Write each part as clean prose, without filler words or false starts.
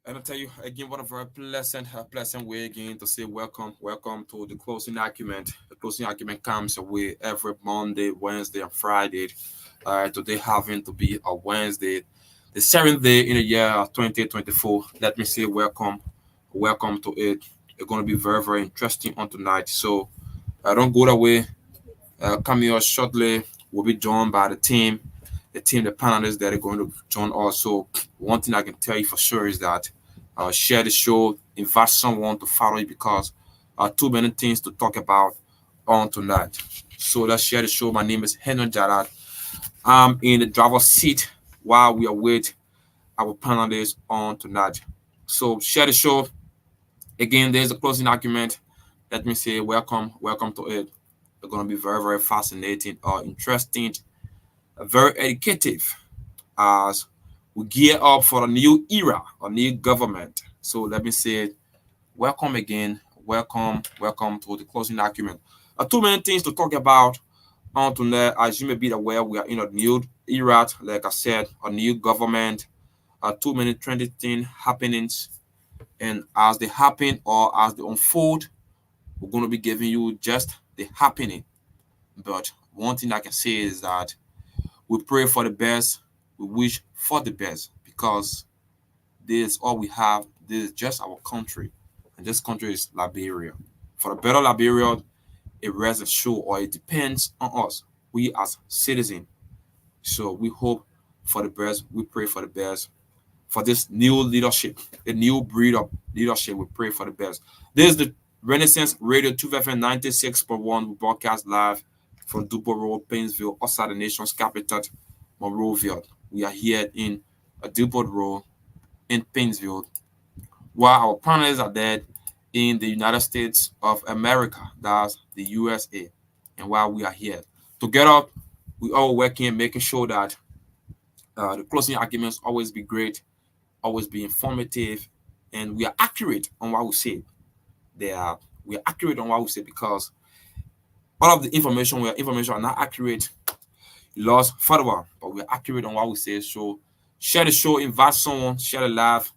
And I tell you again, one of our pleasant way again to say welcome to the closing argument. The closing argument comes away every Monday, Wednesday, and Friday. Today having to be a Wednesday, the seventh day in the year 2024. Let me say welcome to it. It's going to be very interesting on tonight. So don't go away. Coming here shortly, we'll be joined by the panelists that are going to join us. So one thing I can tell you for sure is that share the show, invite someone to follow you because too many things to talk about on tonight. So let's share the show. My name is Henry Jarrad. I'm in the driver's seat while we await our panelists on tonight. So share the show. Again, there's a closing argument. Let me say welcome to it. It's going to be very fascinating, interesting, very educative as we gear up for a new era, a new government. So let me say, welcome again, welcome to the closing argument. Too many things to talk about on tonight. As you may be aware, we are in a new era, like I said, a new government. Too many trending things happenings, and as they happen or as they unfold, we're going to be giving you just the happening. But one thing I can say is that we pray for the best, we wish for the best because this is all we have. This is just our country, and this country is Liberia. For the better Liberia, it rests assured or it depends on us, we as citizens. So we hope for the best, we pray for the best. For this new leadership, a new breed of leadership, we pray for the best. This is the Renaissance Radio 2FM 96.1. We broadcast live from Dupo Road, Painesville, outside the nation's capital, Monrovia. We are here in a Dupo Road in Painesville, while our panelists are there in the United States of America, that's the USA. And while we are here together, we all working, making sure that the closing arguments always be great, always be informative, and we are accurate on what we say. We are accurate on what we say because all of the information are not accurate. You lost further, but we're accurate on what we say. So share the show, invite someone, share the live.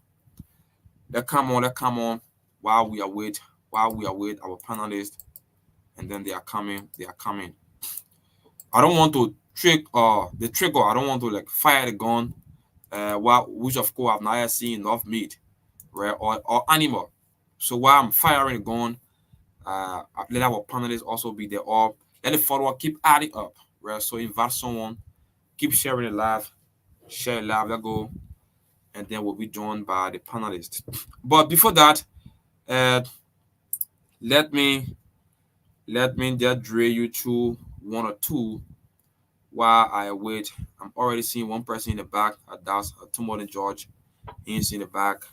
Let come on while we await our panelists, and then they are coming. They are coming. I don't want to trick the trigger. I don't want to like fire the gun. Which of course I've not yet seen enough meat, right? Or animal. So while I'm firing the gun, let our panelists also be there. Or let the follower keep adding up, right? So invite someone, keep sharing the live, share it live. Let go, and then we'll be joined by the panelists. But before that, uh, let me just drill you through one or two while I wait. I'm already seeing one person in the back. That's Tomalin George. He's in the back.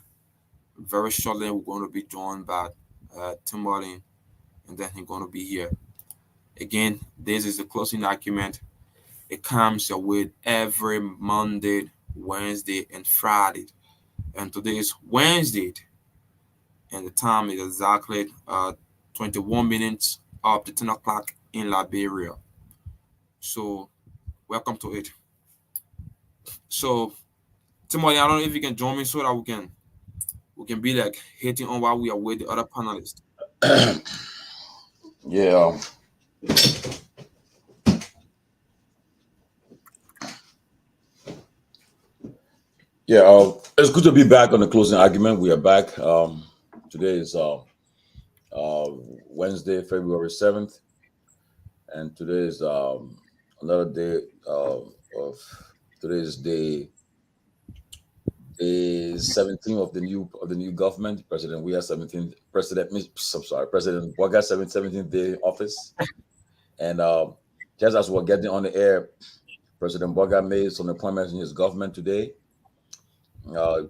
Very shortly, we're going to be joined by Tomalin, and then he's going to be here. Again, this is the closing argument. It comes your way every Monday, Wednesday, and Friday. And today is Wednesday, and the time is exactly 21 minutes up to 10 o'clock in Liberia. So, welcome to it. So, Timothy, I don't know if you can join me so that we can be like hitting on while we are with the other panelists. Yeah, yeah. It's good to be back on the closing argument. We are back. Today is uh, Wednesday, February 7th, and today is another day of today is day 17 of the new government. President we are 17th President. I'm sorry, President Boga 17th day office, and just as we're getting on the air, President Boga made some appointments in his government today. Uh,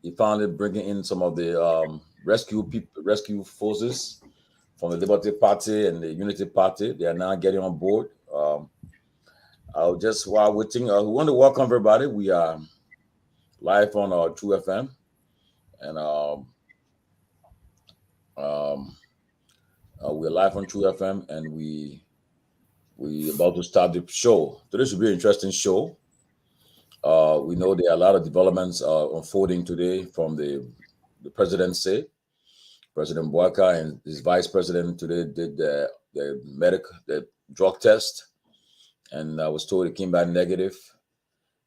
he finally bringing in some of the rescue forces from the Liberty Party and the Unity Party. They are now getting on board. I'll just while waiting, we want to welcome everybody. We are live on True FM, and um, we're live on True FM, and we about to start the show. Today should be an interesting show. We know there are a lot of developments unfolding today from the the president say. President Boakai and his vice president today did the drug test, and I was told it came back negative.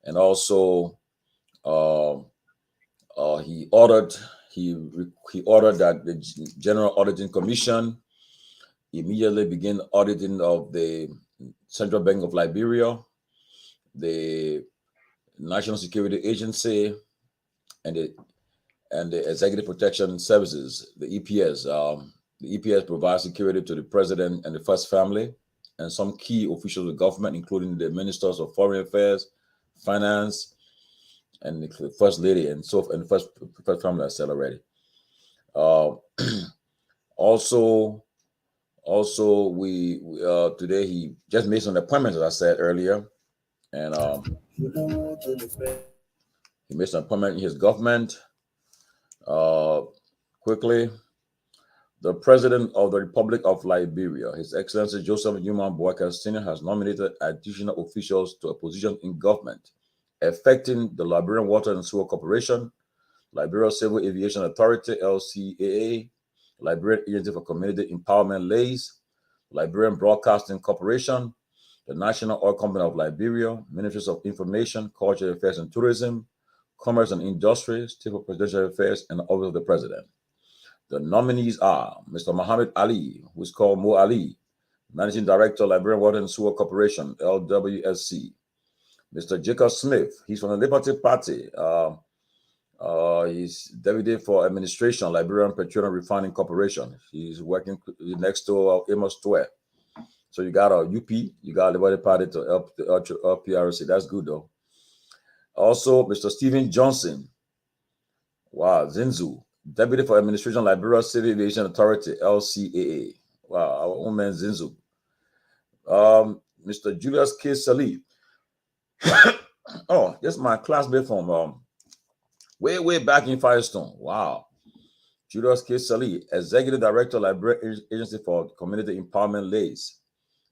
And also, uh, he ordered he ordered that the General Auditing Commission immediately begin auditing of the Central Bank of Liberia, the National Security Agency, and the Executive Protection Services, the EPS. The EPS provides security to the president and the first family, and some key officials of government, including the ministers of foreign affairs, finance, and the first lady, and the first family I said already. Uh, also, we today he just made some appointments, as I said earlier, and he made some appointment in his government. Quickly, the President of the Republic of Liberia, His Excellency Joseph Newman Boakai Sr., has nominated additional officials to a position in government affecting the Liberian Water and Sewer Corporation, Liberia Civil Aviation Authority, LCAA, Liberian Agency for Community Empowerment, LACE, Liberian Broadcasting Corporation, the National Oil Company of Liberia, Ministries of Information, Culture Affairs and Tourism, Commerce and Industry, State for Presidential Affairs, and the Office of the President. The nominees are Mr. Muhammad Ali, who is called Mo Ali, Managing Director, Liberian Water and Sewer Corporation, LWSC. Mr. Jacob Smith, he's from the Liberty Party. He's Deputy for Administration, Liberian Petroleum Refining Corporation. He's working next to Amos Twe. So you got a UP, you got Liberty Party to help the PRC. That's good though. Also, Mr. Stephen Johnson. Wow, Zinzu, Deputy for Administration, Liberia Civil Aviation Authority, LCAA. Wow, our own man Zinzu. Mr. Julius K. Salih. Oh, this is my classmate from way back in Firestone. Wow. Julius K. Salih, Executive Director, Liberia Agency for Community Empowerment, LACE.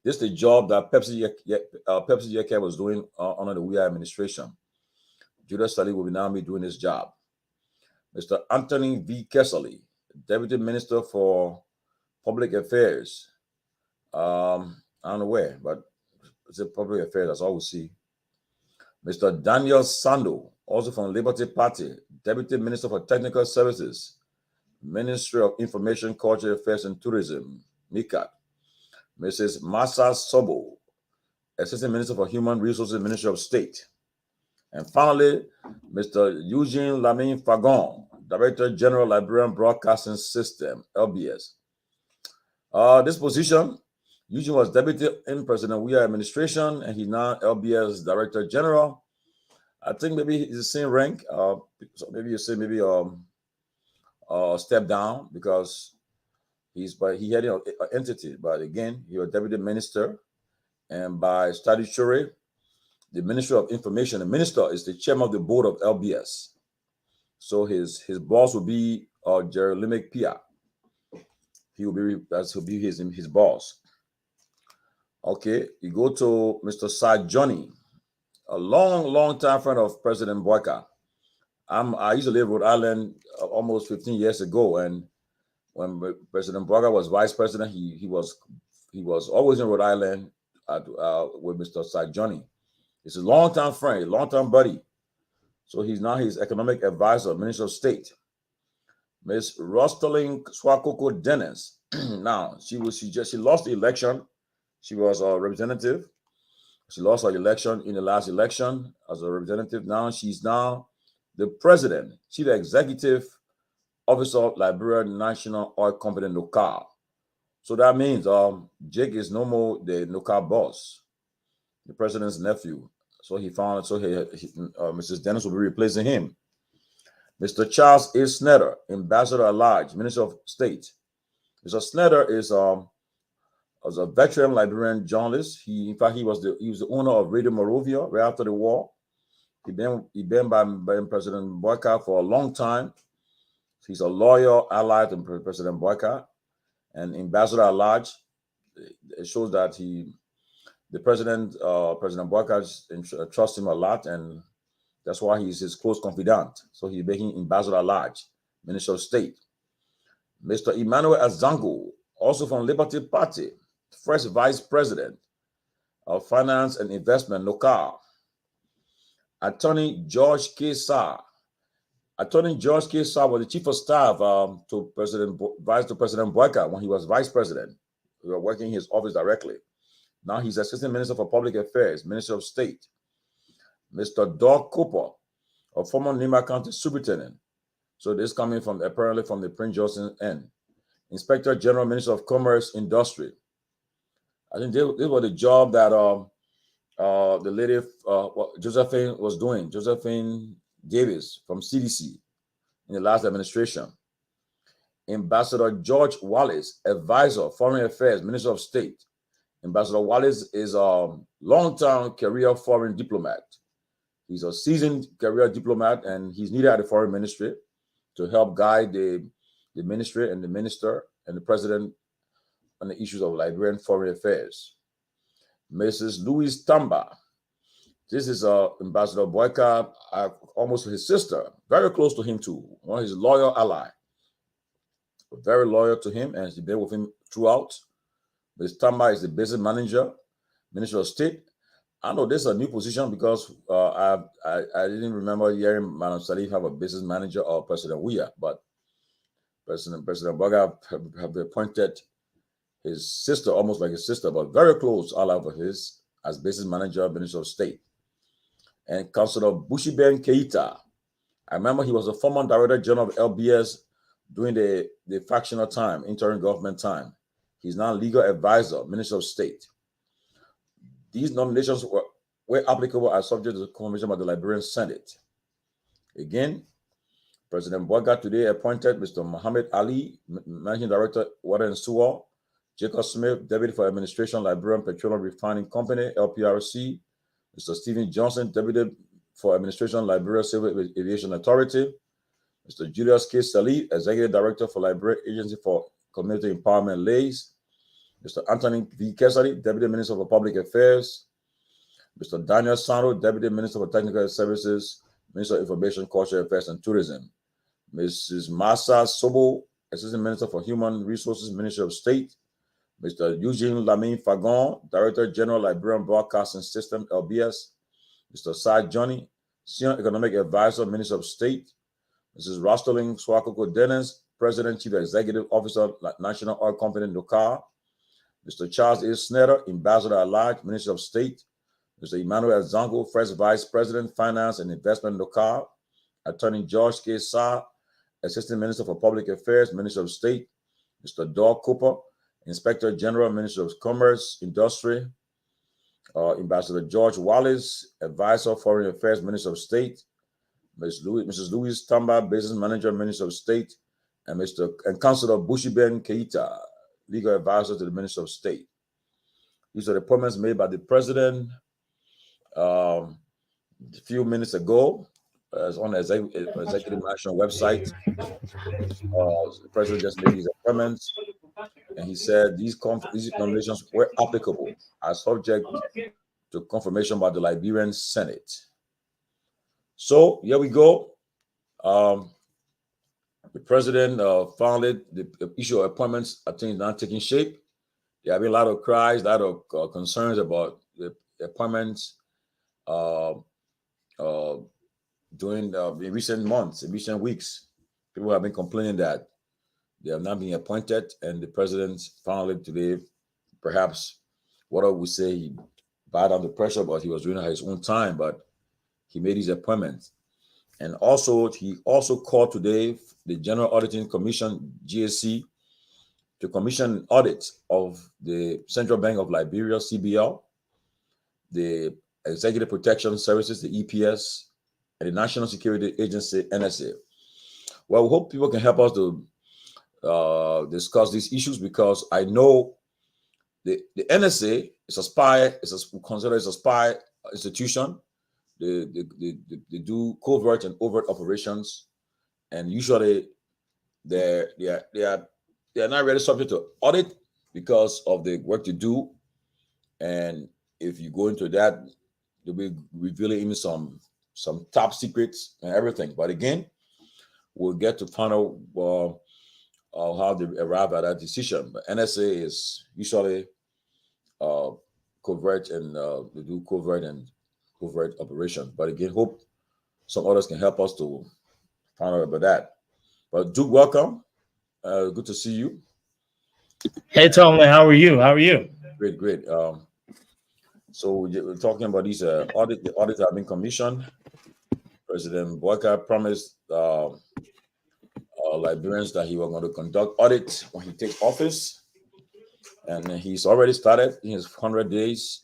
This is the job that Pepsi Yeke was doing under the WIA administration. Julius Salih will now be doing this job. Mr. Anthony V. Kessley, Deputy Minister for Public Affairs. I don't know where, but it's a public affairs, that's all we see. Mr. Daniel Sando, also from Liberty Party, Deputy Minister for Technical Services, Ministry of Information, Culture Affairs and Tourism, MICAT. Mrs. Masa Sobo, Assistant Minister for Human Resources, Ministry of State. And finally, Mr. Eugene Lamin Fagon, Director General, Liberian Broadcasting System, LBS. This position, Eugene was Deputy in President WIA administration, and he's now LBS Director General. I think maybe he's the same rank. So maybe you say step down because he had an entity, but again, he was Deputy Minister, and by statutory, the Ministry of Information, the minister is the chairman of the board of LBS. So his boss will be Jeremy Pia. He'll be his boss. Okay, you go to Mr. Sir Johnny, a long time friend of President Boakai. I used to live in Rhode Island almost 15 years ago, and when President Boakai was vice president, he was always in Rhode Island with Mr. Sir Johnny. He's a long-time friend, a long-time buddy. So he's now his economic advisor, Minister of State. Miss Rosalind Swakoko Dennis. Now, she lost the election. She was a representative. She lost her election in the last election as a representative. Now she's now the president, chief executive officer of Liberian National Oil Company, NOCAL. So that means Jake is no more the NOCAL boss, the president's nephew. So Mrs. Dennis will be replacing him. Mr. Charles A. Snyder, Ambassador at Large, Minister of State. Mr. Snyder is a veteran Liberian journalist. He was the owner of Radio Morovia right after the war. He been by President Boakai for a long time. He's a loyal ally to President Boakai and Ambassador at Large. It shows that President Boakai trusts him a lot, and that's why he's his close confidant. So he's making Ambassador at Large. Minister of State. Mr. Emmanuel Azango, also from Liberty Party, first Vice President of Finance and Investment, NOCAR. Attorney George K. Sarr. Attorney George K. Sarr was the Chief of Staff to President Boyka when he was Vice President. We were working in his office directly. Now he's Assistant Minister for Public Affairs, Minister of State. Mr. Doug Cooper, a former Nima County Superintendent. So this coming from apparently from the Prince Johnson end. Inspector General, Minister of Commerce, Industry. I think this was the job that the lady Josephine was doing. Josephine Davis from CDC in the last administration. Ambassador George Wallace, Advisor, Foreign Affairs, Minister of State. Ambassador Wallace is a long-term career foreign diplomat. He's a seasoned career diplomat, and he's needed at the Foreign Ministry to help guide the ministry and the minister and the president on the issues of Liberian foreign affairs. Mrs. Louise Tamba. This is Ambassador Boyka, almost his sister, very close to him too, one of his loyal ally. Very loyal to him, and she's been with him throughout. Ms. Tamba is the business manager, Minister of State. I know this is a new position because I didn't remember hearing Madam Salif have a business manager or President Weah, but President Boyka have appointed his sister, almost like his sister, but very close ally of his, as business manager, Minister of State. And Councillor Bushiben Keita. I remember he was the former Director General of LBS during the factional time, interim government time. He's now legal advisor, Minister of State. These nominations were applicable as subject to confirmation by the Liberian Senate. Again, President Boyka today appointed Mr. Mohammed Ali, Managing Director, Water and Sewer, Jacob Smith, Deputy for Administration, Liberian Petroleum Refining Company, LPRC, Mr. Stephen Johnson, Deputy for Administration, Liberia Civil Aviation Authority, Mr. Julius K. Salih, Executive Director for Liberia Agency for Community Empowerment LAYS, Mr. Anthony V. Kesari, Deputy Minister for Public Affairs, Mr. Daniel Sano, Deputy Minister for Technical Services, Minister of Information, Culture Affairs, and Tourism, Mrs. Masa Sobo, Assistant Minister for Human Resources, Ministry of State, Mr. Eugene Lamin Fagon, Director General, Liberian Broadcasting System, LBS, Mr. Sai Johnny, Senior Economic Advisor, Minister of State, Mrs. Rostolin Swakoko Dennis, President, Chief Executive Officer, National Oil Company, NOCAR, Mr. Charles A. Snyder, Ambassador at Large, Minister of State, Mr. Emmanuel Zango, First Vice President, Finance and Investment, NOCAR, Attorney George K. Sarr, Assistant Minister for Public Affairs, Minister of State, Mr. Doug Cooper, Inspector General, Minister of Commerce, Industry, Ambassador George Wallace, Advisor, Foreign Affairs, Minister of State, Mrs. Louise Tamba, Business Manager, Minister of State, and Councillor Bushiben Keita, Legal Advisor to the Minister of State. These are the appointments made by the President a few minutes ago. It's on the Executive National website. The President just made these appointments, and he said these nominations were applicable as subject to confirmation by the Liberian Senate. So here we go. The President founded the issue of appointments. I think is now taking shape. There have been a lot of cries, a lot of concerns about the appointments during in recent months, in recent weeks. People have been complaining that they have not been appointed, and the President finally today, perhaps what I would say, he bowed under pressure, but he was doing it at his own time, but he made his appointments. And also, he also called today the General Auditing Commission, GAC, to commission audit of the Central Bank of Liberia, CBL, the Executive Protection Services, the EPS, and the National Security Agency, NSA. Well, we hope people can help us to discuss these issues, because I know the NSA is a spy, considered as a spy institution. They do covert and overt operations, and usually they are not really subject to audit because of the work to do. And if you go into that, they'll be revealing even some top secrets and everything. But again, we'll get to find out how they arrive at that decision. But NSA is usually uh, covert and they do covert operation. But again, hope some others can help us to find out about that. But Duke, welcome. Good to see you. Hey Tomalin, how are you? How are you? Great, great. So we're talking about these audit. The audits have been commissioned. President Boyka promised Liberians that he was going to conduct audit when he takes office, and he's already started in his 100 days.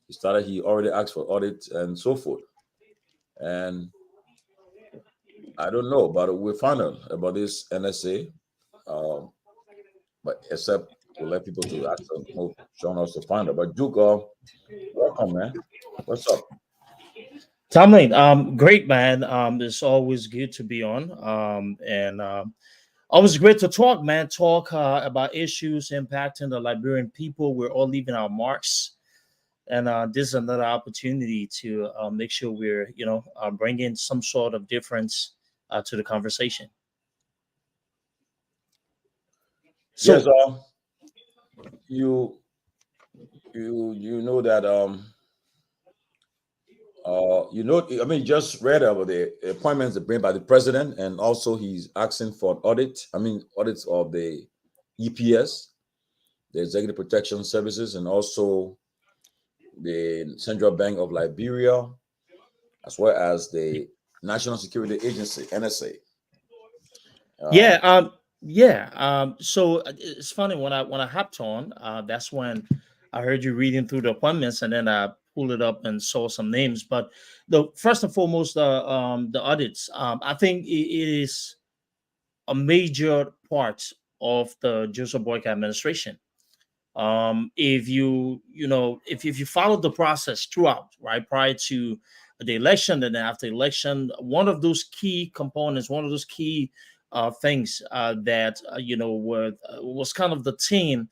He already asked for audit and so forth. And I don't know, but we'll find out about this NSA. Um, but except we'll let people to ask join us to find out. But Duke, welcome, man. What's up? Tomalin, great man. It's always good to be on. And always great to talk, man. Talk about issues impacting the Liberian people. We're all leaving our marks. And this is another opportunity to make sure we're, bringing some sort of difference to the conversation. So, Yes, you know that I mean, just read about the appointments that bring by the president, and also he's asking for audit. I mean, audits of the EPS, the Executive Protection Services, and also the Central Bank of Liberia, as well as the National Security Agency (NSA). yeah, so it's funny when I hopped on, that's when I heard you reading through the appointments, and then I pulled it up and saw some names. But the first and foremost, the audits. I think it is a major part of the Joseph Boyka administration. If if you follow the process throughout, right, prior to the election and then after the election, one of those key components, one of those key things that was kind of the theme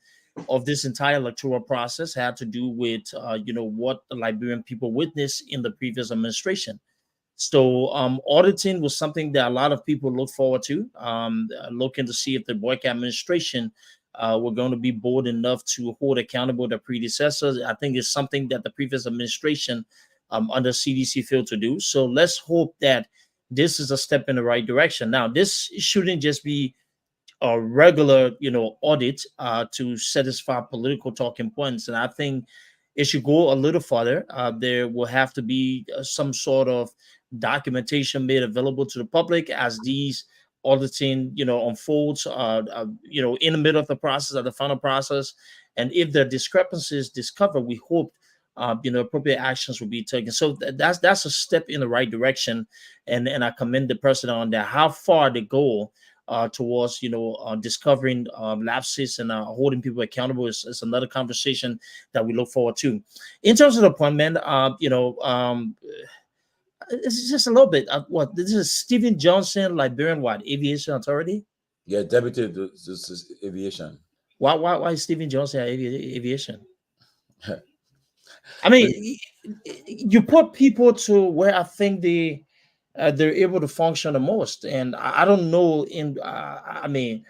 of this entire electoral process had to do with what the Liberian people witnessed in the previous administration. So auditing was something that a lot of people look forward to, looking to see if the Boyka administration were going to be bold enough to hold accountable their predecessors. I think it's something that the previous administration under CDC failed to do. So let's hope that this is a step in the right direction. Now, this shouldn't just be a regular, audit to satisfy political talking points. And I think it should go a little further. There will have to be some sort of documentation made available to the public as these auditing, unfolds, in the middle of the process, at the final process. And if there are discrepancies discovered, we hope appropriate actions will be taken. So that's a step in the right direction, and I commend the president on that. How far they go towards discovering lapses and holding people accountable is another conversation that we look forward to. In terms of the appointment, it's just a little bit. What this is Stephen Johnson, Liberian Aviation Authority. Yeah, Deputy Aviation. Why is Stephen Johnson at Aviation? I mean, you put people to where I think they're able to function the most, and I don't know. I mean,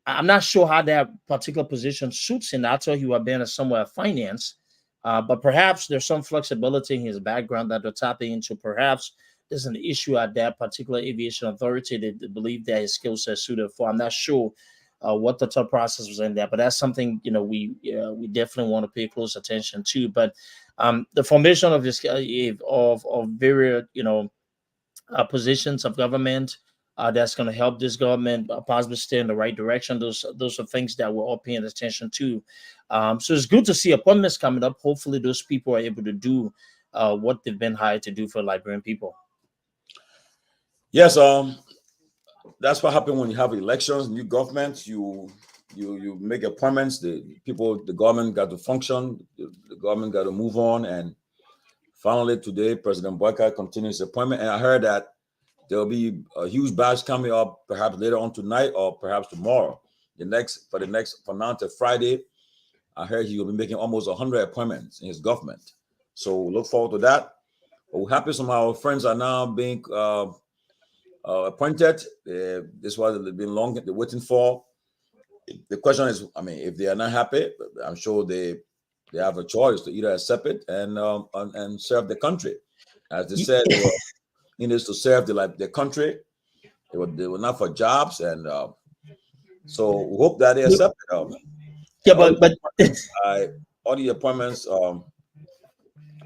I'm not sure how that particular position suits him. I thought he would have been somewhere finance, but perhaps there's some flexibility in his background that they're tapping into. Perhaps there's an issue at that particular aviation authority that they believe that his skill set suited for. I'm not sure what the thought process was in that, but that's something we definitely want to pay close attention to. But the formation of this of various positions of government that's going to help this government possibly stay in the right direction. Those are things that we're all paying attention to. So it's good to see appointments coming up. Hopefully, those people are able to do what they've been hired to do for Liberian people. Yes, that's what happens when you have elections, new government. You make appointments. The government got to function. The government got to move on. And finally, today, President Boyka continues his appointment. And I heard that there will be a huge batch coming up, perhaps later on tonight or perhaps tomorrow. For now to Friday, I heard he will be making almost 100 appointments in his government. So look forward to that. But we're happy some of our friends are now being appointed. This was they've been long they're waiting for. The question is, I mean, if they are not happy, I'm sure they have a choice to either accept it and serve the country. As they said, they were in this to serve the country. They were not for jobs, and so we hope that they accept it. Yeah, All but all the appointments,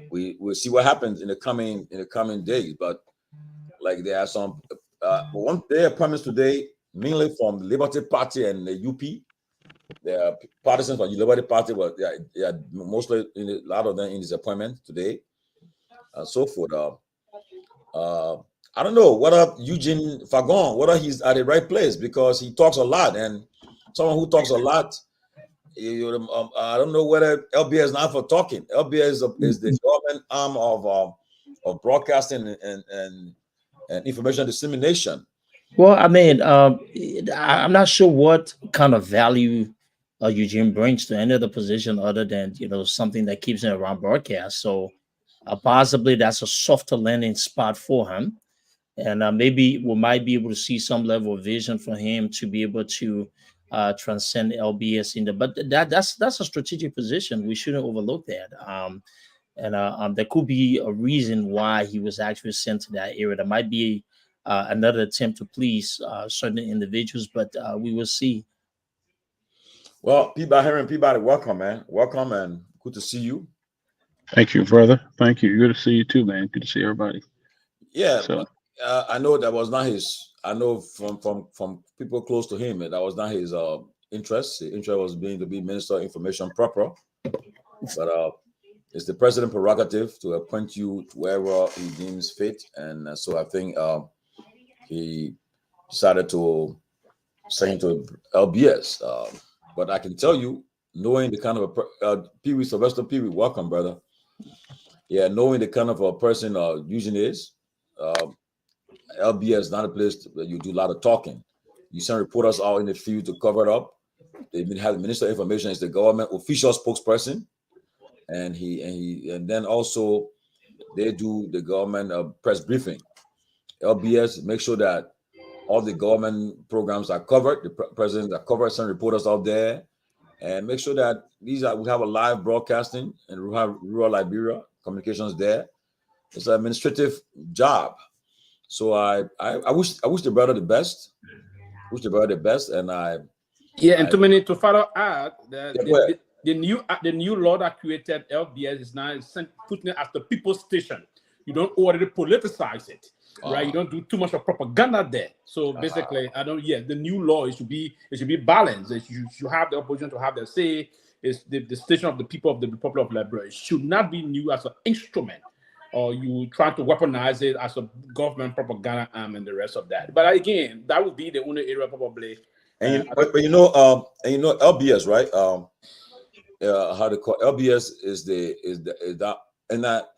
we'll see what happens in the coming days. But like there are some one day appointments today, mainly from the Liberty Party and the UP. There are partisans from the Liberty Party, but they are mostly a lot of them in this appointment today, and so forth. I don't know whether Eugene Fagon, whether he's at the right place because he talks a lot, and someone who talks a lot. I don't know whether LBS is not for talking. LBS is the government arm of broadcasting and information dissemination. well, I mean, I'm not sure what kind of value Eugene brings to any other position other than something that keeps him around broadcast. So possibly that's a softer landing spot for him, and maybe we might be able to see some level of vision for him to be able to transcend LBS in the. But that's a strategic position. We shouldn't overlook that. And there could be a reason why he was actually sent to that area. There might be another attempt to please certain individuals, but we will see. Well, Peabody, welcome, man. Welcome and good to see you. Thank you, brother. Thank you. Good to see you too, man. Good to see everybody. Yeah, So, I know that was not his. I know from people close to him that was not his interest. His interest was being to be Minister of Information proper, but it's the president prerogative to appoint you to wherever he deems fit, and so I think he decided to send him to LBS. But I can tell you, knowing the kind of Pee Wee Sylvester Pee Wee, welcome, brother. Yeah, knowing the kind of a person Eugene is, LBS is not a place where you do a lot of talking. You send reporters out in the field to cover it up. They have the Minister of Information is the government official spokesperson, and then also they do the government press briefing. LBS make sure that all the government programs are covered. The presidents are covered. Send reporters out there and make sure that we have a live broadcasting in rural Liberia, communications there. It's an administrative job. So I wish the brother the best. Wish the brother the best, and and to further add that yeah, the new law that created LBS is now putting it as the people's station. You don't already politicize it, right? You don't do too much of propaganda there. So basically, the new law it should be balanced. You should have the opposition to have their say. It's the station of the people of the Republic of Liberia. It should not be new as an instrument, or you try to weaponize it as a government propaganda arm and the rest of that. But again, that would be the only area probably. But LBS, right? How to call LBS is that and that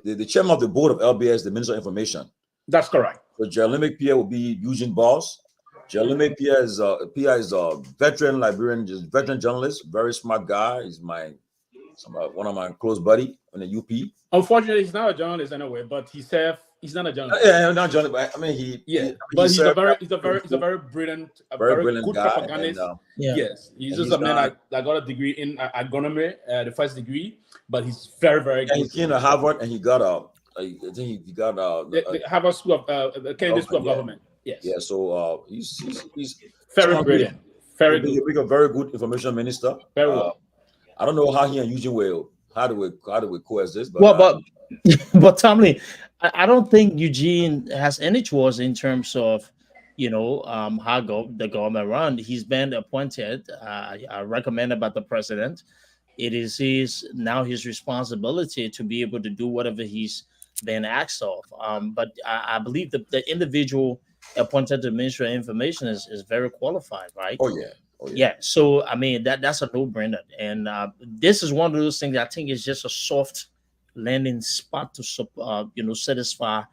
the chairman of the board of LBS, the Minister of Information. That's correct. So Jeremy Pierre will be Eugene Boss. Jeremy Pierre is a veteran Liberian, just veteran journalist, very smart guy. He's one of my close buddy in the UP. Unfortunately, he's not a journalist anyway, but he's not a journalist. Yeah, not journalist, but I mean he's a very brilliant, very good guy, propagandist. Yes, he's just a man that got a degree in agronomy, the first degree, but he's very, very good. He came to Harvard and he got the Harvard School of Kennedy School of Government. Yes. Yeah, so he's very brilliant, very good. He's a very good information minister. Very well. I don't know how he and Eugene will how do we coexist. But but Tomalin, I don't think Eugene has any choice in terms of how the government run. He's been appointed, recommended by the president. It is now his responsibility to be able to do whatever he's been asked of. But I believe that the individual appointed to Ministry of Information is very qualified, right? Oh yeah. Yeah. So I mean that's a no-brainer, and this is one of those things I think is just a soft landing spot to satisfy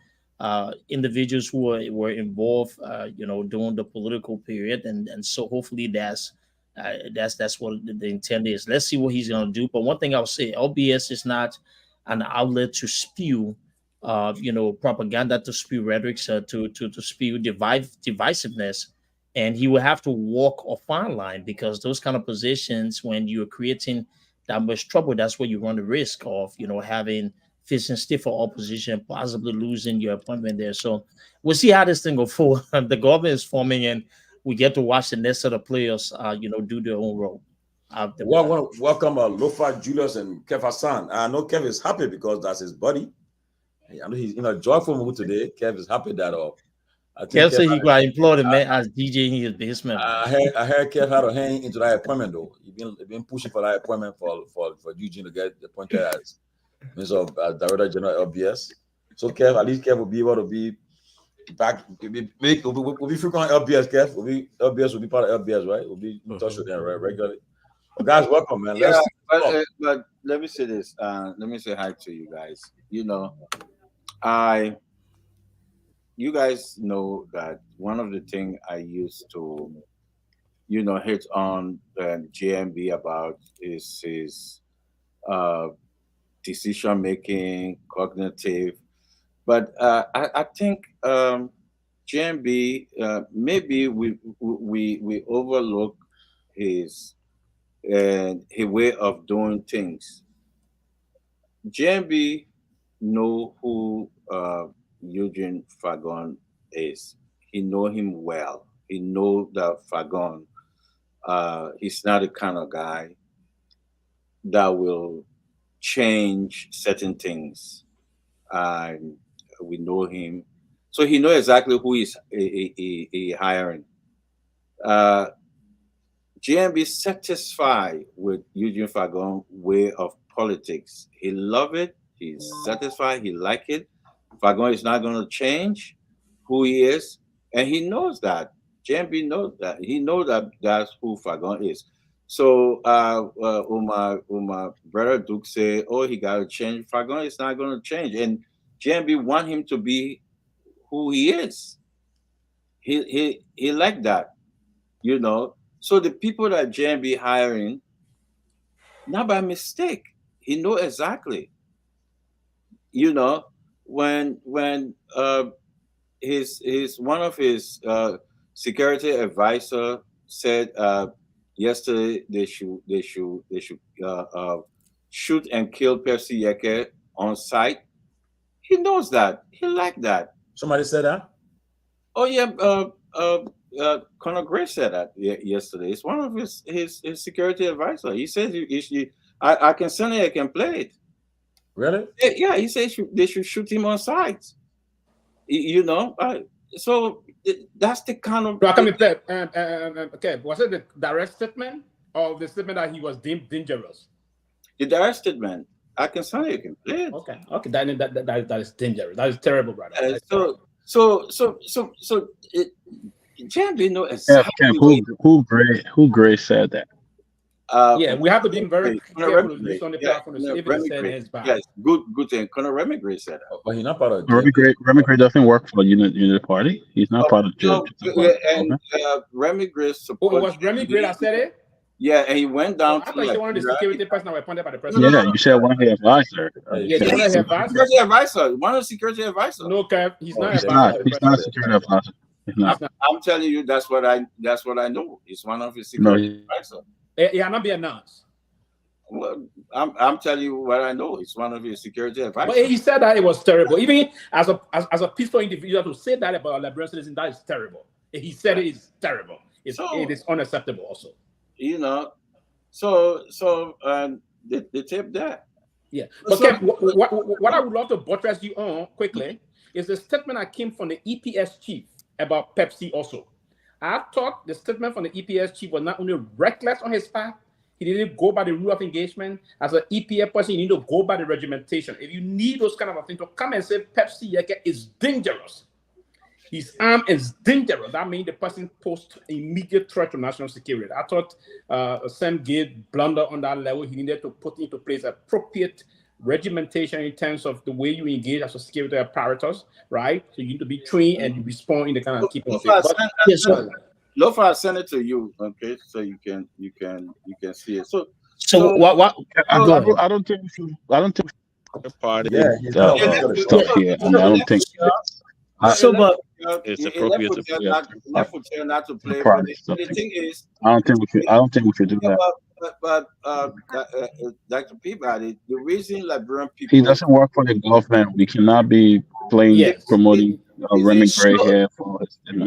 individuals who were involved during the political period, and so hopefully that's what the intent is. Let's see what he's going to do. But one thing I'll say, LBS is not an outlet to spew propaganda to spew rhetoric, to spew divisiveness, and he will have to walk a fine line, because those kind of positions, when you're creating that much trouble, that's where you run the risk of having facing stiffer opposition, possibly losing your appointment there. So we'll see how this thing go forward. The government is forming, and we get to watch the next set of players, do their own role. Well, I want to welcome Lofa Julius and Keff Hassan. I know Kev is happy because that's his buddy. I know he's in a joyful mood today. Kev is happy that Kev said he got employed man as DJ in his basement. I heard Kev had to hang into that appointment though. He been pushing for that appointment for Eugene to get appointed as Minister of Director General LBS. So Kev, at least Kev will be able to be back. We'll be frequent on LBS. Kev, LBS will be part of LBS, right? We'll be in touch with them regularly. Well, guys, welcome, man. Yeah, but let me say this. Let me say hi to you guys. You guys know that one of the things I used to, hit on JMB about is his decision making, cognitive. But I think JMB maybe we overlook his way of doing things. JMB know who Eugene Fagon is. He know him well. He know that Fagon, he's not the kind of guy that will change certain things. We know him, so he know exactly who he hiring. JMB satisfied with Eugene Fagon way of politics. He love it. He's satisfied. He like it. Fagon is not going to change who he is, and he knows that. JMB knows that. He knows that that's who Fagon is. So my brother Duke say, "Oh, he got to change." Fagon is not going to change, and JMB want him to be who he is. He like that, So the people that JMB hiring, not by mistake. He know exactly. When his one of his security advisor said yesterday they should shoot and kill Percy Yeke on site. He knows that. He like that. Somebody said that? Oh yeah, Conor Gray said that yesterday. It's one of his security advisor. He says I can send it. I can play it. Really? Yeah, he says they should shoot him on sight. So that's the kind of. Okay, was it the direct statement or the statement that he was deemed dangerous? The direct statement. I can send it. You can play it. Okay. That is dangerous. That is terrible, brother. So JMB know exactly. Who Gray said that? We have to be very careful on the platform. Yes, good thing. Conor Remigray said that. But he's not part of Remigray doesn't work for Unity Party. He's not part of Remigray support. Oh, it was Remigray that said it? Yeah, and he went down I thought you wanted the security person that was appointed by the president. Yeah, you said one of the advisor. Security advisor. One of the security advisor. No, Kev, he's not. He's not a security advisor. I'm telling you, that's what I know. He's one of his security advisor. Yeah, not be announced. Well, I'm telling you what I know. It's one of his security advisors. But he said that it was terrible. Even as a peaceful individual to say that about liberal citizen, that is terrible. He said it is terrible. It is unacceptable also. So the tape there. Yeah. Okay. What I would love to buttress you on quickly is the statement that came from the EPS chief about Pepsi also. I thought the statement from the EPS chief was not only reckless on his part, he didn't go by the rule of engagement. As an EPA person, you need to go by the regimentation. If you need those kind of things to come and say Pepsi Yeke is dangerous, his arm is dangerous, that means the person poses immediate threat to national security. I thought Sam gave blunder on that level. He needed to put into place appropriate regimentation in terms of the way you engage as a security apparatus, right? So you need to be trained and respond in the kind of keeping safe. Lofa, send it to you, okay? So you can see it. So what? I don't think party. Yeah, he's not the part of the stuff government. here. I mean, I don't think So, but It's He appropriate to left Foutier not to play, private but stuff. the thing is, I don't think we should do that. Dr. Peabody, the reason Liberian He people doesn't work for the government. We cannot be playing Yes. promoting Remy Gray So- here for his, you know.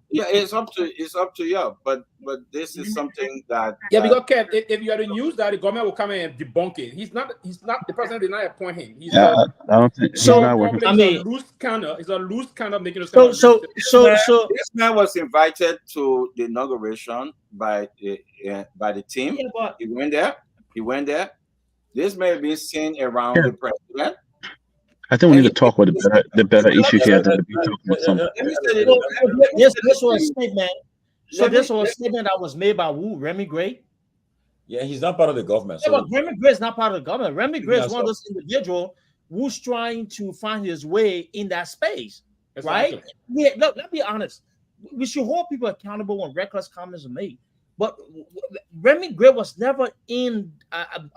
yeah, it's up to you. But this is something that Yeah, because Kev, if you are to use that, the government will come in and debunk it. He's not. The president did not appoint him. He's Yeah, I don't think he's So, not working. I it's mean- a loose cannon. It's a loose cannon making a so this man was invited to the inauguration by the team. yeah, but He went there. This may be seen around Yeah. the president. I think we need to talk about the better issue here than to be talking about something. Let me say so this. this was a statement. So Let me- this was a statement that was made by who? Remy Gray. Yeah, he's not part of the government. Yeah, So but Remy Gray is not part of the government. Remy Gray is Yeah, one of those individuals who's trying to find his way in that space, right? Yeah, look, let's be honest. We should hold people accountable when reckless comments are made. But Remy Gray was never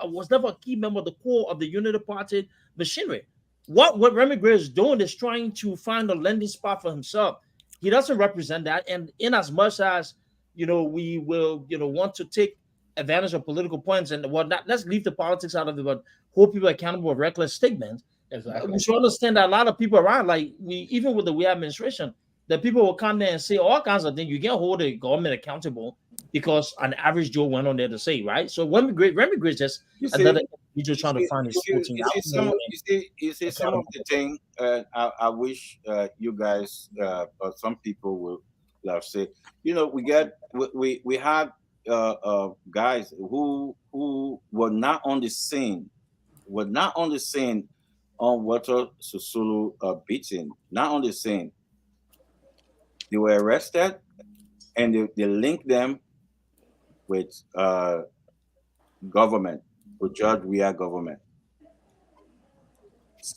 was never a key member of the core of the Unity Party machinery. What Remy Gray is doing is trying to find a landing spot for himself. He doesn't represent that, and in as much as we will want to take advantage of political points and whatnot, let's leave the politics out of it, but hold people accountable for reckless statements. Exactly. We should understand that a lot of people around, like even with the we administration, that people will come there and say all kinds of things. You can't hold the government accountable because an average Joe went on there to say, right? So Remy Gray is just another individual trying to find his footing. You see some of the thing. I wish you guys or some people will have said. We had guys who were not on the scene, on Walter Sisulu beating, not on the scene. They were arrested, and they linked them with government, with George Weah government.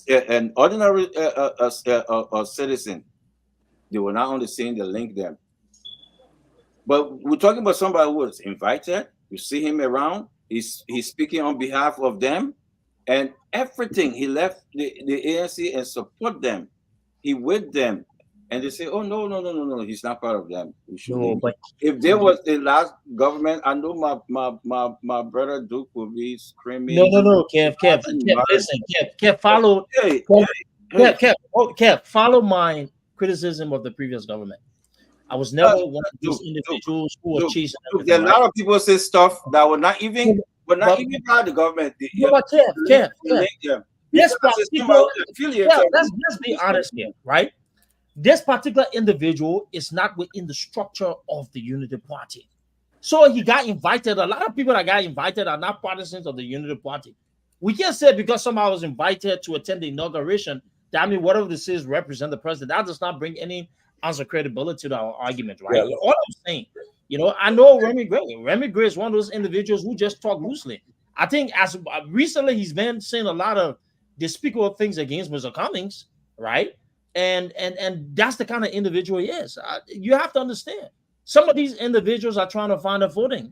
An ordinary citizen, they were not on the scene. They linked them. But we're talking about somebody who was invited. You see him around. He's speaking on behalf of them, and everything. He left the ANC and support them. He with them, and they say, "Oh no, he's not part of them." But If there was the last government, I know my brother Duke will be screaming. No, Kev, listen, Kev, follow, Kev, follow my criticism of the previous government. I was never one of those individuals who were chasing everything. A lot of people say stuff that were not even part of the government. But Kev, let's be honest here, right? This particular individual is not within the structure of the Unity Party. So he got invited. A lot of people that got invited are not partisans of the Unity Party. We can't say because somebody was invited to attend the inauguration, that whatever this is represent the president. That does not bring any ounce of credibility to our argument, right? Yeah, all I'm saying, I know Remy Gray. Remy Gray is one of those individuals who just talk loosely. I think as recently he's been saying a lot of despicable things against Mr. Cummings, right? And that's the kind of individual he is. You have to understand. Some of these individuals are trying to find a footing.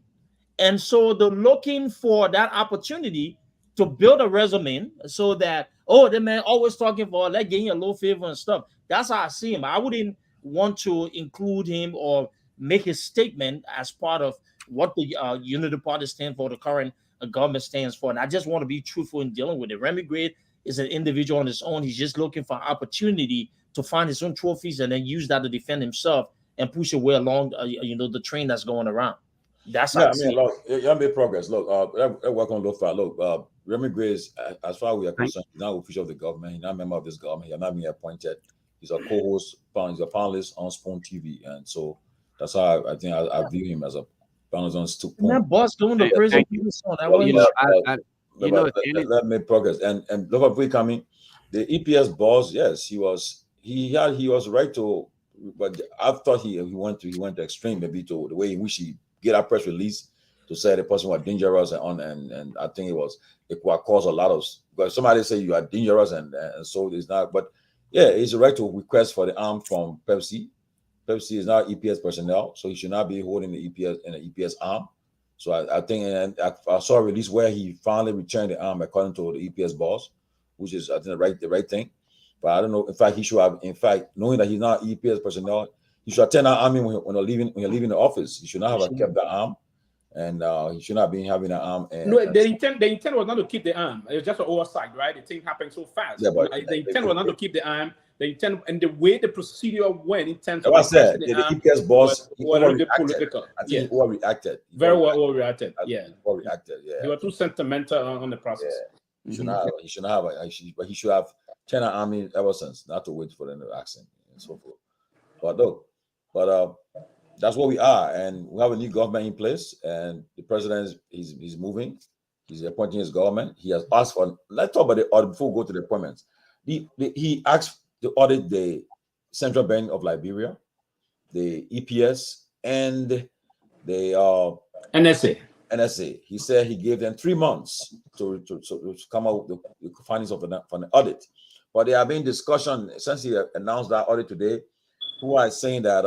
And so they're looking for that opportunity to build a resume so that, the man always talking for, like getting a low favor and stuff. That's how I see him. I wouldn't want to include him or make his statement as part of what the Unity Party stands for, the current government stands for. And I just want to be truthful in dealing with it. Remy Gray is an individual on his own. He's just looking for opportunity to find his own trophies and then use that to defend himself and push away along, the train that's going around. That's how look, you made progress. Look, welcome, Lofa. Look, Remy Gray is, as far as we are concerned, he's not official of the government. He's not a member of this government. He's not being appointed. He's a co-host. He's a panelist on Spoon TV, and so that's how I think I view him as a panelist on Spoon. That boss going to prison. Let me progress. And Lofa, before coming, the EPS boss, yes, he was right to, but I thought he went to extreme, maybe to the way in which he get a press release to say the person was dangerous and I think it will cause a lot of, because somebody say you are dangerous and so it's not, but yeah, it's a right to request for the arm from Pepsi. Pepsi is not EPS personnel, so he should not be holding the EPS in the EPS arm. So I think, and I saw a release where he finally returned the arm according to the EPS boss. which is I think the right thing. But I don't know. In fact, he should have. In fact, knowing that he's not EPS personnel, he should attend our army when you're leaving the office. He should not have kept the arm, and he should not be having an arm. And, no, the intent was not to keep the arm. It was just an oversight, right? The thing happened so fast. Yeah, but the intent was not to keep the arm. The intent and the way the procedure went in terms of I said the EPS boss was political. I think he overreacted. Very well overreacted. Yeah, overreacted. Yeah, he was too sentimental on the process. Yeah. He should not have. But he should have turned our army ever since, not to wait for them to ask him and so forth. But that's what we are, and we have a new government in place, and the president is moving. He's appointing his government. He has asked for. Let's talk about the audit before we go to the appointments. He asked to audit the Central Bank of Liberia, the EPS, and the NSA. He said he gave them 3 months to come out with the findings from the audit. But there have been discussion since he announced that audit today. Who are saying that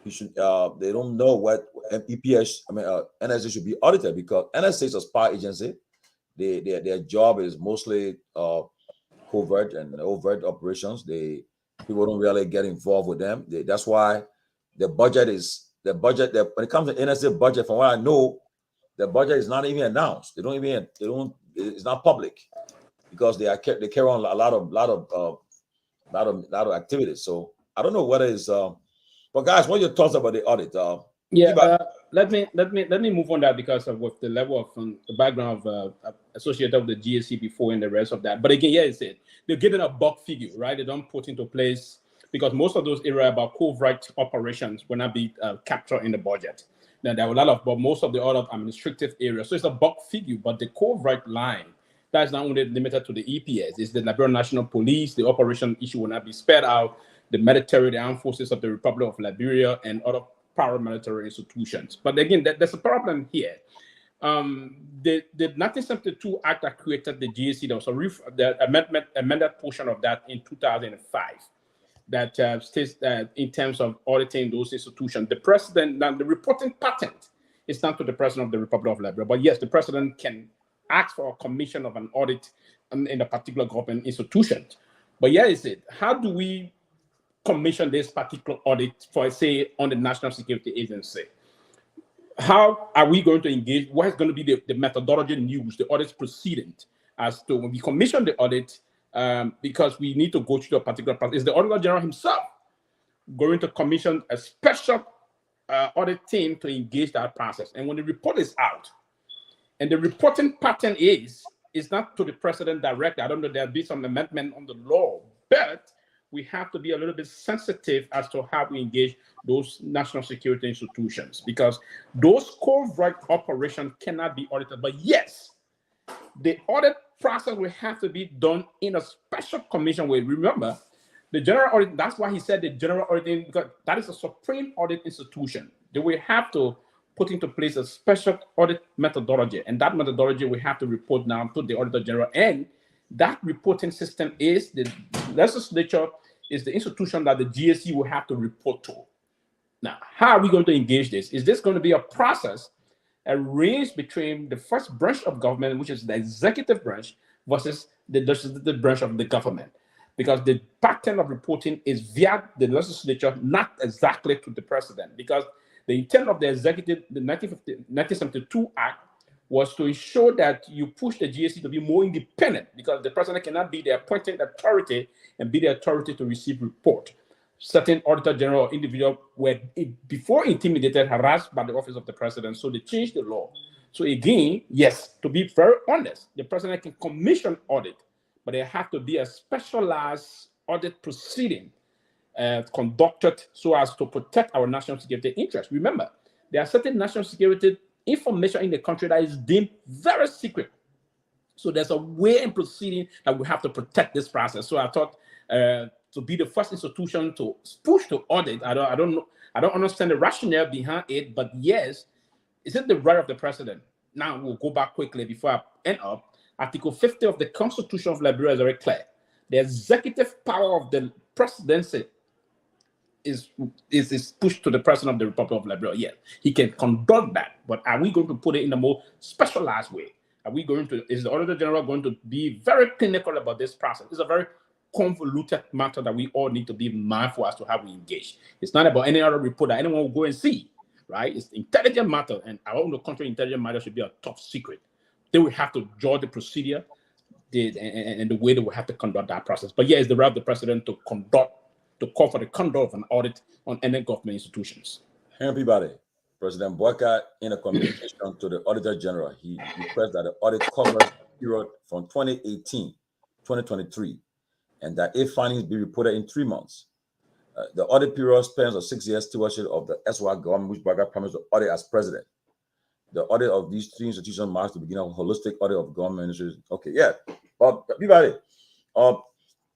he should they don't know what NSA should be audited, because NSA is a spy agency. Their job is mostly covert and overt operations. People don't really get involved with them. That's why when it comes to NSA budget, from what I know, the budget is not even announced. It's not public, because they carry on a lot of activities. So I don't know what is but guys, what are your thoughts about the audit? Let me move on that, because of what the level of the background of associated with the GSC before and the rest of that. But again, they're getting a bulk figure, right? They don't put into place, because most of those areas about covert operations will not be captured in the budget. Now there are a lot of, but most of the other administrative areas. So it's a bulk figure, but the covert line, that's not only limited to the EPS. It's the Liberian National Police. The operation issue will not be spared out. The military, the armed forces of the Republic of Liberia, and other paramilitary institutions. But again, there's a problem here. The 1972 Act that created the GSC, there was the amended portion of that in 2005 that states that in terms of auditing those institutions, the president, now the reporting pattern is not to the president of the Republic of Liberia, but yes, the president can ask for a commission of an audit in a particular government institution. But how do we commission this particular audit for, say, on the National Security Agency? How are we going to engage? What is going to be the methodology used, the audit proceeding, as to when we commission the audit, because we need to go through a particular process. Is the Auditor General himself going to commission a special audit team to engage that process? And when the report is out, and the reporting pattern is not to the president directly. I don't know, there'll be some amendment on the law, but we have to be a little bit sensitive as to how we engage those national security institutions, because those covert operations cannot be audited. But yes, the audit process will have to be done in a special commission way. Remember, the general audit, that's why he said the general auditing, because that is a supreme audit institution. They will have to put into place a special audit methodology, and that methodology will have to report now to the Auditor General. And that reporting system is the legislature, is the institution that the GSC will have to report to. Now, how are we going to engage this? Is this going to be a process arranged between the first branch of government, which is the executive branch, versus the legislative branch of the government? Because the pattern of reporting is via the legislature, not exactly to the president. Because the intent of the executive, the 1972 Act, was to ensure that you push the GSC to be more independent, because the president cannot be the appointed authority and be the authority to receive report. Certain Auditor General or individual were before intimidated, harassed by the office of the president, so they changed the law. So again, yes, to be very honest, the president can commission audit, but there have to be a specialized audit proceeding conducted so as to protect our national security interests. Remember, there are certain national security information in the country that is deemed very secret. So there's a way in proceeding that we have to protect this process. So I thought to be the first institution to push to audit, I don't understand the rationale behind it, but yes, is it the right of the president? Now we'll go back quickly before I end up. Article 50 of the Constitution of Liberia is very clear. The executive power of the presidency is pushed to the president of the Republic of Liberia. Yes, he can conduct that, but are we going to put it in a more specialized way? Is the Auditor General going to be very clinical about this process? It's a very convoluted matter that we all need to be mindful as to how we engage. It's not about any other report that anyone will go and see, right? It's intelligent matter, and on the contrary, intelligent matter should be a top secret. They will have to draw the procedure and the way they will have to conduct that process. But yeah, it's the right of the president to call for the conduct of an audit on any government institutions. Hey, everybody. President Boyka, in a communication to the Auditor General, he requests that the audit covers the period from 2018, 2023, and that if findings be reported in 3 months. The audit period spans a 6 year stewardship of the SY government, which Boyka promised to audit as president. The audit of these 3 institutions marks the beginning of a holistic audit of government ministries. Okay, yeah. But everybody,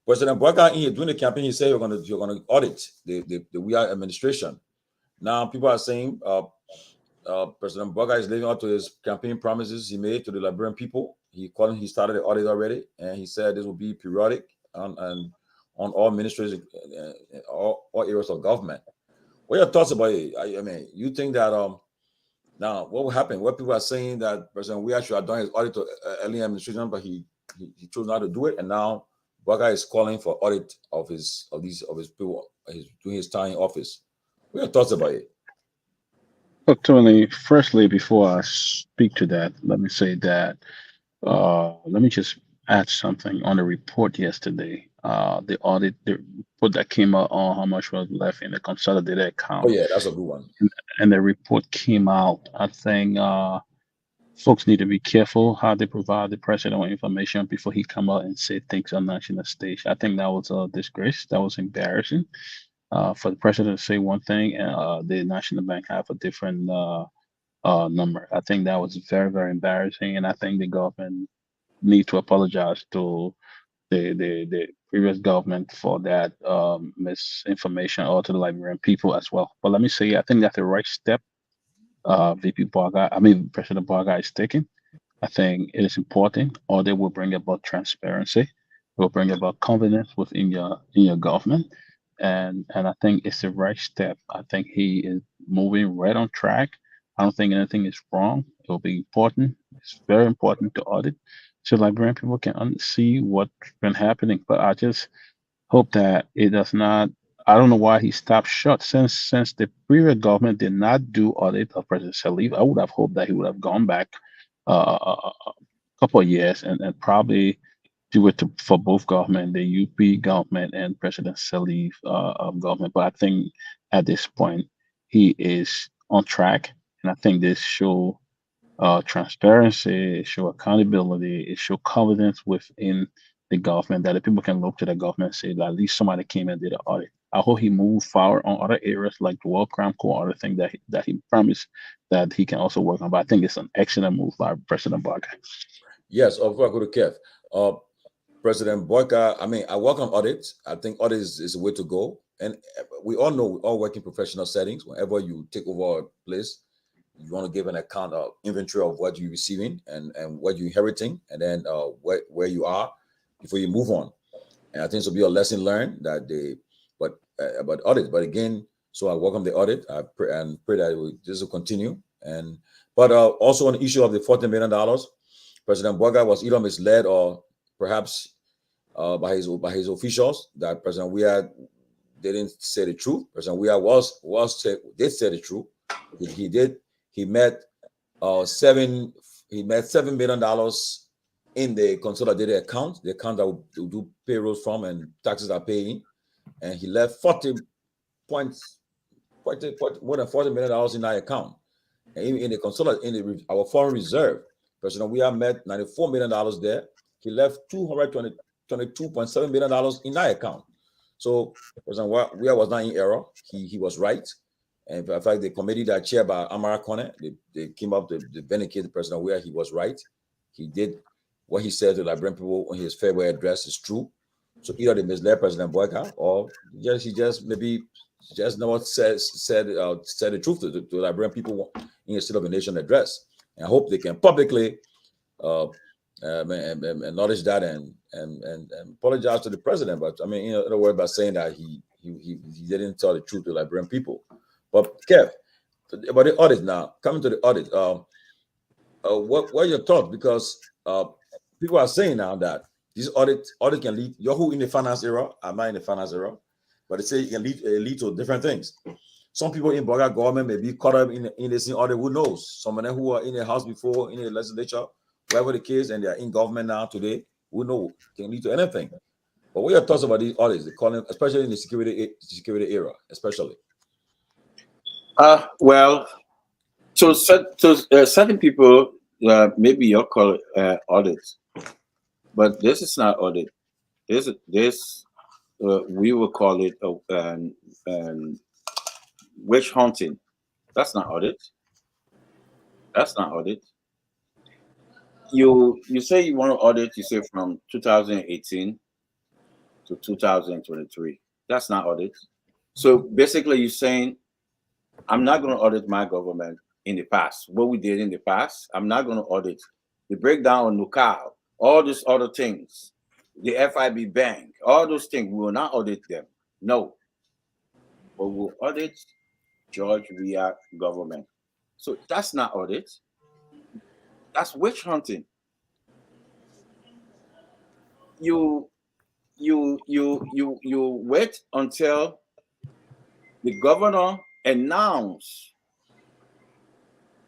President Boyka, during the campaign, he said you're gonna audit the We Are administration. Now people are saying President Boyka is living up to his campaign promises he made to the Liberian people. He started the audit already, and he said this will be periodic and on all ministries, all areas of government. What are your thoughts about it? I mean, you think that now what will happen? What people are saying that President we actually have done his audit to early administration, but he chose not to do it, and now Boyka is calling for audit of his people. He's doing his time in office. What are your thoughts about it? Look, Tony, firstly, before I speak to that, let me say that let me just add something on the report yesterday. The report that came out on how much was left in the consolidated account. Oh yeah, that's a good one. And the report came out. I think folks need to be careful how they provide the president with information before he come out and say things on national stage. I think that was a disgrace. That was embarrassing. For the president to say one thing and the National Bank have a different number. I think that was very, very embarrassing, and I think the government need to apologize to the previous government for that misinformation, or to the Liberian people as well. But let me say, I think that's the right step President Boyka is taking. I think it is important, or they will bring about transparency, it will bring about confidence within your government. And I think it's the right step. I think he is moving right on track. I don't think anything is wrong. It will be important. It's very important to audit so Liberian people can see what's been happening. But I just hope that it does not. I don't know why he stopped short since the previous government did not do audit of President Salif. I would have hoped that he would have gone back a couple of years and probably do it for both government, the UP government and President Salif government. But I think at this point he is on track, and I think this show transparency, it show accountability, it show confidence within the government, that the people can look to the government and say that at least somebody came and did an audit. I hope he moved forward on other areas like the World Crime Court, other things that he promised that he can also work on. But I think it's an excellent move by President Boyka. Yes, of course, go to Kev. President Boyka, I welcome audits. I think audit is a way to go. And we all know we all work in professional settings. Whenever you take over a place, you want to give an account of inventory of what you're receiving and what you're inheriting, and then where you are before you move on. And I think this will be a lesson learned about audit. But again, so I welcome the audit. I pray that this will continue. But also on the issue of the $40 million, President Boyka was either misled or perhaps by his officials that President Weah didn't say the truth. President Weah did say the truth. He met $7 million in the consolidated account, the account that we do payrolls from and taxes are paying, and he left more than $40 million in that account. And even in the our foreign reserve, President Weah met $94 million there. He left $222.7 million in that account. So President Weah was not in error. He was right. And in fact, the committee that chaired by Amara Kone, they came up to vindicate President Weah. He was right. He did what he said to the Liberian people in his farewell address is true. So either they misled President Boyka, or he just never said the truth to the Liberian people in his State of the Nation address. And I hope they can publicly acknowledge that and apologize to the president. But in other words, by saying that he didn't tell the truth to the Liberian people. But Kev, about the audit now, coming to the audit, What are your thoughts? Because people are saying now that this audit can lead. You're who in the finance era? I'm not in the finance era, but they say it can lead to different things. Some people in Bulgaria government may be caught up in the same audit. Who knows? Some of them who are in the house before, in the legislature, whatever the case, and they are in government now today. Who knows? Can lead to anything. But what are your thoughts about these audits? They call them, especially in the security era, especially. Well, so certain people, maybe you'll call it audit, but this is not audit. This we will call it witch hunting. That's not audit. That's not audit. You say you want to audit. You say from 2018 to 2023. That's not audit. So basically, you're saying I'm not going to audit my government in the past. What we did in the past, I'm not going to audit the breakdown on Nukal, all these other things, the FIB bank, all those things. We will not audit them. No. But we'll audit George Weah government. So that's not audit. That's witch hunting. You wait until the governor announce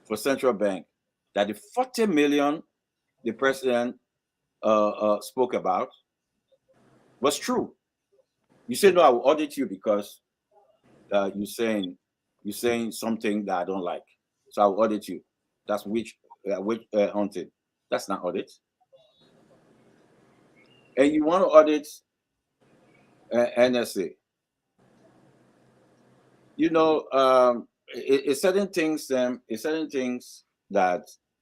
for central bank that the 40 million the president spoke about was true. You say, no, I will audit you because you're saying something that I don't like. So I will audit you. That's witch hunting. That's not audit. And you want to audit NSA. You know, it's certain things that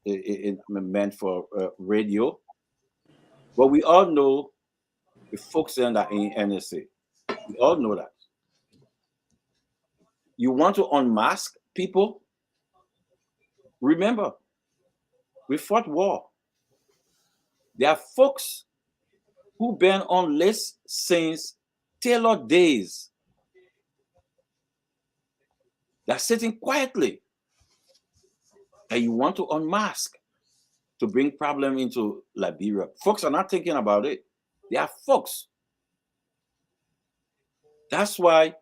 it meant for radio, but we all know the folks that are in NSA. We all know that. You want to unmask people? Remember, we fought war. There are folks who been on lists since Taylor days. They're sitting quietly. And you want to unmask to bring problem into Liberia. Folks are not thinking about it. They are folks. That's why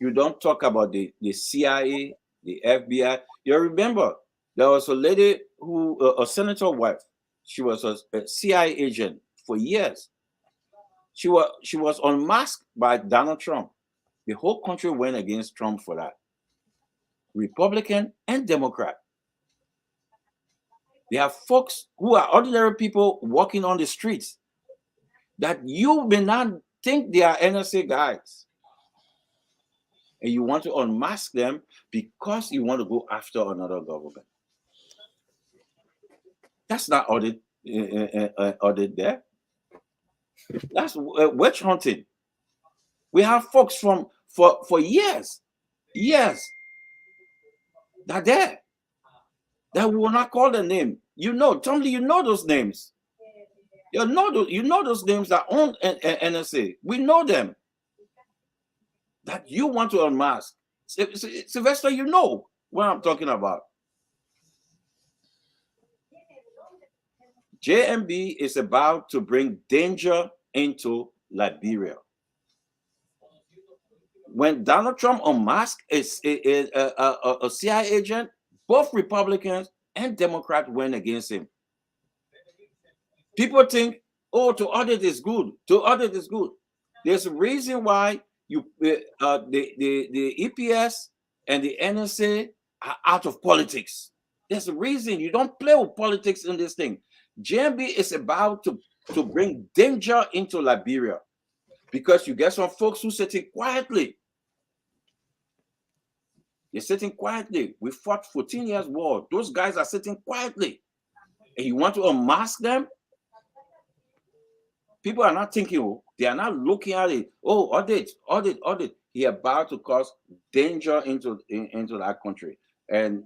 you don't talk about the CIA, the FBI. You remember there was a lady who, a senator wife, she was a CIA agent for years. She was unmasked by Donald Trump. The whole country went against Trump for that. Republican and Democrat. There are folks who are ordinary people walking on the streets that you may not think they are NSA guys. And you want to unmask them because you want to go after another government. That's not audit there. That's witch hunting. We have folks for years that there that we will not call the name. You know, Tomlin, you know those names. You know those names that own NSA. We know them. That you want to unmask. Sylvester, you know what I'm talking about. JMB is about to bring danger into Liberia. When Donald Trump unmasked a CIA agent, both Republicans and Democrats went against him. People think, oh, to audit is good. To audit is good. There's a reason why the EPS and the NSA are out of politics. There's a reason. You don't play with politics in this thing. JMB is about to bring danger into Liberia because you get some folks who sitting quietly. They're sitting quietly. We fought 14 years war. Those guys are sitting quietly. And you want to unmask them? People are not thinking, they are not looking at it. Oh, audit. He about to cause danger into that country. And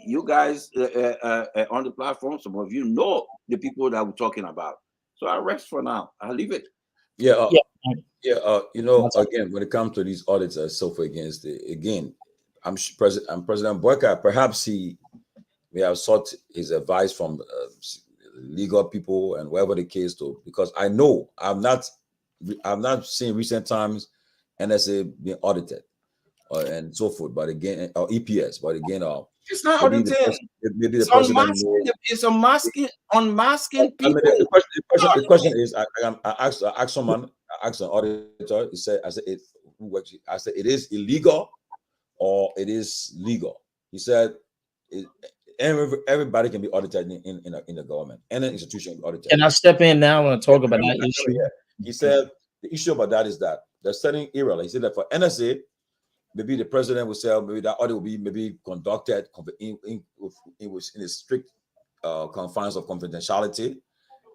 you guys on the platform, some of you know the people that we're talking about. So I rest for now. I'll leave it. Yeah. You know, again, when it comes to these audits, I suffer against it. Again, I'm President Boyka. Perhaps he we have sought his advice from legal people and whatever the case to, because I know I've not seen recent times NSA being audited and so forth. But again, or EPS. But again, it's not maybe auditing. maybe the It's president unmasking. knows. It's unmasking I mean, people. the question is, I asked someone, I asked an auditor. He said, I said, it is illegal or it is legal. He said, everybody can be audited in the government. Any institution can be audited. Can I step in now and talk about that issue? He said the issue about that is that they're setting era. He said that for NSA, maybe the president will say maybe that audit will be maybe conducted in a strict confines of confidentiality,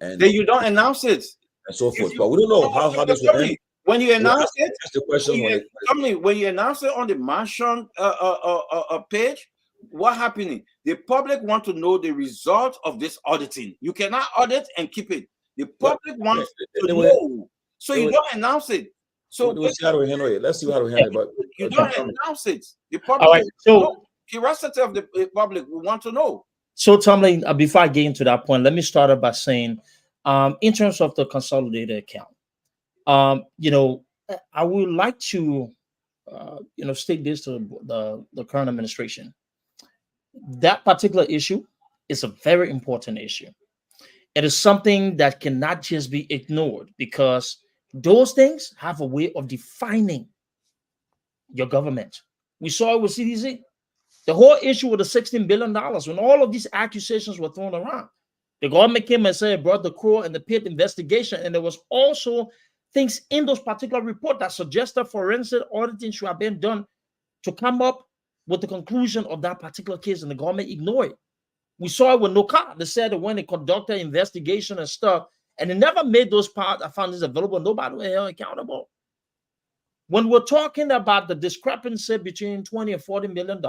and then you don't announce it and so forth. But we don't know how this will end. When you announce it, that's the question. When you announce it on the mansion page, what happening? The public want to know the result of this auditing. You cannot audit and keep it. The public wants to know, so you don't announce it. So we'll see how to handle it. Let's see how to handle it. But you don't announce it. The public, all right. So curiosity of the public, we want to know. So, Tomalin, before I get into that point, let me start off by saying, in terms of the consolidated account, you know, I would like to, you know, state this to the current administration. That particular issue is a very important issue. It is something that cannot just be ignored, because those things have a way of defining your government. We saw it with CDC. The whole issue with the $16 billion, when all of these accusations were thrown around, the government came and said, brought the Crow and the Pit investigation. And there was also things in those particular reports that suggested forensic auditing should have been done to come up with the conclusion of that particular case, and the government ignored it. We saw it with NOCA. They said that when they conducted investigation and stuff, and they never made those findings available, nobody was held accountable. When we're talking about the discrepancy between $20 and $40 million,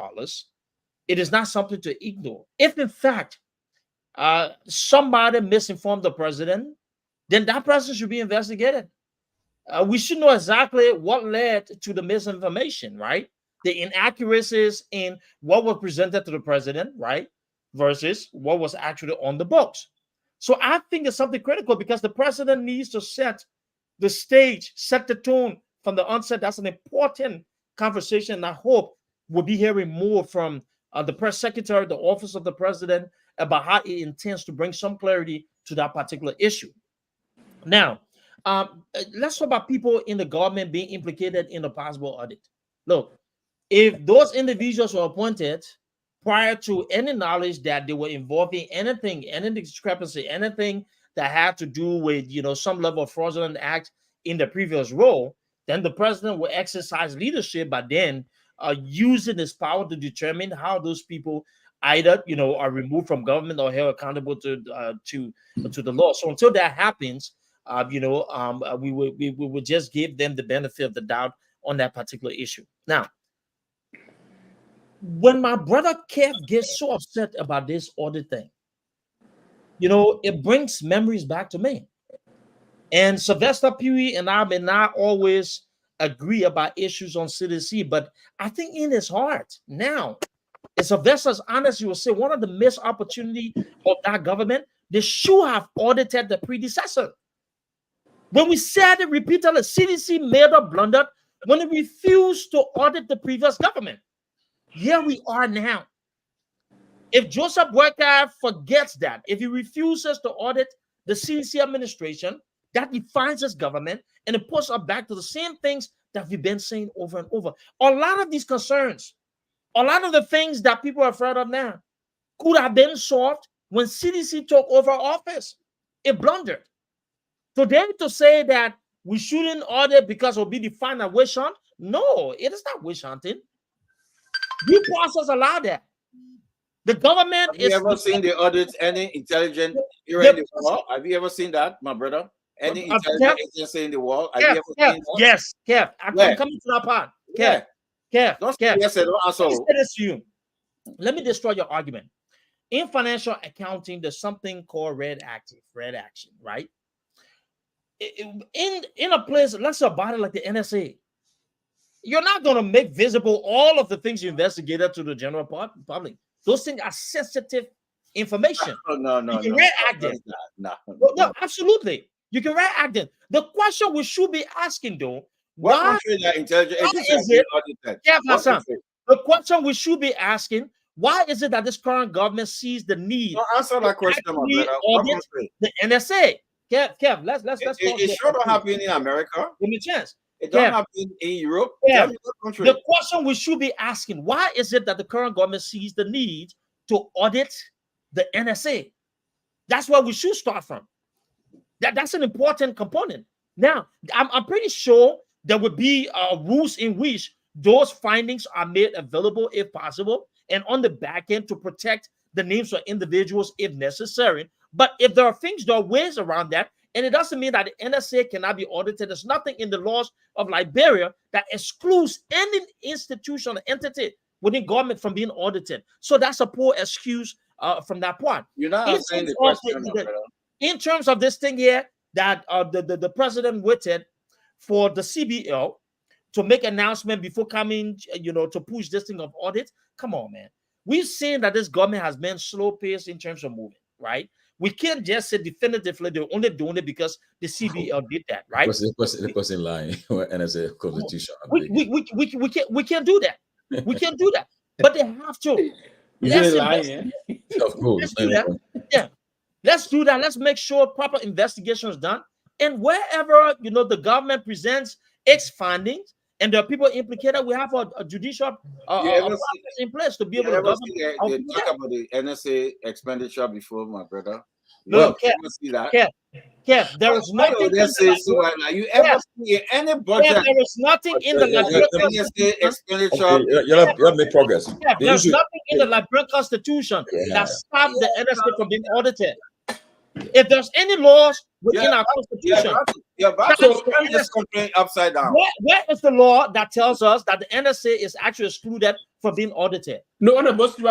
it is not something to ignore. If in fact somebody misinformed the president, then that person should be investigated. We should know exactly what led to the misinformation, right? The inaccuracies in what was presented to the president, right? Versus what was actually on the books. So I think it's something critical, because the president needs to set the stage, set the tone from the onset. That's an important conversation, and I hope we'll be hearing more from the press secretary, the office of the president, about how it intends to bring some clarity to that particular issue. Now, let's talk about people in the government being implicated in a possible audit. Look, if those individuals were appointed prior to any knowledge that they were involved in anything, any discrepancy, anything that had to do with, you know, some level of fraudulent act in the previous role, then the president will exercise leadership by then using his power to determine how those people either, you know, are removed from government or held accountable to the law. So until that happens, we will just give them the benefit of the doubt on that particular issue. Now, when my brother Kev gets so upset about this audit thing, you know, it brings memories back to me. And Sylvester Pugh and I may not always agree about issues on CDC, but I think in his heart now, if Sylvester's honest, you will say one of the missed opportunity of that government, they should have audited the predecessor. When we said it repeatedly, CDC made a blunder when it refused to audit the previous government. Here we are now. If Joseph Boyka forgets that, if he refuses to audit the CDC administration, that defines his government, and it puts us back to the same things that we've been saying over and over. A lot of these concerns, a lot of the things that people are afraid of now could have been solved when CDC took over office. It blundered. Today, to say that we shouldn't audit because it will be defined as witch hunt, no, it is not witch hunting. Due process allow that. The government Have you ever seen the audit any intelligent area in the world? Have you ever seen that, my brother? Any intelligent agency in the world? Have you ever seen that? Yes, Kev. I'm coming to that part. Kev. Don't say yes, don't answer. Let me say this to you. Let me destroy your argument. In financial accounting, there's something called red action, right? In a place, let's say a body like the NSA, you're not going to make visible all of the things you investigated to the general public. Those things are sensitive information. No, You can react them. No, absolutely. You can react them. The question we should be asking, though, what why country that intelligence agency is it? audited? Keff What Hassan, country? the question we should be asking: why is it that this current government sees the need Don't answer that question, my actually brother. What audit country? the NSA? Kev, let's talk. It sure don't happen in America. Give me a chance. It don't Kev, happen in Europe. Kev, Tell me what country. the question we should be asking: why is it that the current government sees the need to audit the NSA? That's where we should start from. That's an important component. Now, I'm pretty sure there would be rules in which those findings are made available if possible, and on the back end to protect the names of individuals if necessary. But if there are things, there are ways around that, and it doesn't mean that the NSA cannot be audited. There's nothing in the laws of Liberia that excludes any institution or entity within government from being audited. So that's a poor excuse from that point. You're not answering the question, in terms of this thing here, that the president waited for the CBL to make announcement before coming, to push this thing of audit. Come on, man. We've seen that this government has been slow paced in terms of moving, right? We can't just say definitively they're only doing it because the CBL did that, right? The person lying NSA constitution. We can't do that. We can't do that. But they have to. Of course. Let's do that. Yeah. Let's do that. Let's make sure proper investigation is done. And wherever the government presents its findings and there are people implicated, we have a judicial process in place to be able to govern. They talk about the NSA expenditure before, my brother. No, Kev, there is nothing. You ever see any budget? There is nothing in the NSA expenditure. You have made progress. There's nothing in the Liberian Constitution that stops the NSA from being audited. If there's any laws within our Constitution, you're about to turn this country upside down. Where is the law that tells us that the NSA is actually excluded from being audited? No, honestly,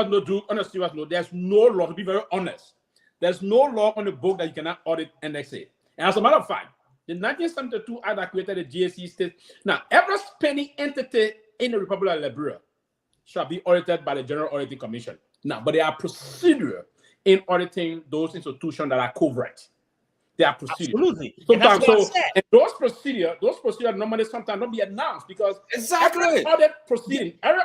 there's no law, to be very honest. There's no law on the book that you cannot audit NSA. And as a matter of fact, the 1972 Act that created the GSE state. Now, every spending entity in the Republic of Liberia shall be audited by the General Auditing Commission. Now, but there are procedures in auditing those institutions that are covert. They are procedures. Absolutely. Sometimes, and those procedures normally sometimes don't be announced because every audit proceeding, I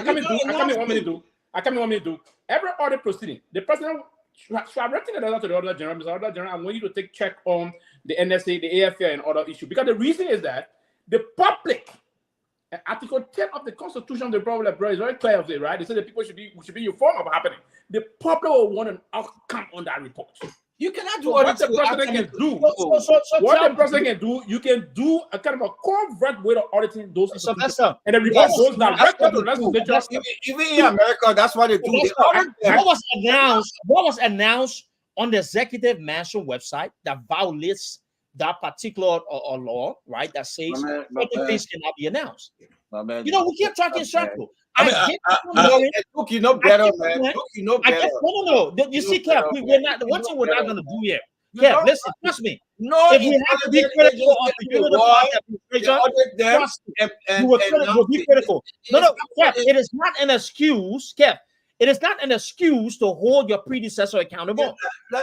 come in 1 minute do. Every audit proceeding, the president should have written a letter to the other general. Mr. Other General, I want you to take check on the NSA, the AFA, and other issues. Because the reason is that the public, Article 10 of the Constitution of the Republic of Liberia is very clear of it, right? They say the people should be informed of what's happening. The public will want an outcome on that report. You cannot do what the president can do. What the president can do, you can do a kind of a covert way of auditing those institutions. And the report goes directly to the legislature. Even in America, that's what they do. What was announced on the executive mansion website that violates that particular law, right? That says certain things cannot be announced. We keep talking circle. Look, you know better, man. Look, you know better. No. You see, Kev, we're not. One thing we're not going to do here. Kev, listen, trust me. No, if we have to be critical of the administration, we'll be critical. No, Kev, it is not an excuse, Kev. It is not an excuse to hold your predecessor accountable.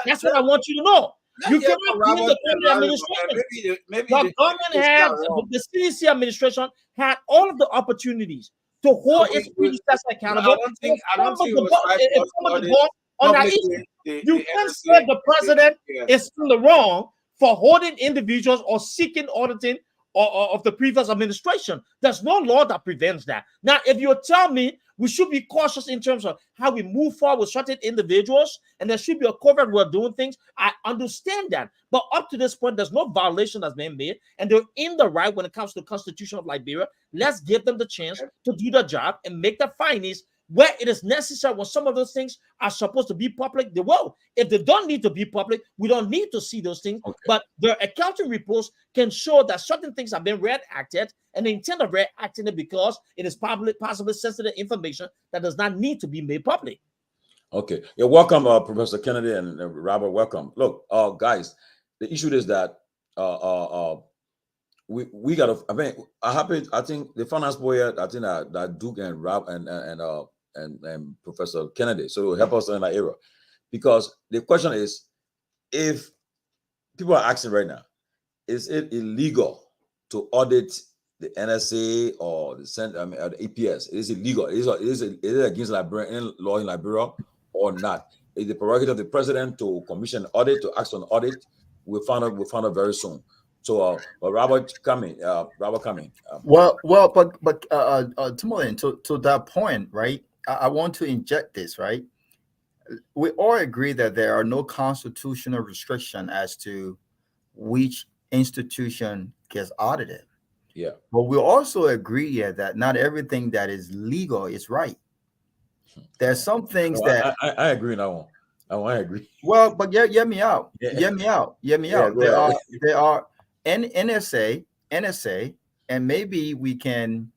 That's what I want you to know. You cannot blame the current administration. The government had, the CDC administration had all of the opportunities to hold its predecessor accountable. I don't think it was on that issue. You can't say the president is in the wrong for holding individuals or seeking auditing of the previous administration. There's no law that prevents that. Now, if you tell me we should be cautious in terms of how we move forward with certain individuals, and there should be a covert way of doing things, I understand that. But up to this point, there's no violation that's been made, and they're in the right when it comes to the Constitution of Liberia. Let's give them the chance to do the job and make the findings where it is necessary. When some of those things are supposed to be public, they will. If they don't need to be public, we don't need to see those things. Okay. But their accounting reports can show that certain things have been redacted, and they intend to redacting it because it is possibly sensitive information that does not need to be made public. Okay. Yeah, welcome, Professor Kennedy and Robert. Welcome. Look, guys, the issue is that we got to. I think the finance boy. I think that Duke and Rob and and Professor Kennedy. So it will help us in that era. Because the question is, if people are asking right now, is it illegal to audit the NSA or or the APS? Is it illegal? Is it against Liberian law in Liberia or not? Is the prerogative of the president to commission audit, to act on audit? We'll find out very soon. So, but Robert coming. Well, but Tomalin, to that point, right? I want to inject this, right? We all agree that there are no constitutional restriction as to which institution gets audited. Yeah. But we also agree here that not everything that is legal is right. There's some things that I agree on that one. I agree. Well, but hear me out. Yeah. Hear me out. Hear me out. There are NSA, and maybe we can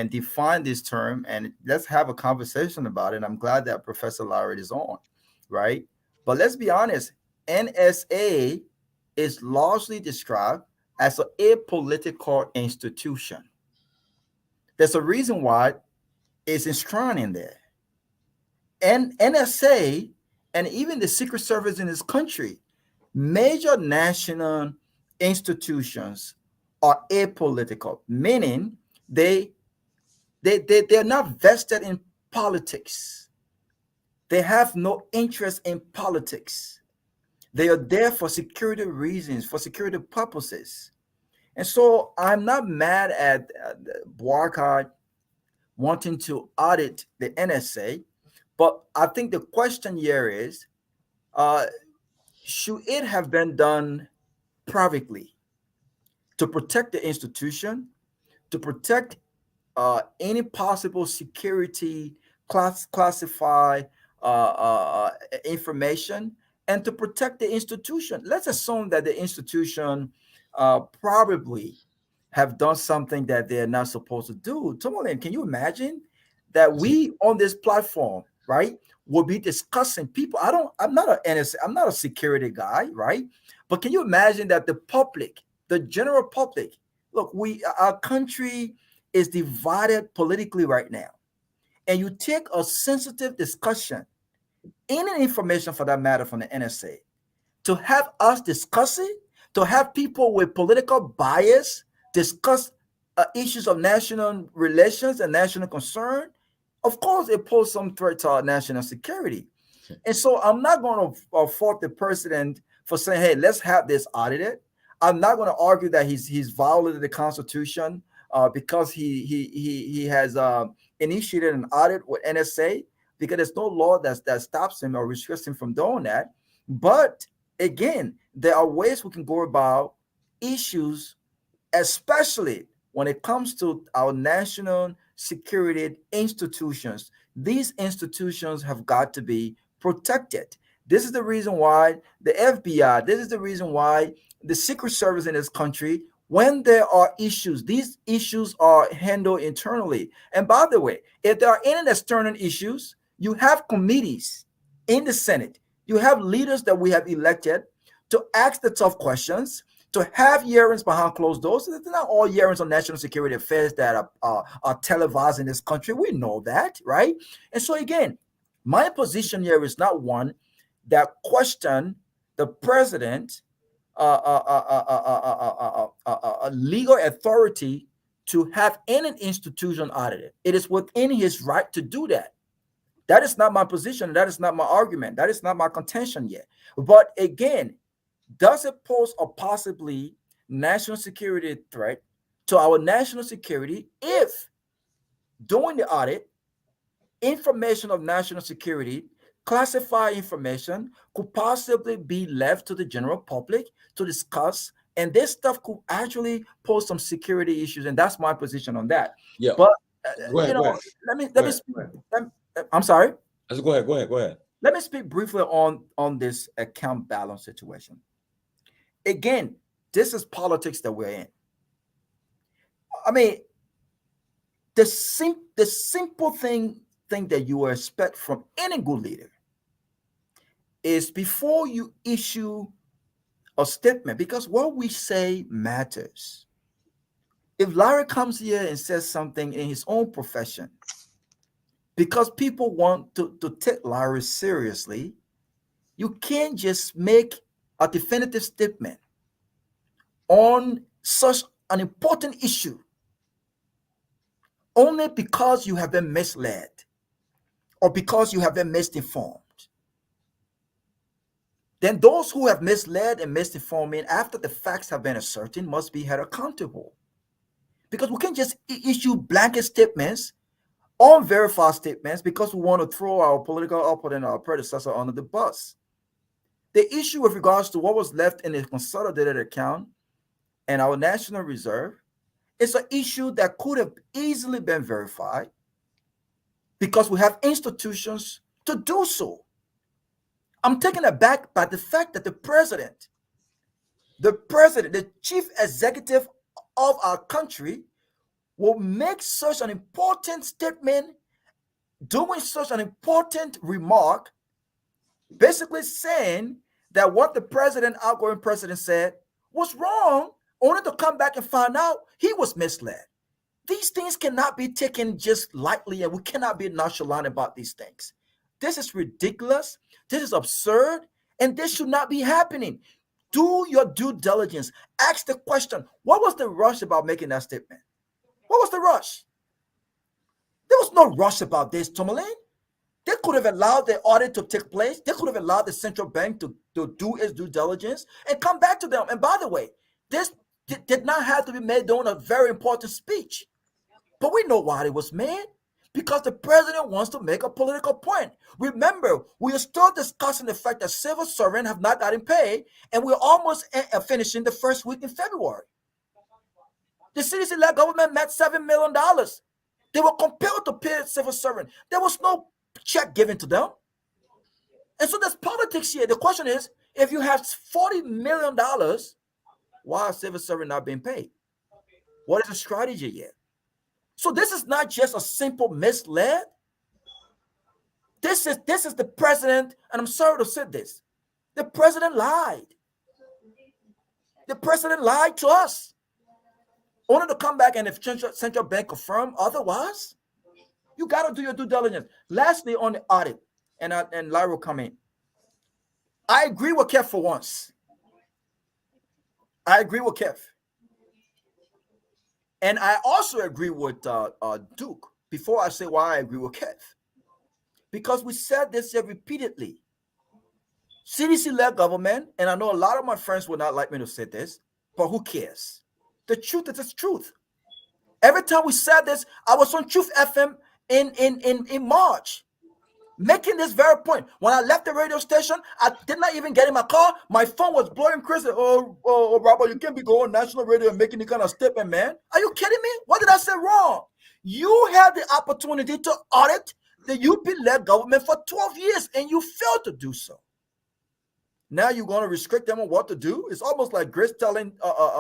define this term and let's have a conversation about it. I'm glad that Professor Larry is on, right? But let's be honest, NSA is largely described as an apolitical institution. There's a reason why it's enshrined in there. And NSA and even the Secret Service in this country, major national institutions are apolitical, meaning they're not vested in politics. They have no interest in politics. They are there for security reasons, for security purposes. And so I'm not mad at Boarcard wanting to audit the NSA, but I think the question here is, should it have been done privately to protect the institution, to protect any possible security classified information, and to protect the institution? Let's assume that the institution probably have done something that they're not supposed to do. Tomalin, can you imagine that we on this platform, right, will be discussing people? I'm not a NSA, I'm not a security guy, right? But can you imagine that the public, the general public, look, our country is divided politically right now. And you take a sensitive discussion, any information for that matter from the NSA, to have us discuss it, to have people with political bias discuss issues of national relations and national concern, of course, it poses some threat to our national security. And so I'm not going to fault the president for saying, hey, let's have this audited. I'm not going to argue that he's violated the Constitution because he has initiated an audit with NSA, because there's no law that stops him or restricts him from doing that. But again, there are ways we can go about issues, especially when it comes to our national security institutions. These institutions have got to be protected. This is the reason why the FBI, this is the reason why the Secret Service in this country, when there are issues, these issues are handled internally. And by the way, if there are any external issues, you have committees in the Senate. You have leaders that we have elected to ask the tough questions, to have hearings behind closed doors. It's not all hearings on national security affairs that are televised in this country. We know that, right? And so again, my position here is not one that question the president legal authority to have any institution audited. It is within his right to do that. That is not my position. That is not my argument. That is not my contention yet. But again, does it pose a possibly national security threat to our national security if during the audit, information of national security, classified information could possibly be left to the general public to discuss, and this stuff could actually pose some security issues? And that's my position on that. Yeah. But Go ahead. let me speak. I'm sorry. Go ahead. Let me speak briefly on this account balance situation. Again, this is politics that we're in. I mean, the simple thing that you expect from any good leader is, before you issue a statement, because what we say matters. If Larry comes here and says something in his own profession because people want to take Larry seriously, you can't just make a definitive statement on such an important issue only because you have been misled or because you have been misinformed. Then those who have misled and misinformed after the facts have been ascertained must be held accountable. Because we can't just issue blanket statements, unverified statements, because we want to throw our political opponent, our predecessor, under the bus. The issue with regards to what was left in the consolidated account and our National Reserve is an issue that could have easily been verified because we have institutions to do so. I'm taken aback by the fact that the president, the chief executive of our country, will make such an important statement, doing such an important remark, basically saying that what the outgoing president said was wrong, only to come back and find out he was misled. These things cannot be taken just lightly, and we cannot be nonchalant about these things. This is ridiculous. This is absurd, and this should not be happening. Do your due diligence. Ask the question, what was the rush about making that statement? What was the rush? There was no rush about this, Tomalin. They could have allowed the audit to take place. They could have allowed the central bank to do its due diligence and come back to them. And by the way, this did not have to be made during a very important speech. But we know why it was made. Because the president wants to make a political point. Remember, we are still discussing the fact that civil servants have not gotten paid, and we're almost finishing the first week in February. The CDC-led government met $7 million. They were compelled to pay civil servants. There was no check given to them. And so there's politics here. The question is, if you have $40 million, why are civil servants not being paid? What is the strategy here? So this is not just a simple misled. This is the president, and I'm sorry to say this. The president lied. The president lied to us. Only to come back and if central bank confirm otherwise, you got to do your due diligence. Lastly, on the audit, and Larry will come in. I agree with Keff for once. I agree with Keff. And I also agree with Duke before I say why I agree with Kev. Because we said this here repeatedly. CDC-led government, and I know a lot of my friends would not like me to say this, but who cares? The truth is the truth. Every time we said this, I was on Truth FM in March, making this very point. When I left the radio station, I did not even get in my car. My phone was blowing crazy. Oh, Robert, you can't be going national radio and making any kind of statement, man. Are you kidding me? What did I say wrong? You had the opportunity to audit the UP-led government for 12 years, and you failed to do so. Now you're going to restrict them on what to do? It's almost like Grace telling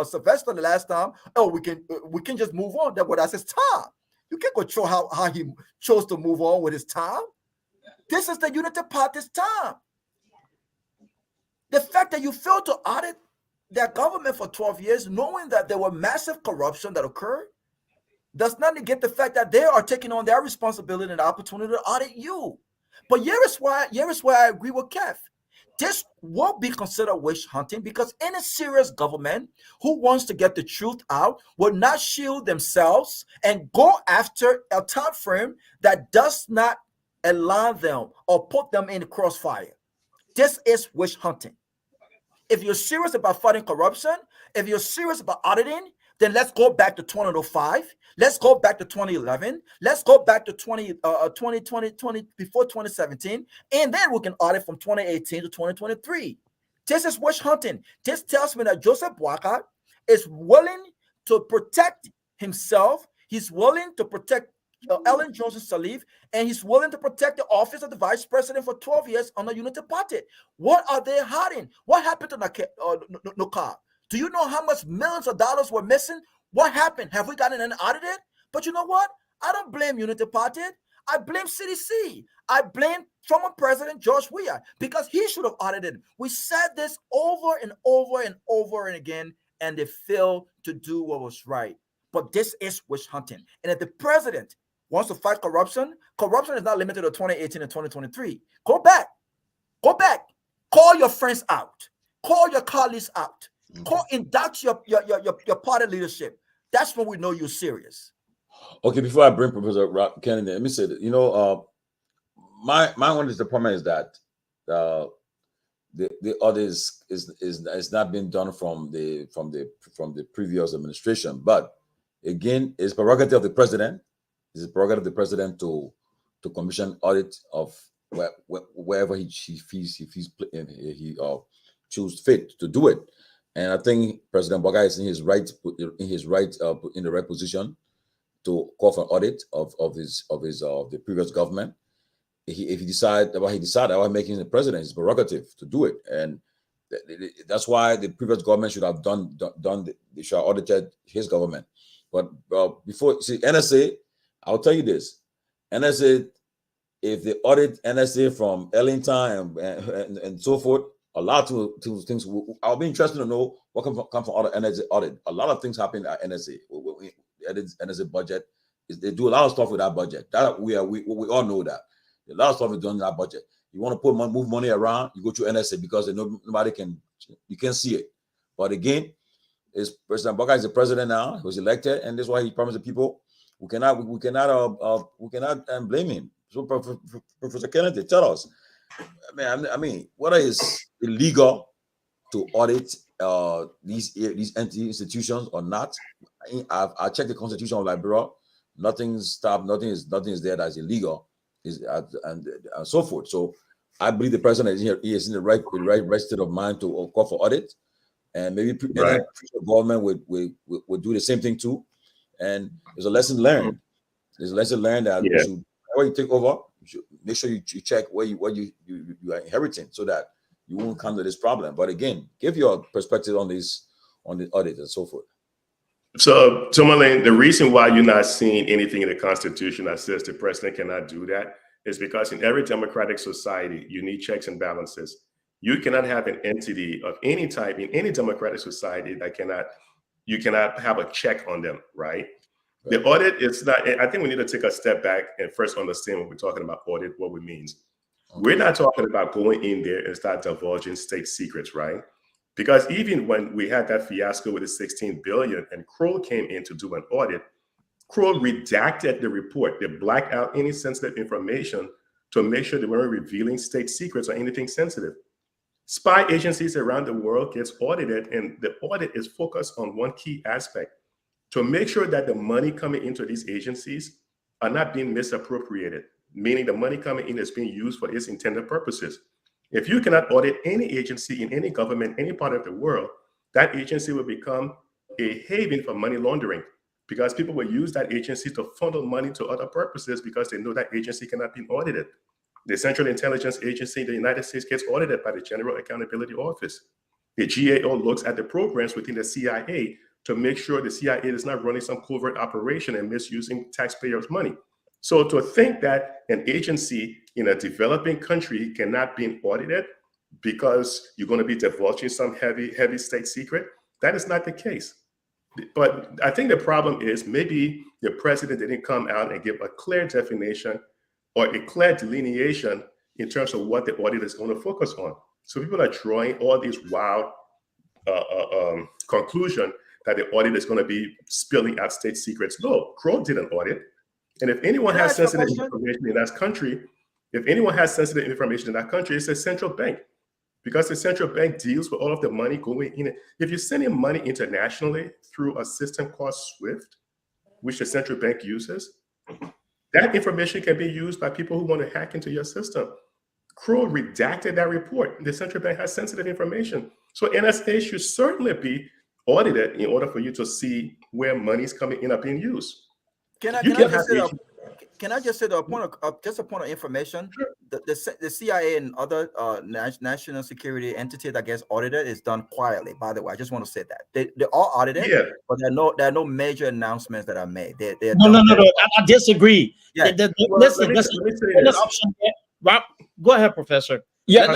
Sylvester the last time, oh, we can just move on. That's his time. You can't control how he chose to move on with his time. This is the Unity Party's time. The fact that you failed to audit their government for 12 years, knowing that there were massive corruption that occurred, does not negate the fact that they are taking on their responsibility and the opportunity to audit you. But here is why I agree with Kev. This will be considered witch hunting because any serious government who wants to get the truth out will not shield themselves and go after a time frame that does not allow them or put them in the crossfire. This is witch hunting. If you're serious about fighting corruption, if you're serious about auditing, then let's go back to 2005. Let's go back to 2011. Let's go back to 2020 before 2017. And then we can audit from 2018 to 2023. This is witch hunting. This tells me that Joseph Boakai is willing to protect himself. He's willing to protect Ellen Johnson Sirleaf, and he's willing to protect the office of the vice president for 12 years on the Unity Party. What are they hiding? What happened to Nokar? Do you know how much millions of dollars were missing? What happened? Have we gotten an audited? But you know what? I don't blame Unity Party. I blame CDC. I blame former President George Weah because he should have audited. We said this over and over and over and again, and they failed to do what was right. But this is witch hunting. And if the president wants to fight corruption, corruption is not limited to 2018 and 2023. Go back. Call your friends out. Call your colleagues out. Induct your party leadership. That's when we know you're serious. Okay, before I bring Professor Kennedy, let me say that, my one is the problem is that the audit is not being done from the previous administration, but again, it's prerogative of the president. It's a prerogative of the president to commission audit of wherever he choose fit to do it. And I think President Boga is in his right in the right position to call for an audit of the previous government. If he decided about making the president his prerogative to do it, and that's why the previous government should have they should have audited his government. But before, see, NSA, I'll tell you this: NSA, if they audit NSA from Ellington and so forth, a lot of things. I'll be interested to know what come from other NSA audit. A lot of things happen at NSA. NSA budget they do a lot of stuff with that budget. That we all know that. A lot of stuff is done in that budget. You want to move money around, you go to NSA because you can't see it. But again, President Boga is the president now. He was elected, and that's why he promised the people. We cannot blame him. So, Professor Kennedy, tell us. I mean, whether it's illegal to audit these institutions or not, I checked the Constitution of Liberia. Nothing is there that's illegal. And so forth. So I believe the president is here. He is in the right state of mind to call for audit, and maybe the government would do the same thing too. And there's a lesson learned. There's a lesson learned that when you take over, you should make sure you check what you are inheriting so that you won't come to this problem. But again, give your perspective on the audit and so forth. So, Tomalin, the reason why you're not seeing anything in the Constitution that says the president cannot do that is because in every democratic society, you need checks and balances. You cannot have an entity of any type in any democratic society you cannot have a check on them, right? The audit is not, I think we need to take a step back and first understand when we're talking about audit, what it means. We're not talking about going in there and start divulging state secrets, right? Because even when we had that fiasco with the 16 billion and Kroll came in to do an audit, Kroll redacted the report. They blacked out any sensitive information to make sure they weren't revealing state secrets or anything sensitive. Spy agencies around the world gets audited, and the audit is focused on one key aspect: to make sure that the money coming into these agencies are not being misappropriated, meaning the money coming in is being used for its intended purposes. If you cannot audit any agency in any government, any part of the world, that agency will become a haven for money laundering, because people will use that agency to funnel money to other purposes because they know that agency cannot be audited. The Central Intelligence Agency in the United States gets audited by the General Accountability Office. The GAO looks at the programs within the CIA to make sure the CIA is not running some covert operation and misusing taxpayers' money. So to think that an agency in a developing country cannot be audited because you're going to be divulging some heavy state secret, that is not the case. But I think the problem is maybe the president didn't come out and give a clear definition or a clear delineation in terms of what the audit is going to focus on. So people are drawing all these wild conclusions that the audit is going to be spilling out state secrets. No, Kroll did an audit. And if anyone has sensitive information in that country, it's a central bank, because the central bank deals with all of the money going in. If you're sending money internationally through a system called SWIFT, which the central bank uses, that information can be used by people who want to hack into your system. Kroll redacted that report. The central bank has sensitive information. So NSA should certainly be audited in order for you to see where money is coming in or being used. Can I just say a point of information? Sure. The CIA and other national security entity that gets audited is done quietly. By the way, I just want to say that they're all audited, but there are no major announcements that are made. No. I disagree. Yeah. Listen, option. Rob, go ahead, Professor. Yeah,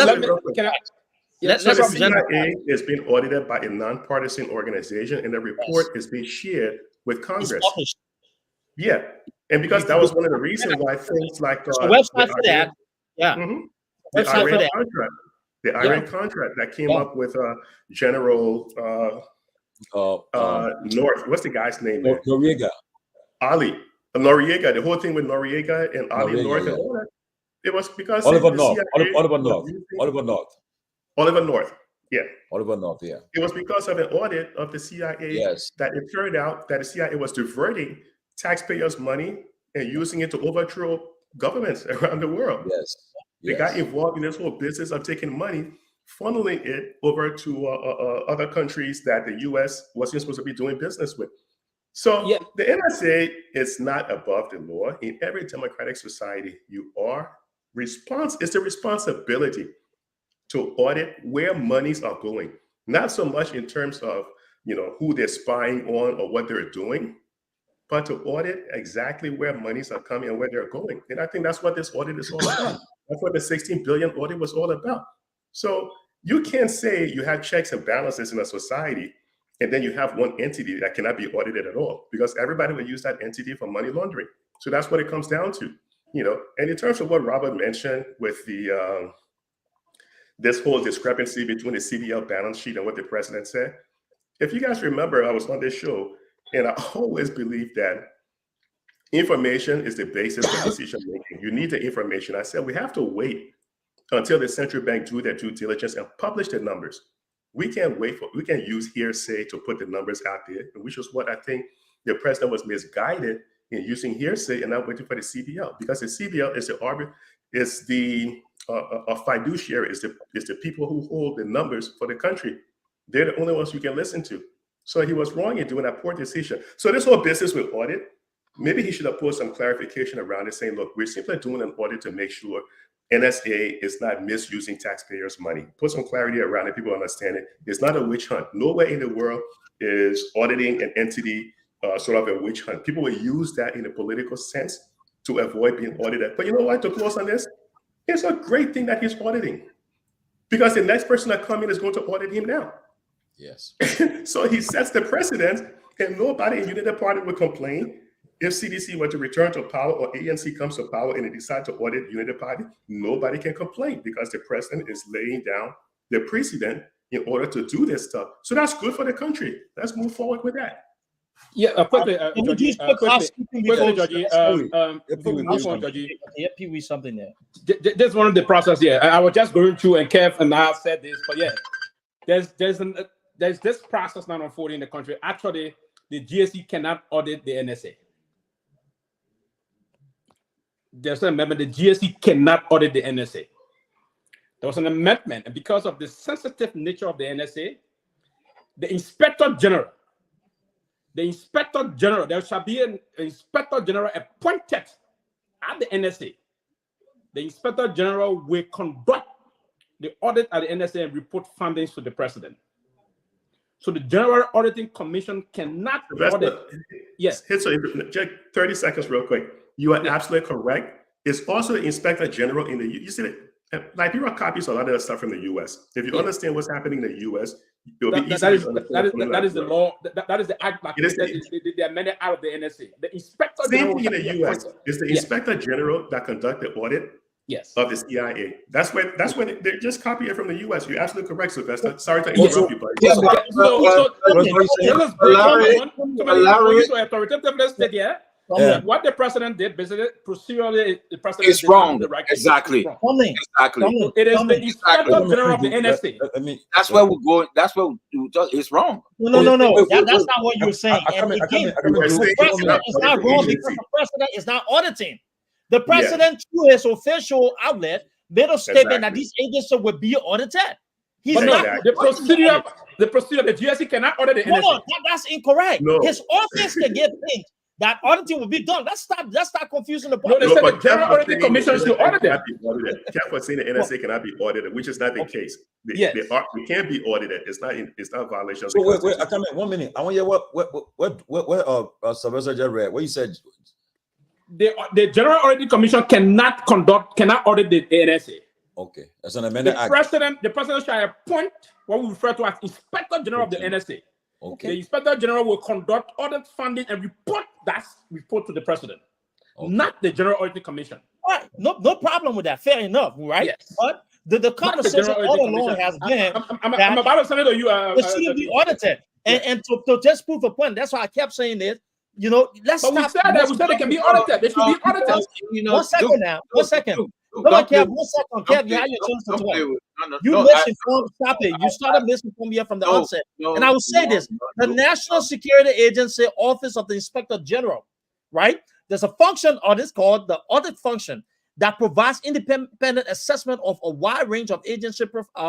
CIA is being audited by a nonpartisan organization, and the report is being shared with Congress. Yeah, and because that was one of the reasons why things like so website for that. Yeah. The Website for Iran that. contract, the Iran contract that came up with General North. What's the guy's name? Noriega. Ali Noriega. The whole thing with Noriega and Ali Noriega, North and all that. It was because Oliver the North. CIA Oliver was North. using- Oliver North. Oliver North. Yeah. Oliver North. Yeah. It was because of an audit of the CIA that it turned out that the CIA was diverting taxpayers' money and using it to overthrow governments around the world. Yes. They got involved in this whole business of taking money, funneling it over to other countries that the U.S. wasn't supposed to be doing business with. So the NSA is not above the law. In every democratic society, it's the responsibility to audit where monies are going, not so much in terms of who they're spying on or what they're doing, but to audit exactly where monies are coming and where they're going. And I think that's what this audit is all about. That's what the 16 billion audit was all about. So you can't say you have checks and balances in a society and then you have one entity that cannot be audited at all, because everybody will use that entity for money laundering. So that's what it comes down to, And in terms of what Robert mentioned with the this whole discrepancy between the CBL balance sheet and what the president said, if you guys remember, I was on this show and I always believe that information is the basis of decision making. You need the information. I said we have to wait until the central bank do their due diligence and publish the numbers. We can't use hearsay to put the numbers out there, which is what I think the president was misguided in using hearsay and not waiting for the CBL, because the CBL is a fiduciary, is the people who hold the numbers for the country. They're the only ones you can listen to. So he was wrong in doing that poor decision. So this whole business with audit, maybe he should have put some clarification around it, saying, look, we're simply doing an audit to make sure NSA is not misusing taxpayers' money. Put some clarity around it, people understand it. It's not a witch hunt. Nowhere in the world is auditing an entity sort of a witch hunt. People will use that in a political sense to avoid being audited. But you know what, to close on this, it's a great thing that he's auditing, because the next person that comes in is going to audit him now. Yes. So he sets the precedent, and nobody in United Party would complain if CDC were to return to power or ANC comes to power and they decide to audit United Party. Nobody can complain because the president is laying down the precedent in order to do this stuff. So that's good for the country. Let's move forward with that. Yeah, quickly, Georgie. Pee-wee something there. There's one of the process here. I was just going through, and Kev and I said this, but yeah, there's this process now unfolding in the country. Actually, the GSE cannot audit the NSA. There's an amendment. The GSE cannot audit the NSA. There was an amendment, and because of the sensitive nature of the NSA, the Inspector General, there shall be an Inspector General appointed at the NSA. The Inspector General will conduct the audit at the NSA and report findings to the president. So the General Auditing Commission cannot audit. Yes. So 30 seconds real quick. You are absolutely correct. It's also the Inspector General in the, you see that Liberia copies a lot of that stuff from the US. If you understand what's happening in the US, it'll be easy. That is the law. That is the act that they amended out of the NSA. The Inspector General in the US is the Inspector General that conduct the audit of the CIA. That's where they just copy it from the US. You're absolutely correct, Sylvester. Sorry to interrupt you, buddy. What the president did, basically, procedurally, the president is wrong. Right. Exactly. Exactly. It is the Inspector General of the NSA. That's where we're going. That's where it's wrong. No. That's not what you're saying. And again, the president is not wrong because the president is not auditing. The president, through his official outlet, made a statement that these agents will be audited. He's not. The procedure, the GSE cannot audit the NSA. No, that's incorrect. His office can get things that auditing will be done. Let's stop confusing the public. No, they said the General Auditing Commission should audit it. Keff was saying the NSA cannot be audited, which is not the case. They can't be audited. It's not a violation of the Constitution. Wait, I come in 1 minute. I want to hear what Sylvester just read. What you said. The General Auditing Commission cannot audit the NSA. Okay, that's an amended act. The president shall appoint what we refer to as Inspector General of the NSA. Okay. The Inspector General will conduct audit funding and report that's report to the president, Okay. not the General Auditing Commission. All right, no problem with that. Fair enough, right? Yes. But the conversation General all Auditing along Commission. has been I'm about to send it to you. it shouldn't be audited. And to just prove a point, that's why I kept saying this. You know, let's But we stop. said that. We said they can be audited. They should be audited. You know, One second now. One second. Come on, Kev. 1 second. Kev, you had your chance to talk. You misinformed. Stop it. You started misinforming here from the onset. And I will say this: the National Security Agency Office of the Inspector General, right? There's a function, or it's called the audit function, that provides independent assessment of a wide range of agency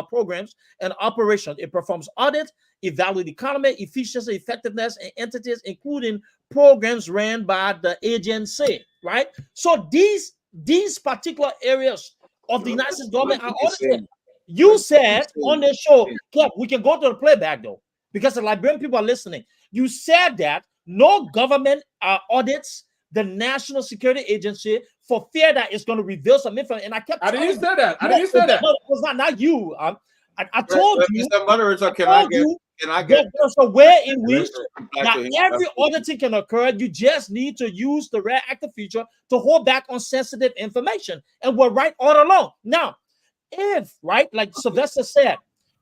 programs and operations. It performs audits, evaluates economy, efficiency, effectiveness, and entities, including programs ran by the agency, right? So these particular areas of the United States government are audited. You said on the show, Kev, we can go to the playback though, because the Liberian people are listening. You said that no government audits the National Security Agency for fear that it's going to reveal some information. And I kept. I didn't say that. I didn't say that. No, it was not you. I told you. Mr. Moderator, can I get there's a way in which that every auditing can occur. You just need to use the rare active feature to hold back on sensitive information. And we're right all along. Now, if, right, like Sylvester said,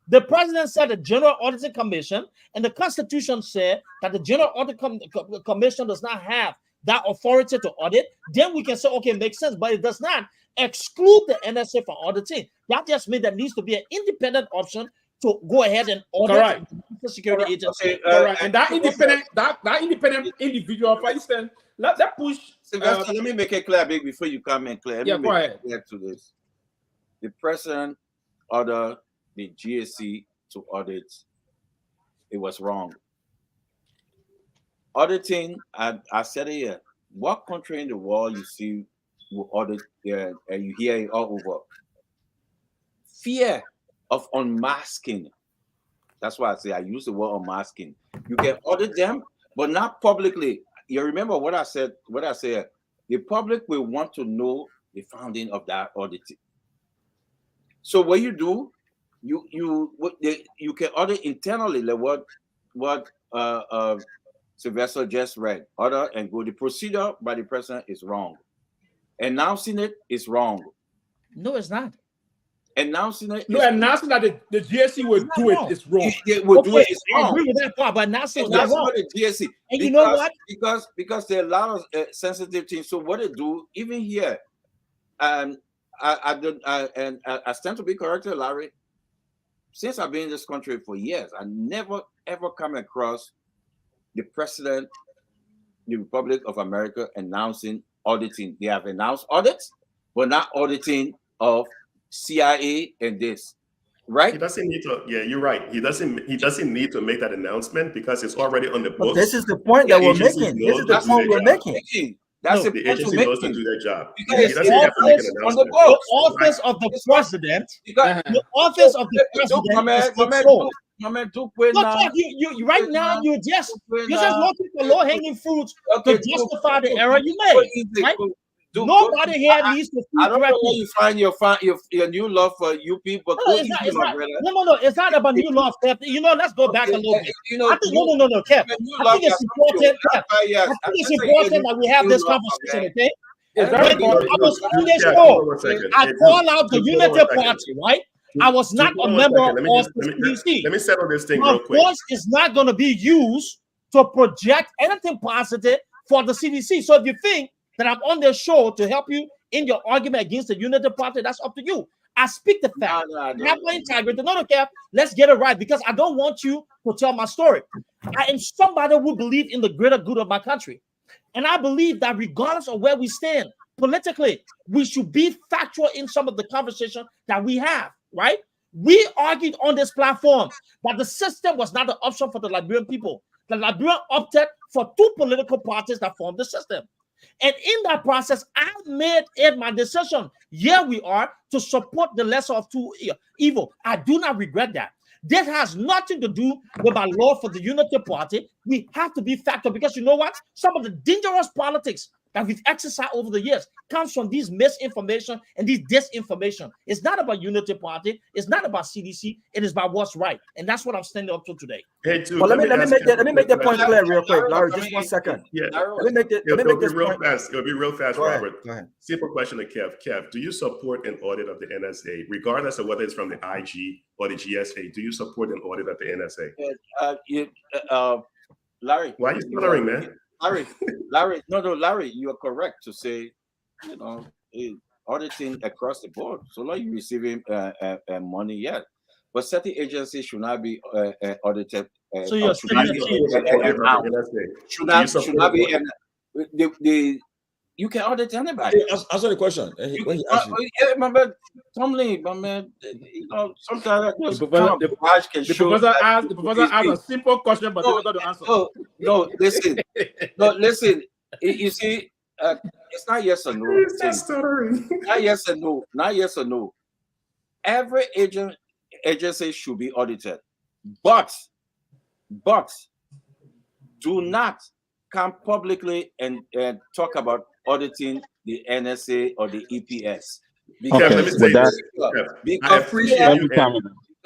the president said the General Auditing Commission, and the Constitution said that the General Auditing Commission does not have that authority to audit, then we can say, okay, it makes sense, but it does not exclude the NSA from auditing. That just means there needs to be an independent option to go ahead and audit the security agency. And that independent individual, for instance, let push. Sylvester, let me make it clear, big, before you come in, clear. Yeah, go ahead. Clear to this. The president ordered the GSC to audit. It was wrong. Auditing, I said it here. What country in the world you see will audit there, and you hear it all over? Fear of unmasking. That's why I say I use the word unmasking. You can audit them, but not publicly. You remember what I said? What I said? The public will want to know the founding of that auditing. So what you do, you can audit internally, like what Sylvester just read. Order and go. The procedure by the president is wrong. Announcing it is wrong. No, it's not. Announcing that the GSC will do it is wrong. It will do it is wrong. I agree with that part, but announcing it's not wrong. Not the GSC. And you know what? Because there are a lot of sensitive things. So what they do, even here, I stand to be corrected, Larry. Since I've been in this country for years, I never ever come across the president, the Republic of America, announcing auditing. They have announced audits, but not auditing of CIA and this, right? He doesn't need to. Yeah, you're right. He doesn't need to make that announcement because it's already on the books. But this is the point that we're making. This is the point we're making. That's the agency knows to do their job. He Because doesn't have to make an The announcement. office of the president. The office of the president. You right now you're just looking for low hanging fruits to justify the error you made. Right? Nobody here needs to. I don't know where you find your new love for UP, but no, it's not about new law, Kev. You know, let's go back a little bit. I think no, Kev. I think it's important. I think it's important that we have this conversation, okay? When I was on this show, I call out the Unity Party, right? I was not a member of the CDC. Let me settle this thing My real quick. voice is not going to be used to project anything positive for the CDC. So if you think that I'm on this show to help you in your argument against the Unity Party, that's up to you. I speak the fact. I have my integrity. No, Kev, let's get it right, because I don't want you to tell my story. I am somebody who believes in the greater good of my country. And I believe that regardless of where we stand politically, we should be factual in some of the conversation that we have, right? We argued on this platform that the system was not an option for the Liberian people. The Liberian opted for two political parties that formed the system. And in that process, I made it my decision. Here we are to support the lesser of two evil. I do not regret that. This has nothing to do with my love for the Unity Party. We have to be factual, because you know what? Some of the dangerous politics that we've exercised over the years comes from these misinformation and these disinformation. It's not about Unity Party. It's not about CDC. It is about what's right. And that's what I'm standing up to today. Hey, dude, Well, let me ask make that point clear real quick, Larry. I Just mean, 1 second. Yeah, Let me make it'll be this real point. fast. It'll be real fast, Go ahead. Robert. Go ahead. Simple question to Kev. Kev, do you support an audit of the NSA, regardless of whether it's from the IG or the GSA? Do you support an audit of the NSA? Larry. Why are you stuttering, man? Larry, Larry, you are correct to say, auditing across the board. So long you receiving money yet, but certain agencies should not be audited. So you're should not be. You can audit anybody. Answer the question. Remember, Tomalin, my man. Sometimes the professor asked a simple question, but they don't know the answer. No, listen. You see, it's not yes or no. Not yes or no. Every agency should be audited, but do not come publicly and talk about auditing the NSA or the EPS. Because let me say this. I appreciate you.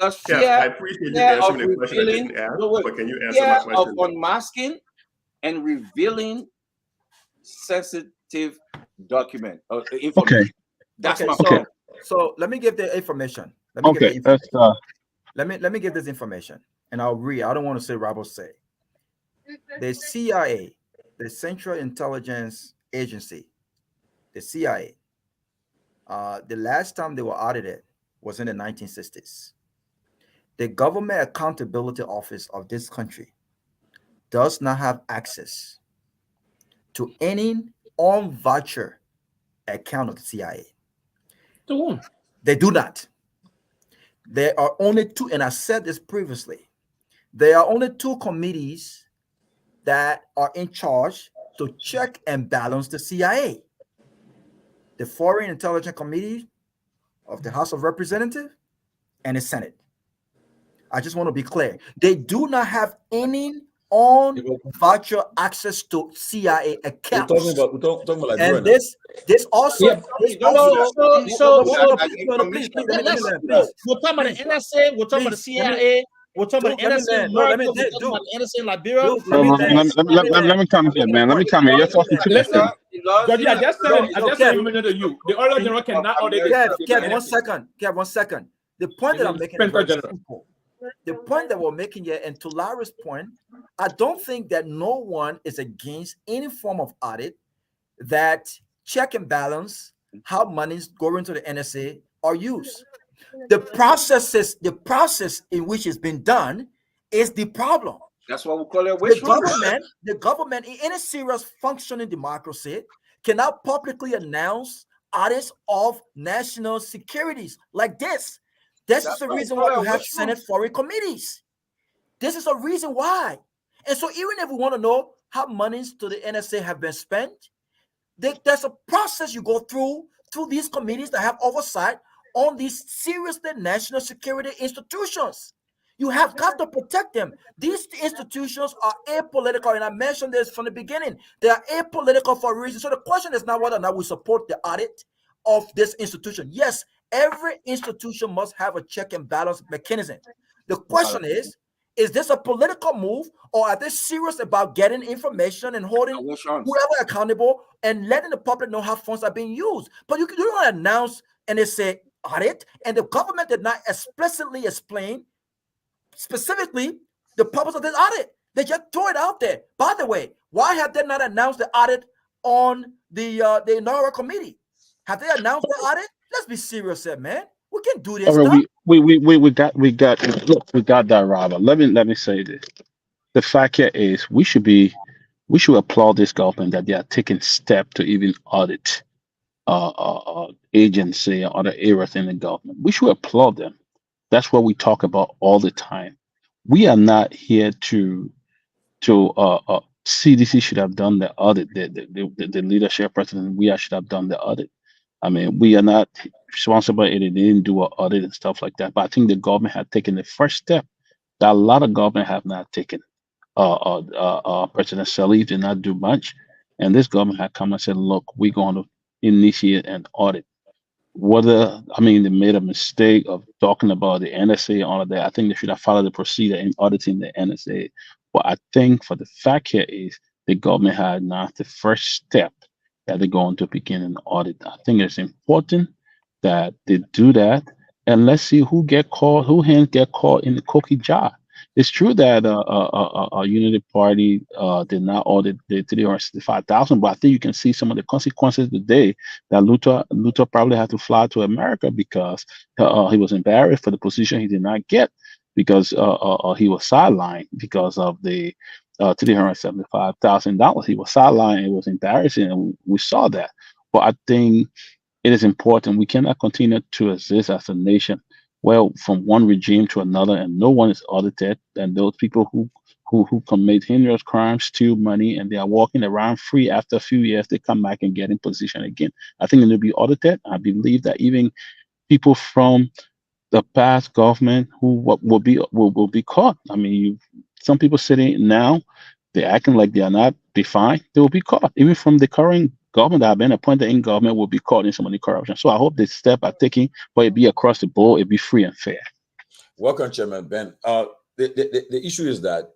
I appreciate you answering the question I didn't ask, but can you answer my question? Of unmasking and revealing sensitive document or information. Okay. That's my okay. So let me give the information. Let me give this information, and I'll read. I don't want to say Robert say. The CIA, the Central Intelligence Agency, the CIA, the last time they were audited was in the 1960s. The Government Accountability Office of this country does not have access to any on-voucher account of the CIA. They do not. There are only two, and I said this previously, there are only two committees that are in charge to check and balance the CIA. The Foreign Intelligence Committee of the House of Representatives and the Senate. I just want to be clear. They do not have any on-voucher access to CIA accounts. We're talking about and this also. We're talking about the NSA. We're talking about the CIA. We're talking about the NSA. We're talking about the NSA in Liberia. Let me come here, man. Let me come here. You're talking to Listen, I just said to you. The Auditor General cannot audit. Kev, 1 second. The point that I'm making is very simple. The point that we're making here, and to Larry's point, I don't think that no one is against any form of audit that check and balance how monies go into the NSA are used. The process in which it's been done is the problem. That's what we call it. The government in any serious functioning democracy cannot publicly announce audits of national securities like this. This is the reason why you have Senate foreign committees. This is a reason why. And so even if we want to know how monies to the NSA have been spent, there's a process you go through these committees that have oversight on these seriously national security institutions. You have got to protect them. These institutions are apolitical, and I mentioned this from the beginning. They are apolitical for a reason. So the question is not whether or not we support the audit of this institution. Yes, every institution must have a check and balance mechanism. The question is this a political move, or are they serious about getting information and holding whoever accountable and letting the public know how funds are being used? But you don't announce and they say audit, and the government did not explicitly explain specifically the purpose of this audit. They just throw it out there. By the way, why have they not announced the audit on the inaugural committee? Have they announced the audit? Let's be serious here, man. We can do this. We got that, Robert. Let me say this. The fact here is we should applaud this government that they are taking steps to even audit agency or other areas in the government. We should applaud them. That's what we talk about all the time. We are not here to CDC should have done the audit. The leadership president, we should have done the audit. I mean, we are not responsible if they didn't do an audit and stuff like that. But I think the government had taken the first step that a lot of government have not taken. President Salih did not do much. and this government had come and said, look, we're going to initiate an audit. Whether, I mean, they made a mistake of talking about the NSA and all of that. I think they should have followed the procedure in auditing the NSA. But I think for the fact here is the government had now the first step that they're going to begin an audit. I think it's important that they do that, and let's see who get caught, who hands get caught in the cookie jar. It's true that Unity Party did not audit the 365,000, but I think you can see some of the consequences today that Luther probably had to fly to America because he was embarrassed for the position he did not get because he was sidelined because of the $375,000. He was sidelined. It was embarrassing, and we saw that. But I think it is important. We cannot continue to exist as a nation, well, from one regime to another, and no one is audited. And those people who commit heinous crimes, steal money, and they are walking around free after a few years, they come back and get in position again. I think they need to be audited. I believe that even people from the past government who will be caught. I mean, some people sitting now, they're acting like they are not defined. They will be caught. Even from the current government that have been appointed in government will be caught in some of the corruption. So I hope this step are taking, but it be across the board, it be free and fair. Welcome, Chairman Ben. The issue is that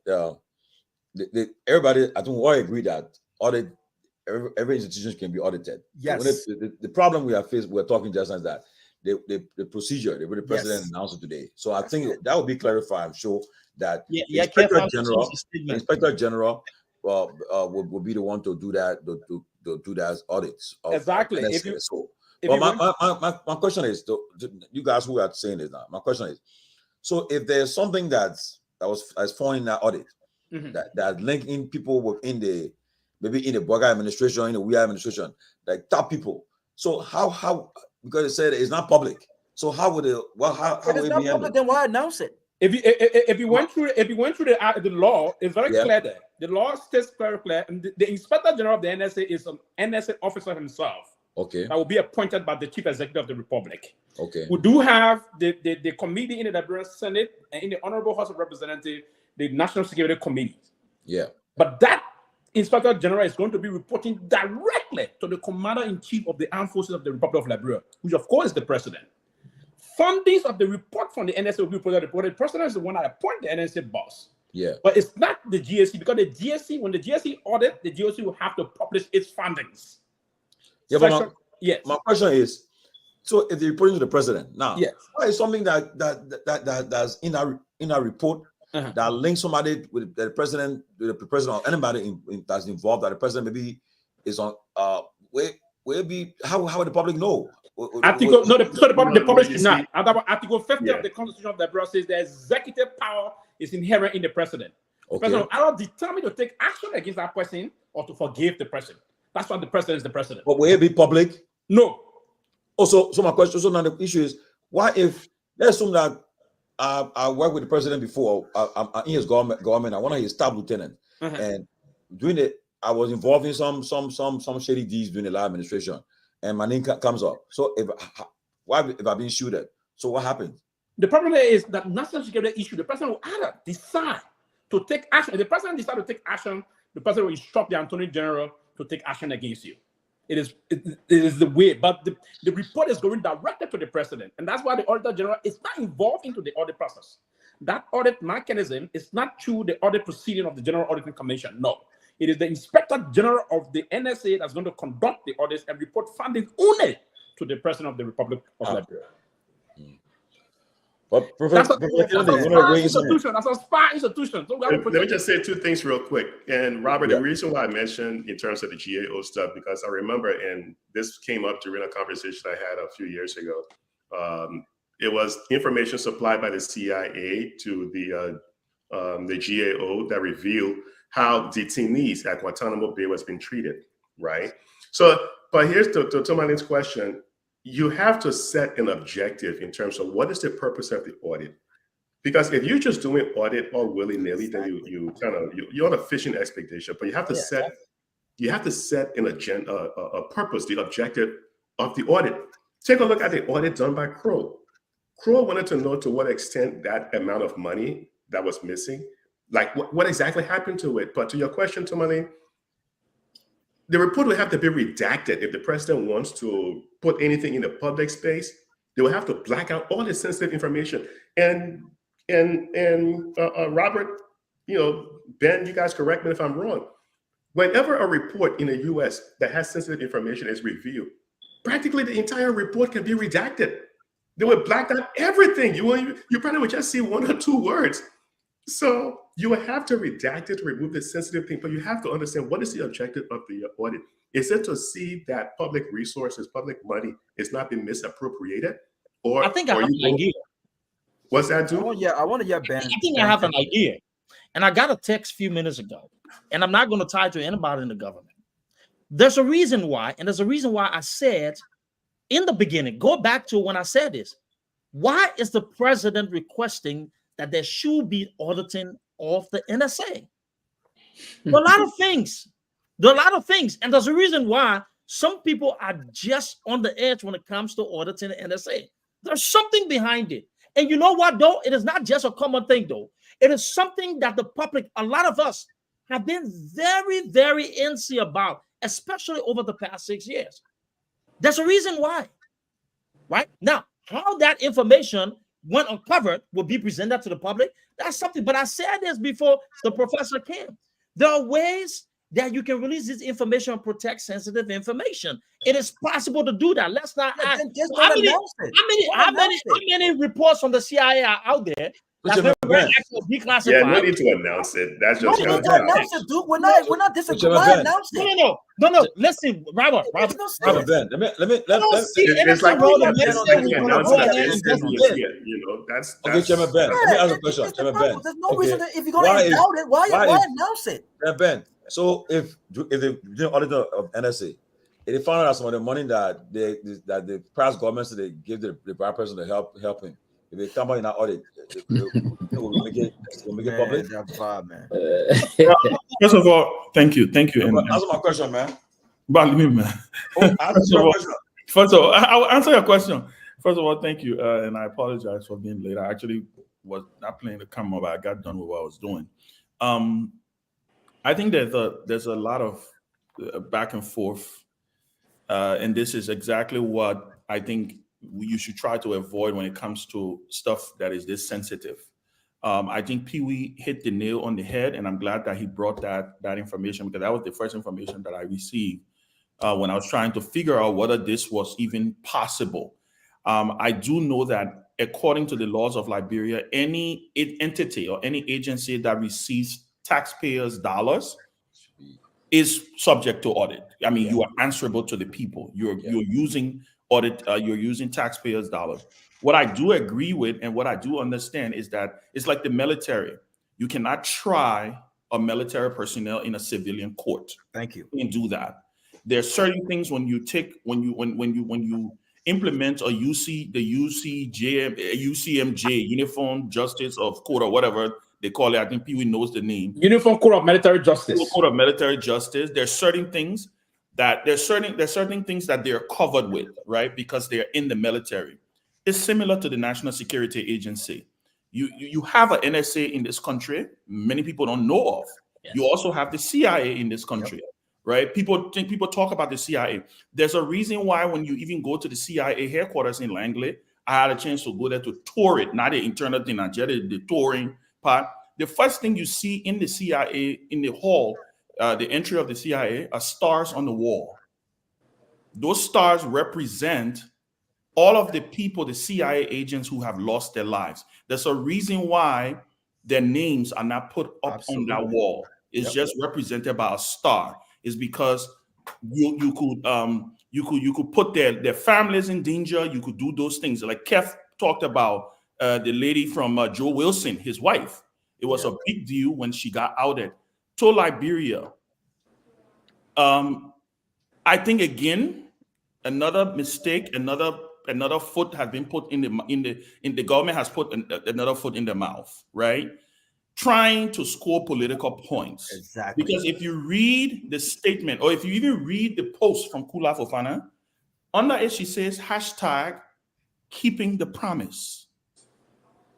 everybody, I think we all agree that audit every institution can be audited. Yes. The problem we are faced, we're talking just as that. The procedure, the way the president announced it today. So I think that will be clarified. I'm sure that Inspector General will be the one to do that, to do that audits. Exactly. My question is, you guys who are saying this now, my question is, so if there's something that's falling in that audit, that linking people within maybe in the Boga administration, in the WIA administration, like top people. So how because it said it's not public. So how would it? Well, how would it be handled? Then why announce it? If you went through the law, it's very clear there. The law states very clear, and the Inspector General of the NSA is an NSA officer himself. Okay. That will be appointed by the Chief Executive of the Republic. Okay. We do have the committee in the Liberian Senate and in the Honorable House of Representatives, the National Security Committee. Yeah. But that Inspector General is going to be reporting directly to the Commander-in-Chief of the Armed Forces of the Republic of Liberia, which of course is the President. Fundings of the report from the NSA will be reported. The President is the one that appoints the NSA boss. Yeah. But it's not the GSC, because the GSC, when the GSC audit, the GSC will have to publish its findings. Yeah, but my question is, so if they're reporting to the President now, why is something that's in our report that links somebody with the President or anybody that's involved, that the President maybe is on where be how would the public know? The public should not. Article 50 of the Constitution of the Liberia says the executive power is inherent in the President. The President will either determine to take action against that person or to forgive the President. That's why the President is the President. But will it be public? No. Also, so my question, so now the issue is, why if, let's assume that I worked with the President before, I'm in his government, I'm one of his staff lieutenants, and doing it, I was involved in some shady deeds during the last administration, and my name comes up. So if I've been sued, so what happens? The problem is that national security issue, the President will either decide to take action. If the President decides to take action, the President will instruct the Attorney General to take action against you. It is the way, but the report is going directly to the President, and that's why the Auditor General is not involved into the audit process. That audit mechanism is not through the audit proceeding of the General Auditing Commission. No, it is the Inspector General of the NSA that's going to conduct the audits and report findings only to the President of the Republic of Liberia. But that's a spy institution. So let me just say two things real quick. And Robert, the reason why I mentioned in terms of the GAO stuff, because I remember, and this came up during a conversation I had a few years ago. It was information supplied by the CIA to the GAO that revealed how detainees at Guantanamo Bay was being treated, right? So, but here's to Tomalin's question. You have to set an objective in terms of what is the purpose of the audit. Because if you're just doing audit all willy-nilly, then you're on a fishing expedition. But you have to set an agenda, a purpose, the objective of the audit. Take a look at the audit done by Crow. Crow wanted to know to what extent that amount of money that was missing, like what exactly happened to it. But to your question, Tomalin, the report will have to be redacted. If the president wants to put anything in the public space, they will have to black out all the sensitive information. And Robert, Ben, you guys correct me if I'm wrong. Whenever a report in the U.S. that has sensitive information is reviewed, practically the entire report can be redacted. They would black out everything. You probably would just see one or two words. So you would have to redact it to remove the sensitive thing, but you have to understand what is the objective of the audit. Is it to see that public resources, public money is not being misappropriated? Or I think I have an idea. What's that, dude? I want to hear Ben. I think I have an idea. And I got a text a few minutes ago, and I'm not going to tie it to anybody in the government. There's a reason why, and there's a reason why I said in the beginning, go back to when I said this. Why is the president requesting that there should be auditing of the NSA? There are a lot of things. And there's a reason why some people are just on the edge when it comes to auditing the NSA. There's something behind it. And you know what, though? It is not just a common thing, though. It is something that the public, a lot of us, have been very, very antsy about, especially over the past 6 years. There's a reason why. Right? Now, how that information, when uncovered, will be presented to the public, that's something. But I said this before the professor came. There are ways that you can release this information and protect sensitive information. It is possible to do that. Let's not ask. How many reports from the CIA are out there that's been declassified? Yeah, no need to announce it. That's just no, announce it, dude. We're not disagreeing. Announce it. No. Listen, Robert, Ben. Let me. It's like that's okay, Chairman Ben. Let me ask a question, Chairman Ben. There's no reason if you're going to doubt it. Why announce it? Ben. So if they did audit of NSA, if they found out some of the money that the past governments they give the black person to help him, if they come out in that audit, we'll make it public. That's fine, man. First of all, thank you. Answer my question, man. First of all, I'll answer your question. First of all, thank you, and I apologize for being late. I actually was not planning to come up, but I got done with what I was doing. I think there's a lot of back and forth, and this is exactly what I think you should try to avoid when it comes to stuff that is this sensitive. I think Pee-wee hit the nail on the head, and I'm glad that he brought that information, because that was the first information that I received when I was trying to figure out whether this was even possible. I do know that according to the laws of Liberia, any entity or any agency that receives taxpayers' dollars is subject to audit. I mean, you are answerable to the people. You're using audit. You're using taxpayers' dollars. What I do agree with and what I do understand is that it's like the military. You cannot try a military personnel in a civilian court. Thank you. You can't do that. There are certain things when you implement a UCMJ, Uniform Justice of Court or whatever they call it. I think Pee-wee knows the name. Uniform Court of Military Justice. Court of Military Justice. There's certain things that they're covered with, right? Because they're in the military. It's similar to the National Security Agency. You have an NSA in this country. Many people don't know of. Yes. You also have the CIA in this country. Yep. Right? People talk about the CIA. There's a reason why when you even go to the CIA headquarters in Langley, I had a chance to go there to tour it, not the internal thing, not just the touring part. The first thing you see in the CIA, in the hall, the entry of the CIA, are stars on the wall. Those stars represent all of the people, the CIA agents who have lost their lives. There's a reason why their names are not put up on that wall. It's just represented by a star. Is because you could put their families in danger. You could do those things like Keff talked about the lady from Joe Wilson, his wife. It was a big deal when she got outed. To Liberia, I think again another mistake, another foot has been put in the government has put another foot in the mouth, right? Trying to score political points. Exactly. Because if you read the statement, or if you even read the post from Kula Fofana, under it she says #keeping the promise.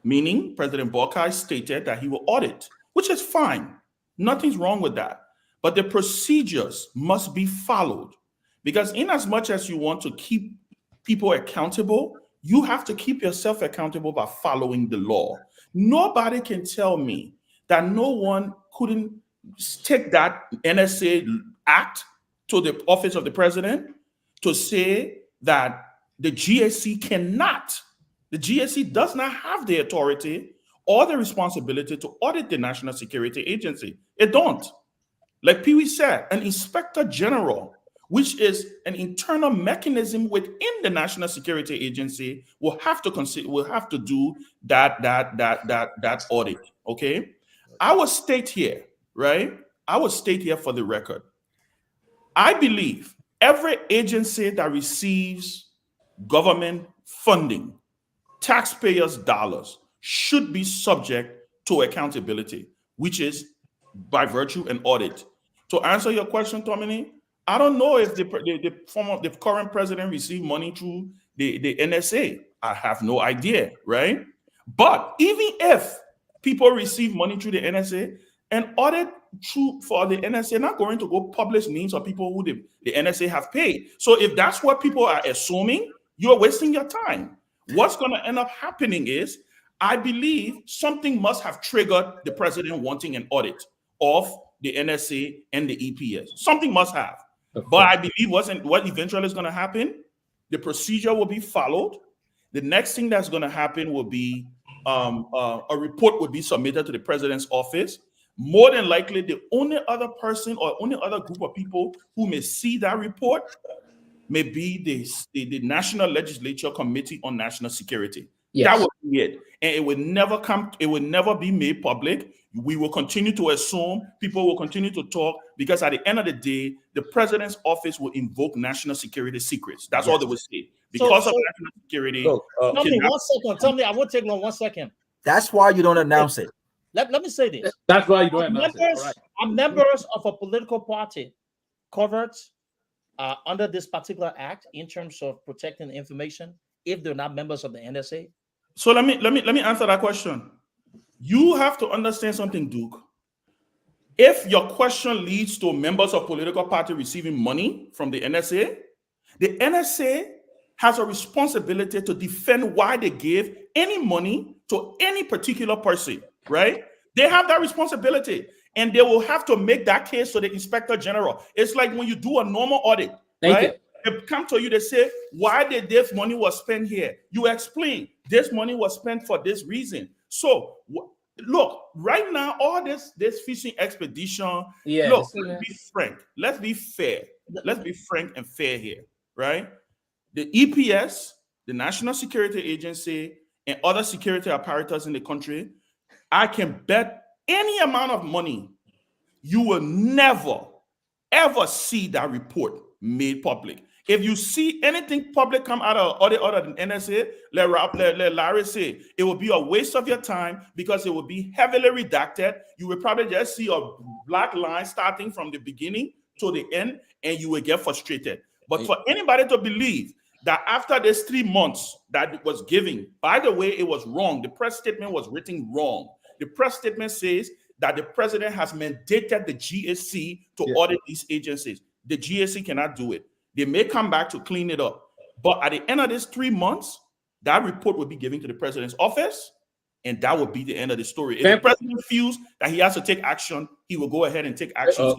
Meaning President Boakai stated that he will audit, which is fine. Nothing's wrong with that. but the procedures must be followed. Because in as much as you want to keep people accountable, you have to keep yourself accountable by following the law. Nobody can tell me that no one couldn't take that NSA act to the office of the president to say that the GSC does not have the authority or the responsibility to audit the National Security Agency. It don't. Like Pee Wee said, an inspector general, which is an internal mechanism within the National Security Agency, will have to do that audit. Okay, I will state here, right? I will state here for the record. I believe every agency that receives government funding, taxpayers' dollars, should be subject to accountability, which is by virtue an audit. To answer your question, Tomalin, I don't know if the current president received money through the NSA. I have no idea, right? But even if people receive money through the NSA, an audit for the NSA not going to go publish names of people who the NSA have paid. So if that's what people are assuming, you're wasting your time. What's going to end up happening is, I believe something must have triggered the president wanting an audit of the NSA and the EPS. Something must have. But I believe what eventually is going to happen, the procedure will be followed. The next thing that's going to happen will be a report would be submitted to the president's office. More than likely, the only other person or only other group of people who may see that report may be the National Legislature Committee on National Security. Yes. That would be it. And it would never be made public. We will continue to assume, people will continue to talk, because at the end of the day, the president's office will invoke national security secrets. That's all they will say. Because of national security. Tell me 1 second. Tell me, I won't take long 1 second. That's why you don't announce it. Let me say this. That's why you don't announce it. Right. Members of a political party covered under this particular act in terms of protecting information if they're not members of the NSA? So let me answer that question. You have to understand something, Duke. If your question leads to members of political party receiving money from the NSA has a responsibility to defend why they gave any money to any particular person, right? They have that responsibility, and they will have to make that case to the inspector general. It's like when you do a normal audit, right? They come to you, they say, why did this money was spent here? You explain, this money was spent for this reason. So look, right now, all this fishing expedition, look, let's be frank. Let's be fair. Let's be frank and fair here, right? The EPS, the National Security Agency, and other security apparatus in the country, I can bet any amount of money you will never, ever see that report made public. If you see anything public come out of other than NSA, let Larry say, it will be a waste of your time because it will be heavily redacted. You will probably just see a black line starting from the beginning to the end, and you will get frustrated. But for anybody to believe that after this 3 months that it was given, by the way, it was wrong. The press statement was written wrong. The press statement says that the president has mandated the GSC to audit these agencies. The GSC cannot do it. They may come back to clean it up. But at the end of this 3 months, that report will be given to the president's office, and that will be the end of the story. If the president feels that he has to take action, he will go ahead and take action.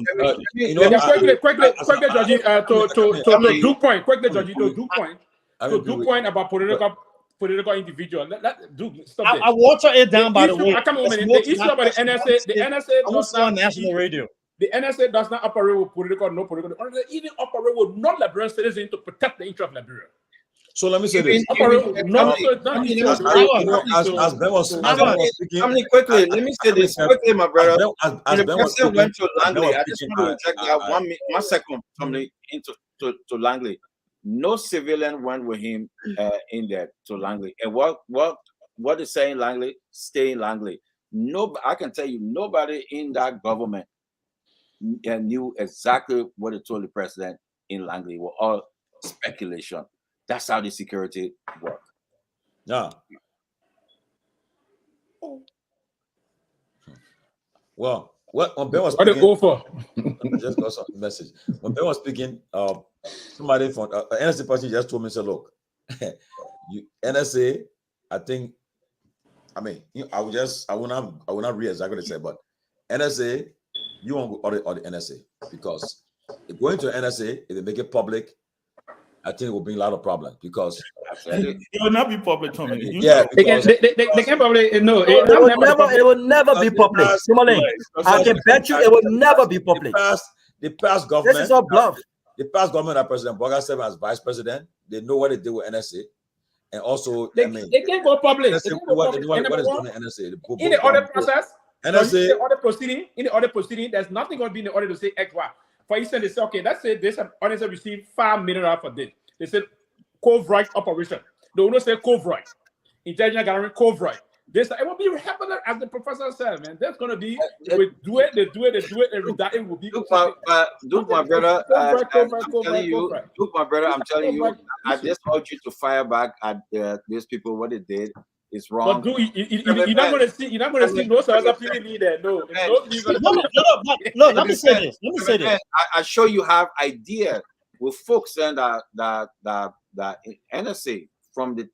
Quickly, Georgie, to Duke point. Quickly, Georgie, to Duke point. To Duke point about political individual. Duke, stop this. I water it down, by the way. Come on, the issue about the NSA, does not national radio. The NSA does not operate with no political. They even operate with non-Liberian citizens to protect the interest of Liberia. So let me say this. As Ben was speaking, quickly, let me say this quickly, my brother. As the president went to Langley, I just want to check that 1 second to Langley. No civilian went with him in there to Langley. And what is saying Langley? Stay in Langley. No, I can tell you, nobody in that government knew exactly what it told the president in Langley. Were all speculation. That's how the security work. Yeah. Well, What when Ben was What they speaking, go for? I just got some message. When Ben was speaking, somebody from NSA person just told me, "Say, look, you NSA, I think, I mean, I will not read exactly what they said, but NSA, you won't audit the NSA because if going to NSA, if they make it public, I think it will bring a lot of problems because it will not be public, Tommy. yeah, They can probably no. It will never be public. Tomalin, I can bet you it will never be public. The past This government, is all bluff. the past government that President Boga served as vice president, they know what they did with NSA, and also they can't go public. NSA, They can't go what public. is going on in NSA? In the audit process, NSA, in the audit proceeding, there's nothing going to be in the audit to say X, Y. For instance, they say, okay, let's say this auditor received $5 million for this. They said covert operation. They will not say covert. Intelligence gathering covert. This it will be happening as the professor said, man. There's gonna be they do it, and that it will be. Duke, my brother, I'm telling you, I just urge you to fire back at these people. What they did is wrong. But you're not gonna see those other people leader. No. No, let me say this. I show you have idea with folks saying that NSA from the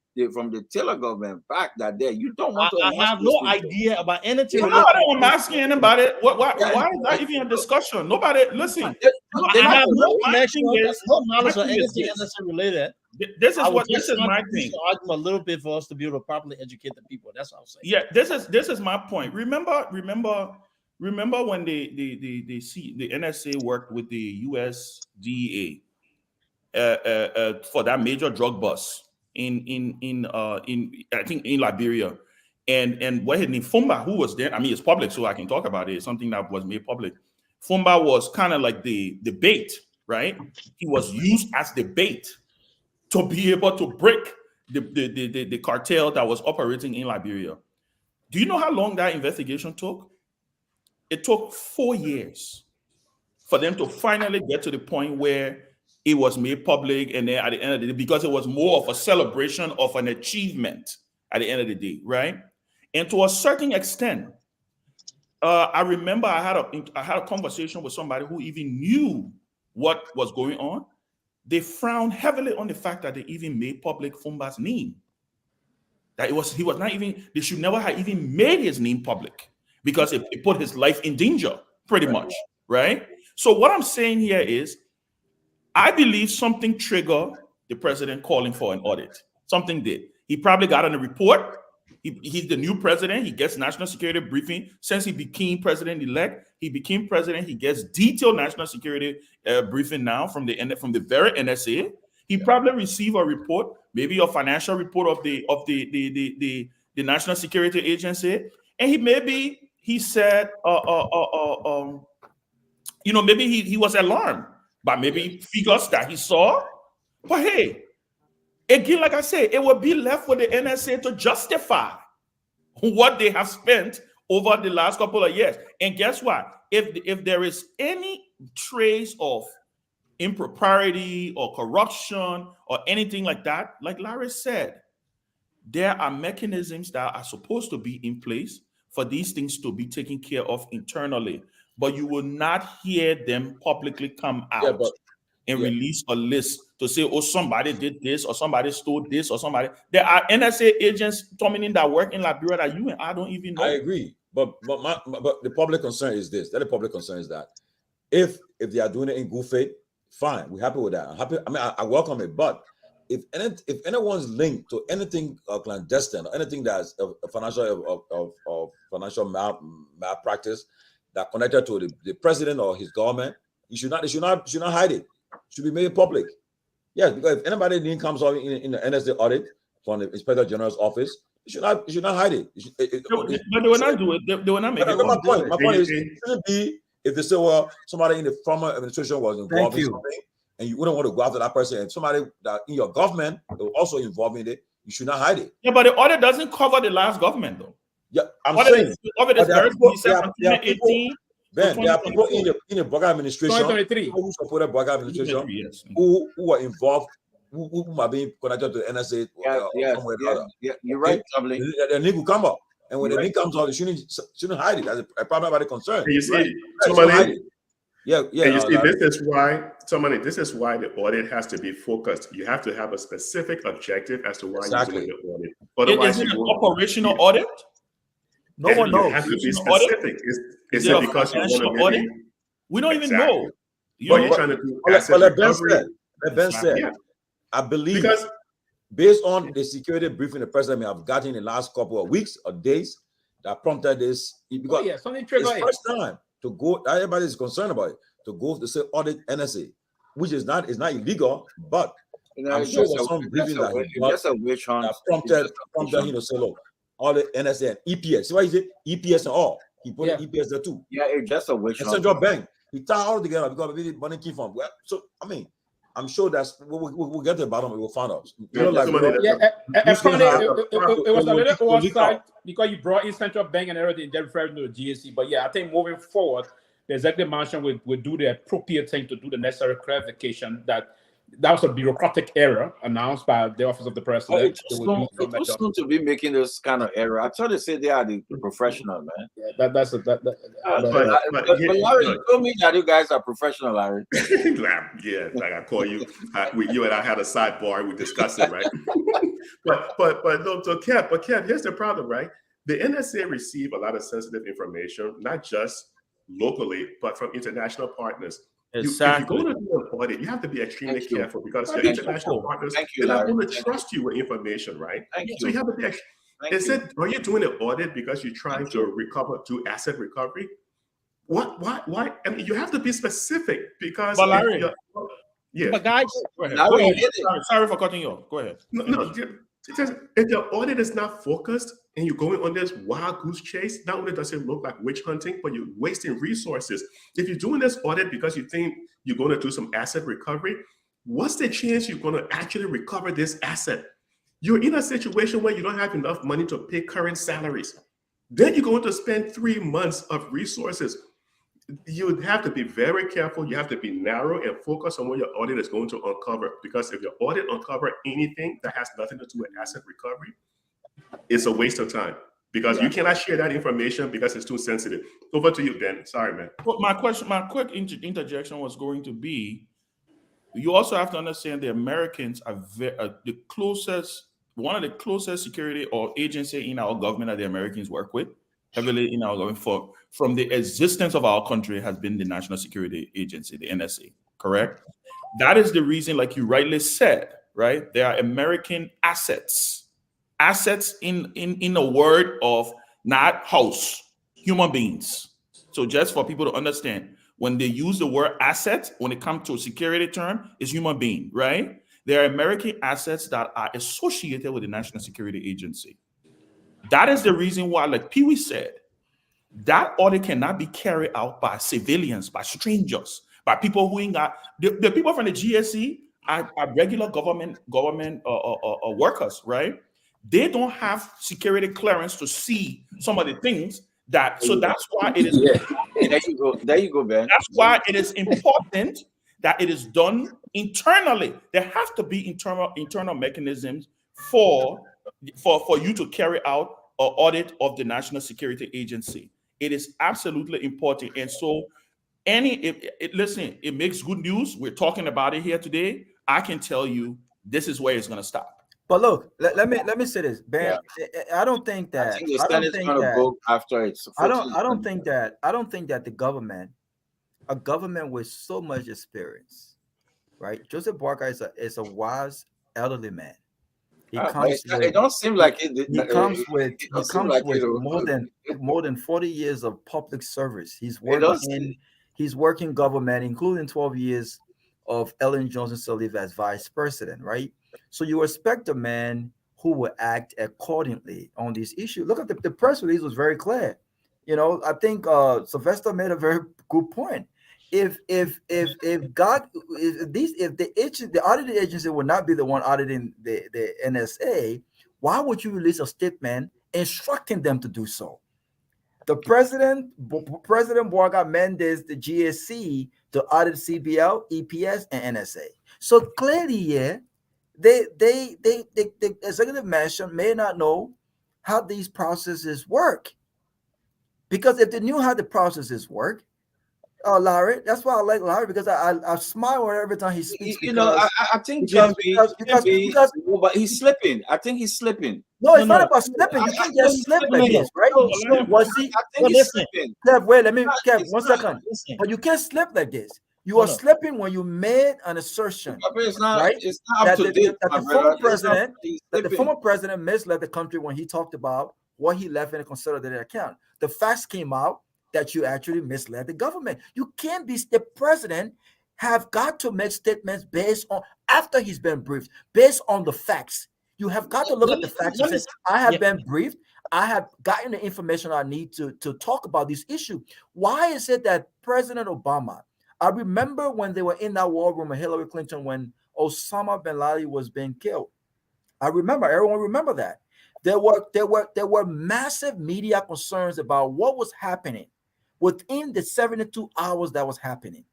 Taylor government back that day. You don't want to. I have no idea about anything. I'm asking anybody. Why is that even a discussion? Nobody listen. I have no connection. No knowledge of anything NSA related. This is my thing. Argue a little bit for us to be able to properly educate the people. That's what I'm saying. Yeah, this is my point. Remember when the NSA worked with the US DEA for that major drug bust in I think in Liberia, and what his name Fumba, who was there. I mean, it's public, so I can talk about it. It's something that was made public. Fumba was kind of like the bait, right? He was used as the bait to be able to break the cartel that was operating in Liberia. Do you know how long that investigation took? It took 4 years for them to finally get to the point where it was made public, and then at the end of the day, because it was more of a celebration of an achievement at the end of the day, right? And to a certain extent, I remember I had a conversation with somebody who even knew what was going on. They frowned heavily on the fact that they even made public Fumba's name. That they should never have even made his name public because it put his life in danger, pretty much, right? So what I'm saying here is, I believe something triggered the president calling for an audit. Something did. He probably got on a report. He's the new president. He gets national security briefing. Since he became president-elect, he gets detailed national security briefing now from the very NSA. He probably received a report, maybe a financial report of the National Security Agency, and maybe he said, maybe he was alarmed by maybe figures that he saw. But hey, again, like I say, it will be left with the NSA to justify what they have spent over the last couple of years. And guess what? If there is any trace of impropriety or corruption or anything like that, like Larry said, there are mechanisms that are supposed to be in place for these things to be taken care of internally. But you will not hear them publicly come out and release a list to say, oh, somebody did this, or somebody stole this, or somebody. There are NSA agents coming in that work in Liberia that you and I don't even know. I agree. But the public concern is this. The public concern is that if they are doing it in good faith, fine. We're happy with that. I'm happy. I mean, I welcome it. But if anyone's linked to anything clandestine or anything that's financial malpractice that connected to the president or his government, they should not hide it. It should be made public. Yes, because if anybody name comes out in the NSA audit from the Inspector General's office, you should not hide it. But they will not do it. They will not make it. My point is, it shouldn't be if they say, well, somebody in the former administration was involved in something, and you wouldn't want to go after that person, and somebody that in your government was also involved in it, you should not hide it. Yeah, but the audit doesn't cover the last government, though. Yeah, I'm saying. There are people in the Boga administration who supported Boga administration who were involved, who might be connected to the NSA. You're right, Tomalin. Their name will come up. And when the name comes out, you shouldn't hide it. That's a problem about the concern. And you see, right? Tomalin, yeah. And you see, this is why, Tomalin, this is why the audit has to be focused. You have to have a specific objective as to why you're doing the audit. Otherwise, is it an operational audit? No one knows. You have to be specific. Is it because you want to audit? We don't even know. You're trying to do asset recovery. Ben said, I believe based on the security briefing the president may have gotten in the last couple of weeks or days that prompted this, because it's first time to go, everybody is concerned about it, to go to say audit NSA, which is not illegal, but I'm sure there's some briefing that he got that prompted him to say, look, audit NSA and EPS. See why is it EPS and all? He put EPS there too. Yeah, it's just a witch hunt. Central bank. He tied all together because maybe money came from. Well, so I mean, I'm sure we'll get to the bottom. We'll find out. It was a little oversight because you brought in central bank and everything. They referred to the GSC. But yeah, I think moving forward, the executive mansion will do the appropriate thing to do the necessary clarification that was a bureaucratic error announced by the office of the president. It's too soon to be making this kind of error. I try to say they are the professional, man. Yeah, but Larry, you told me that you guys are professional, Larry. Yeah, like I call you. You and I had a sidebar. We discussed it, right? but no, so Kev, here's the problem, right? The NSA receive a lot of sensitive information, not just locally, but from international partners. Exactly. If you go to do an audit, you have to be extremely careful because your international partners they're not going to trust you with information, right? So you have to be. Are you doing an audit because you're trying to do asset recovery? What? Why? I mean, you have to be specific because. But Larry, but guys, go ahead. Sorry for cutting you off. Go ahead. No. If the audit is not focused and you're going on this wild goose chase, not only does it look like witch hunting, but you're wasting resources. If you're doing this audit because you think you're going to do some asset recovery, what's the chance you're going to actually recover this asset? You're in a situation where you don't have enough money to pay current salaries. Then you're going to spend 3 months of resources. You have to be very careful. You have to be narrow and focus on what your audit is going to uncover. Because if your audit uncover anything that has nothing to do with asset recovery, it's a waste of time. Because you cannot share that information because it's too sensitive. Over to you, Ben. Sorry, man. Well, my quick interjection was going to be: you also have to understand the Americans are one of the closest security or agency in our government that the Americans work with. Heavily in our government from the existence of our country has been the National Security Agency, the NSA, correct? That is the reason, like you rightly said, right? There are American assets in a word of not house, human beings. So just for people to understand, when they use the word asset, when it comes to a security term, it's human being, right? There are American assets that are associated with the National Security Agency. That is the reason why, like Pee-wee said, that audit cannot be carried out by civilians, by strangers, by people who ain't got the people from the GSC are regular government workers, right? They don't have security clearance to see some of the things that. So that's why it is. There you go, Ben. That's why it is important that it is done internally. There have to be internal mechanisms for you to carry out an audit of the National Security Agency. It is absolutely important. And so listen, it makes good news. We're talking about it here today. I can tell you this is where it's going to stop. But look, let me say this, Ben. I don't think that. I think the Senate is going to go after it. I don't think that the a government with so much experience, right? Joseph Boakai is a wise elderly man. It don't seem like it. He comes with more than 40 years of public service. He's working government, including 12 years of Ellen Johnson Sirleaf as vice president, right? So you expect a man who will act accordingly on these issues. Look at the press release was very clear. I think Sylvester made a very good point. If the auditing agency would not be the one auditing the NSA, why would you release a statement instructing them to do so? The President Boakai mandates the GSC to audit CBL, EPS, and NSA. So clearly, the executive mansion may not know how these processes work. Because if they knew how the processes work, Larry, that's why I like Larry, because I smile every time he speaks. You know, I think because but he's slipping. I think he's slipping. No, it's not about slipping. You can't just slip like this, right? Well, see, I think he's slipping. Kev, wait, Kev, 1 second. But you can't slip like this. You are slipping when you made an assertion, it's not, right? It's not up to date, that the former president misled the country when he talked about what he left in a consolidated account. The facts came out that you actually misled the government. You can't be the president. Have got to make statements based on after he's been briefed, based on the facts. You have got to look at the facts and say, I have been briefed. I have gotten the information I need to talk about this issue. Why is it that President Obama, I remember when they were in that war room with Hillary Clinton when Osama bin Laden was being killed. I remember, everyone remember that. There were massive media concerns about what was happening within the 72 hours that was happening.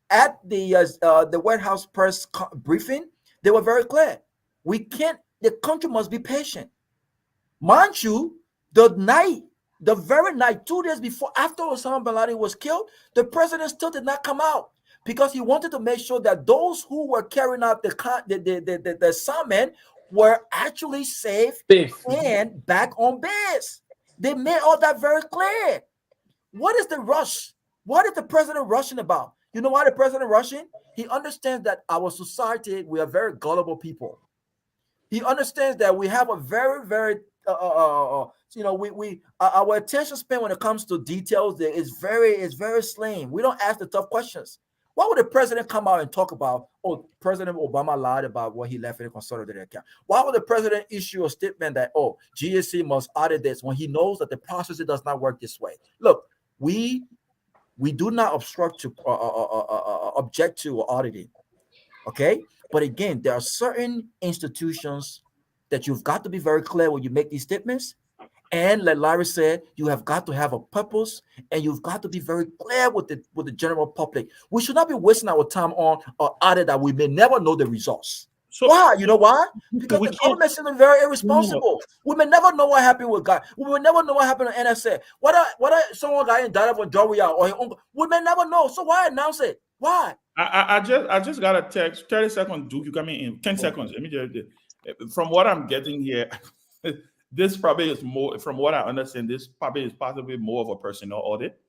At the White House press briefing, they were very clear. The country must be patient. Mind you, the very night, 2 days before, after Osama bin Laden was killed, the president still did not come out because he wanted to make sure that those who were carrying out the assignment were actually safe and back on base. They made all that very clear. What is the rush? What is the president rushing about? You know why the president rushing? He understands that our society, we are very gullible people. He understands that we have a very, very, our attention span when it comes to details is very slim. We don't ask the tough questions. Why would the president come out and talk about, President Obama lied about what he left in a consolidated account? Why would the president issue a statement that, GSC must audit this when he knows that the process does not work this way? Look, we do not object to auditing, okay? But again, there are certain institutions that you've got to be very clear when you make these statements. And like Larry said, you have got to have a purpose, and you've got to be very clear with the general public. We should not be wasting our time on an audit that we may never know the results. So, why? You know why? Because the government is very irresponsible. We may never know what happened with God. We will never know what happened to NSA. What someone got indicted for Doria or his uncle? We may never know. So why announce it? Why? I just got a text. 30 seconds, Duke. You coming in 10 seconds. Let me just, from what I'm getting here, this probably is more. From what I understand, this probably is possibly more of a personnel audit.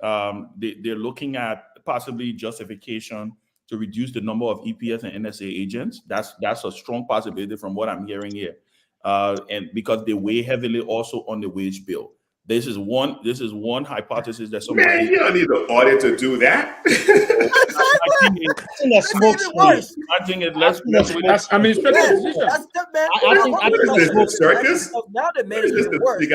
They're looking at possibly justification to reduce the number of EPS and NSA agents. That's a strong possibility from what I'm hearing here, and because they weigh heavily also on the wage bill. This is one hypothesis that somebody. Man, you don't need an audit to do that. I think that's I mean, circus. Now they made it worse.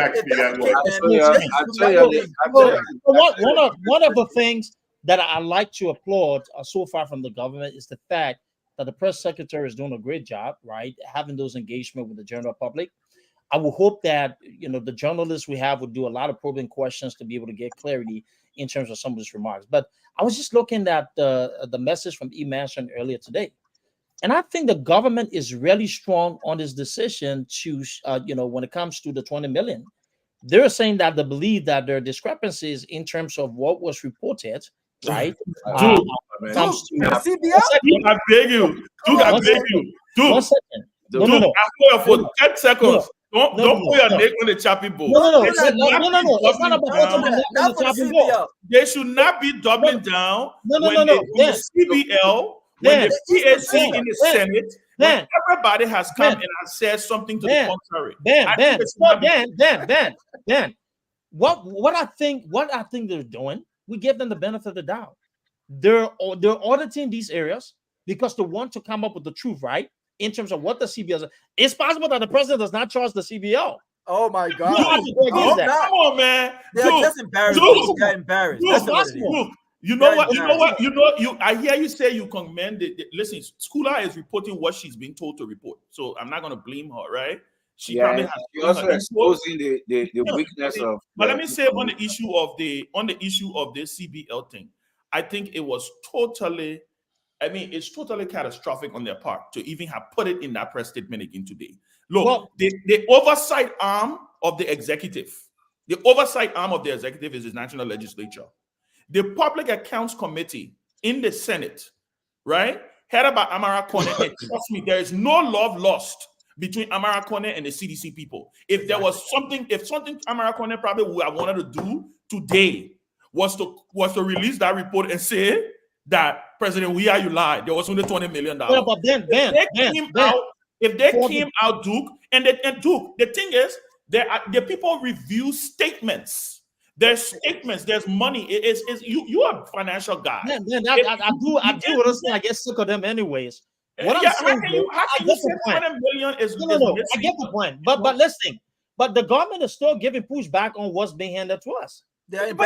One of the things that I like to applaud so far from the government is the fact that the press secretary is doing a great job, right? Having those engagement with the general public. I will hope that the journalists we have would do a lot of probing questions to be able to get clarity in terms of some of these remarks. But I was just looking at the message from E. Mansion earlier today, and I think the government is really strong on this decision to, when it comes to the 20 million. They're saying that they believe that there are discrepancies in terms of what was reported, right? Dude, CBL? I beg you. Dude, I beg you. Dude, 1 second. No. I for 10 seconds. Don't put your neck on the chopping board. No. It's not about putting the neck on the chopping board. They should not be doubling down No. the CBL, when the PAC in the Senate, when everybody has come and has said something to the contrary. Ben. What I think they're doing, we give them the benefit of the doubt. They're auditing these areas because they want to come up with the truth, right? In terms of what the CBL is. It's possible that the president does not charge the CBL. Oh my God! Come on, man! They're just embarrassed. They're embarrassed. You know what? I hear you say you commend it. Listen, Skula is reporting what she's being told to report, so I'm not going to blame her, right? She probably has. She also exposing the weakness of. But let me say on the issue of the CBL thing, I think it was totally. It's totally catastrophic on their part to even have put it in that press statement again today. Look, the oversight arm of the executive. The oversight arm of the executive is the national legislature. The Public Accounts Committee in the Senate, right, headed by Amara Kone, and trust me, there is no love lost between Amara Kone and the CDC people. If there was something, Amara Kone probably would have wanted to do today was to release that report and say that President Weah, you lied. There was only $20 million. Yeah, but if they came out, Duke, and Duke, the thing is, the people review statements. There's statements. There's money. You are a financial guy. I do understand. I get sick of them anyways. What I'm saying, how can you say $20 million is no, I get the point. But listen, but the government is still giving pushback on what's being handed to us. But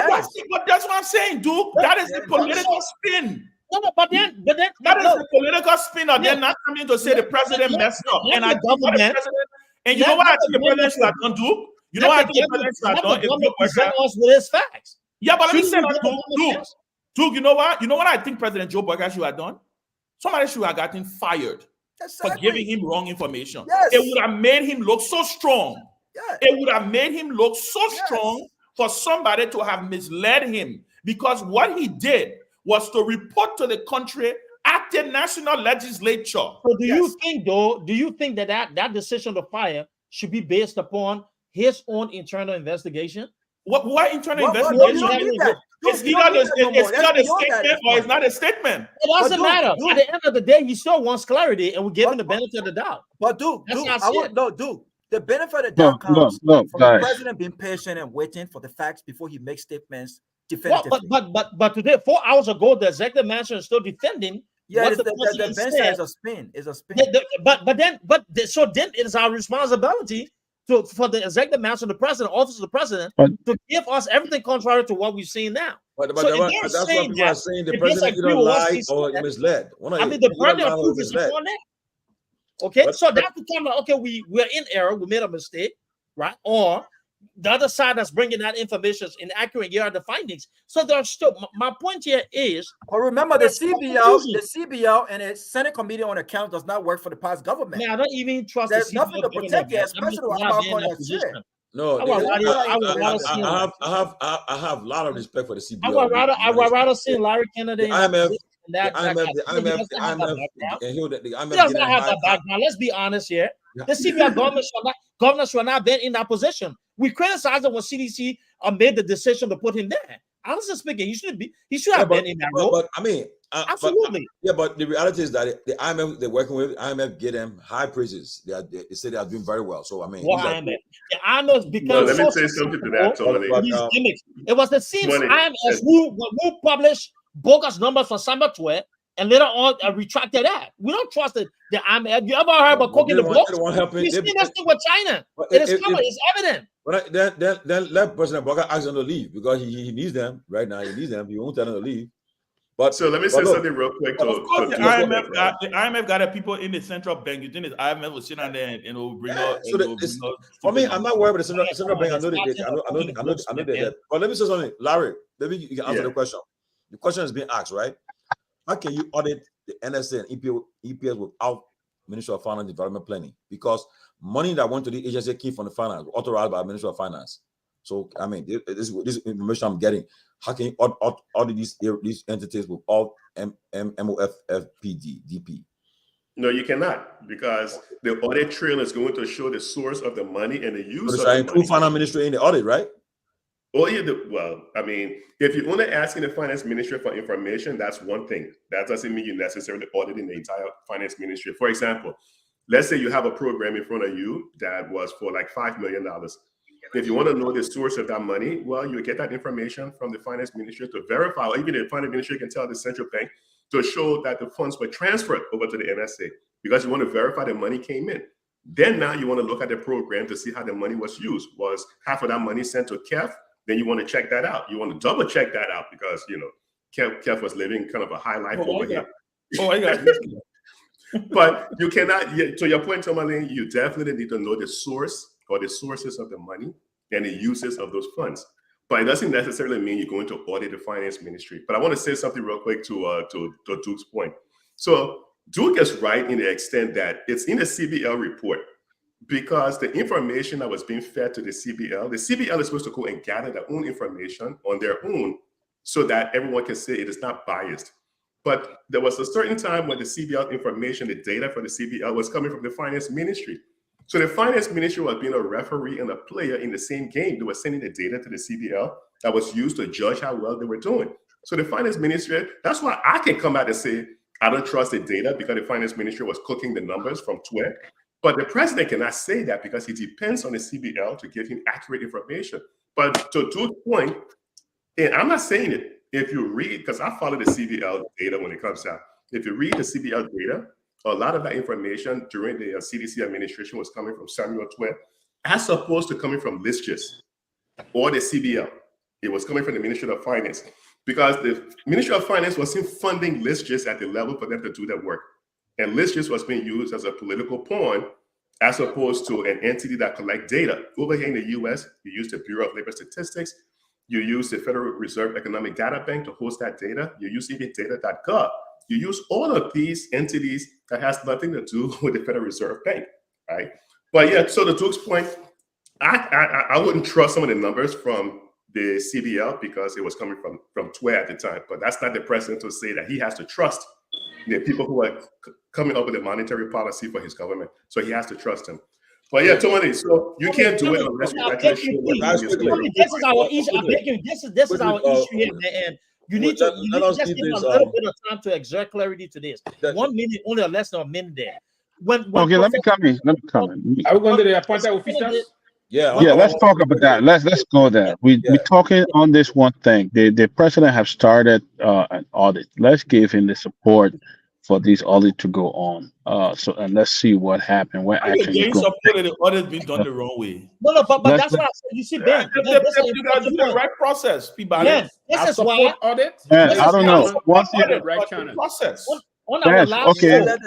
that's what I'm saying, Duke. That is the political spin. No, but then that is the political spin. Or they're not coming to say the president messed up. And I government. And you know what I think the president should have done, Duke? You know what I think the president should have done? If present us with his facts. Yeah, but let me say that, Duke. You know what? You know what I think President Joe Biden should have done? Somebody should have gotten fired for giving him wrong information. Yes. It would have made him look so strong. Yeah. It would have made him look so strong for somebody to have misled him, because what he did was to report to the country at the national legislature. So do you think that decision to fire should be based upon his own internal investigation? What internal investigation? It's either a statement or it's not a statement. It doesn't matter. At the end of the day, he still wants clarity, and we give him the benefit of the doubt. But the benefit of the doubt comes from the president being patient and waiting for the facts before he makes statements definitively. But today, 4 hours ago, the executive mansion is still defending. Yeah, the benefit is a spin. Is a spin. So then it is our responsibility for the executive mansion, the president, office of the president, to give us everything contrary to what we've seen now. But that's what people are saying. The president either lied or misled. The burden of proof is upon that. Okay, so that's the time. Okay, we're in error. We made a mistake, right? Or the other side that's bringing that information is inaccurate. Here are the findings. So there's still. My point here is. But remember, the CBL and the Senate Committee on Accounts does not work for the past government. Man, I don't even trust. There's nothing to protect you, especially with that. No, I have a lot of respect for the CBL. I would rather see Larry Kennedy. The IMF. He does not have that background. Let's be honest here. The CBL government should not been in that position. We criticized him when CDC made the decision to put him there. Honestly speaking, he should have been in that role. But I mean, absolutely. But the reality is that the IMF they're working with, IMF give them high praises. They say they are doing very well. So I mean, IMF? The IMF because let me say something to that. It was the same IMF who published bogus numbers for Samba 12 and later on retracted that. We don't trust the IMF. You ever heard about cooking the books? We see this thing with China. It is covered. It's evident. But then let President Boga ask them to leave because he needs them right now. He needs them. He won't tell them to leave. But so let me say something real quick. The IMF got the people in the central bank. You think the IMF will sit down there and bring out? For me, I'm not worried about the central bank. I know they did. But let me say something, Larry. Maybe you can answer the question. The question is being asked, right? How can you audit the NSA and EPS without Ministry of Finance Development Planning? Because money that went to the agency came from the finance, authorized by Ministry of Finance. So, I mean, this information I'm getting, how can you audit these entities without MOFFPD, DP? No, you cannot, because the audit trail is going to show the source of the money and the use of the money. Include finance ministry in the audit, right? Well, I mean, if you're only asking the finance ministry for information, that's one thing. That doesn't mean you're necessarily auditing the entire finance ministry. For example, let's say you have a program in front of you that was for like $5 million. If you want to know the source of that money, well, you get that information from the finance ministry to verify, or even the finance ministry can tell the central bank to show that the funds were transferred over to the NSA, because you want to verify the money came in. Then now you want to look at the program to see how the money was used. Was half of that money sent to Keff? Then you want to check that out. You want to double check that out because, Keff was living kind of a high life over here. But you cannot, to your point, Tomalin, you definitely need to know the source or the sources of the money and the uses of those funds. But it doesn't necessarily mean you're going to audit the finance ministry. But I want to say something real quick to Duke's point. So Duke is right in the extent that it's in the CBL report because the information that was being fed to the CBL is supposed to go and gather their own information on their own so that everyone can say it is not biased. But there was a certain time when the CBL information, the data for the CBL was coming from the finance ministry. So the finance ministry was being a referee and a player in the same game. They were sending the data to the CBL that was used to judge how well they were doing. So the finance ministry, that's why I can come out and say, I don't trust the data because the finance ministry was cooking the numbers from Twitter. But the president cannot say that because he depends on the CBL to give him accurate information. But to Duke's point, and I'm not saying it, if you read, because I follow the CBL data when it comes out, if you read the CBL data, a lot of that information during the CDC administration was coming from Samuel Twitt, as opposed to coming from ListGIS or the CBL. It was coming from the Ministry of Finance because the Ministry of Finance wasn't funding ListGIS at the level for them to do that work. And ListGIS was being used as a political pawn as opposed to an entity that collects data. Over here in the US, you use the Bureau of Labor Statistics, you use the Federal Reserve Economic Data Bank to host that data, you use even data.gov. You use all of these entities that has nothing to do with the Federal Reserve Bank, right? But yeah, so to Duke's point, I wouldn't trust some of the numbers from the CBL because it was coming from TWE at the time. But that's not the president to say that he has to trust the people who are coming up with a monetary policy for his government. So he has to trust them. But yeah, Tomalin, so you can't do it unless you actually show what this is our issue. I'm begging you, this is our issue here, man. And you need to just give a little bit of time to exert clarity to this. 1 minute, only less than a minute there. Okay, let me come in. Are we going to the appointed officials? Yeah, let's talk about that. Let's go there. We're talking on this one thing. The president have started an audit. Let's give him the support for this audit to go on. And let's see what happened. What action is going. The audit being done the wrong way. No, but that's why I said, you see, Ben, you got to do the right process, Peabody. Ben, this is why audit. Ben, I don't know. Once you the right channel process. On our last okay. show,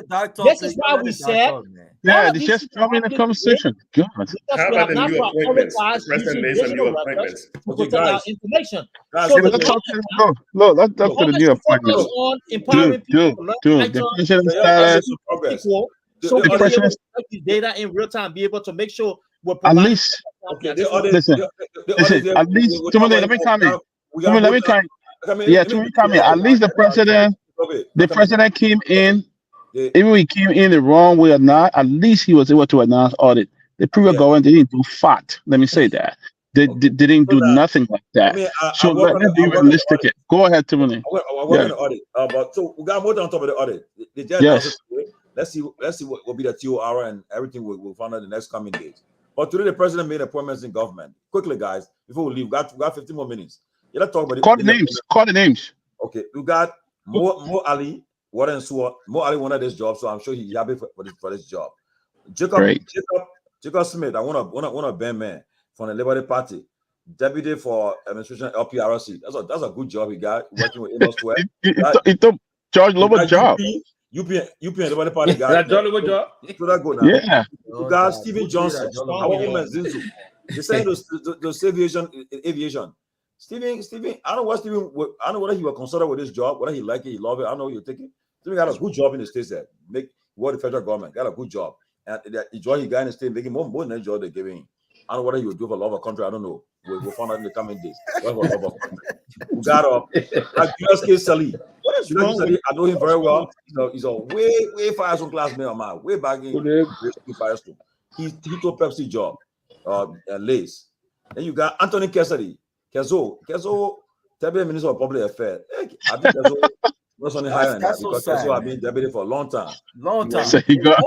this is why we said. Yeah, just come in the conversation. God. How about the new appointments? The president made some new appointments. Okay, guys. Information. So let's talk to the new appointments. On empowering people the president started. So the president data in real time, be able to make sure we're at least. Listen. At least, let me come in. Yeah, to me come in. At least the president came in. Even he came in the wrong way or not, at least he was able to announce audit. The previous government didn't do fat. Let me say that. They didn't do nothing like that. So let's be realistic. Go ahead, Tomalin. I want an audit. But so we got more on top of the audit. The judge let's see what will be the TOR and everything we'll find out in the next coming days. But today the president made appointments in government. Quickly, guys, before we leave, we got 15 more minutes. Let's talk about it. Call the names. Okay, we got Mo Ali. Warren Suwa, Mo Ali wanted this job, so I'm sure he's happy for this job. Jacob Smith, I want a band man from the Liberty Party, deputy for administration LPRC. That's a good job he got working with Amos Square. He took George Loba's job. UP and Liberty Party guy. That George Loba's job. So that go now. Yeah. You got Stephen Johnson, our woman Zinzu. They say the aviation. Stephen, I don't know whether he was considered with this job, whether he liked it, he loved it. I don't know what you're thinking. Stephen got a good job in the states there. Make what the federal government got a good job. And the job he got in the state making more than the job they giving him. I don't know whether he would do for love of country. I don't know. We'll find out in the coming days. We got Julius K. Sali. What is Julius Sali? I know him very well. He's a way Firestone classmate of mine. Way back in Firestone. He took Pepsi job. Lace. Then you got Anthony Cassidy. Kezo, Deputy Minister of Public Affairs. I think Kezo was on the higher end because Kezo has been deputy for a long time. So he got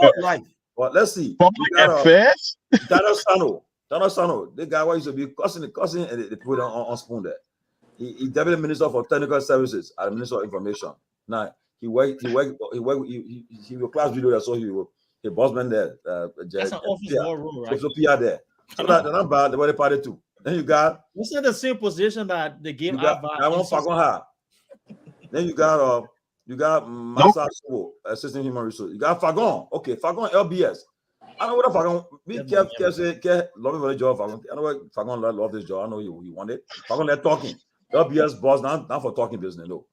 But let's see. Public Affairs. Dano Sano, the guy who used to be cussing and they put it on spoon there. He Deputy Minister for Technical Services at the Minister of Information. Now he worked was class video that saw he boss man there. That's an office role, right? So PR there. So that's not bad. The body party too. Then you got. What's in the same position that the game? Then you got Massa Sobo, Assistant Human Resource. You got Fagon. Okay, Fagon LBS. I know what Fagon. Me Keff love for the job. Fagon. I know what Fagon love this job. I know he wanted. Fagon they're talking. LBS boss not for talking business. No.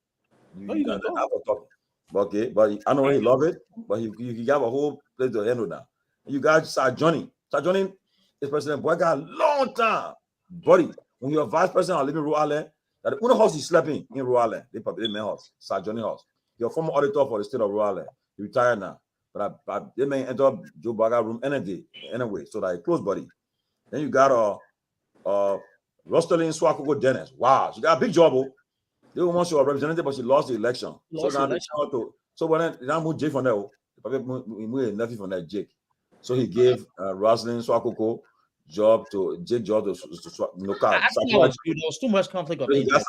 Not for talking. Okay, but I know he love it. But he got a whole place to handle now. You got Sir Johnny. Sir Johnny is President Boyga a long time. Buddy, when you're vice president, I live in Ruale. That the only house he's sleeping in Ruale, they probably main house, Sir Johnny house. You're former auditor for the state of Ruale. He retired now. But they may enter Joe Boyga room any day, anyway, so that he close buddy. Then you got Rostelin Swakoko Dennis. Wow, she got a big job. They want she was representative, but she lost the election. So when they moved Jake from there, they moved nephew from that Jake. So he gave Rosalind Swakoko job to Jake job to Noka. There was too much conflict of interest.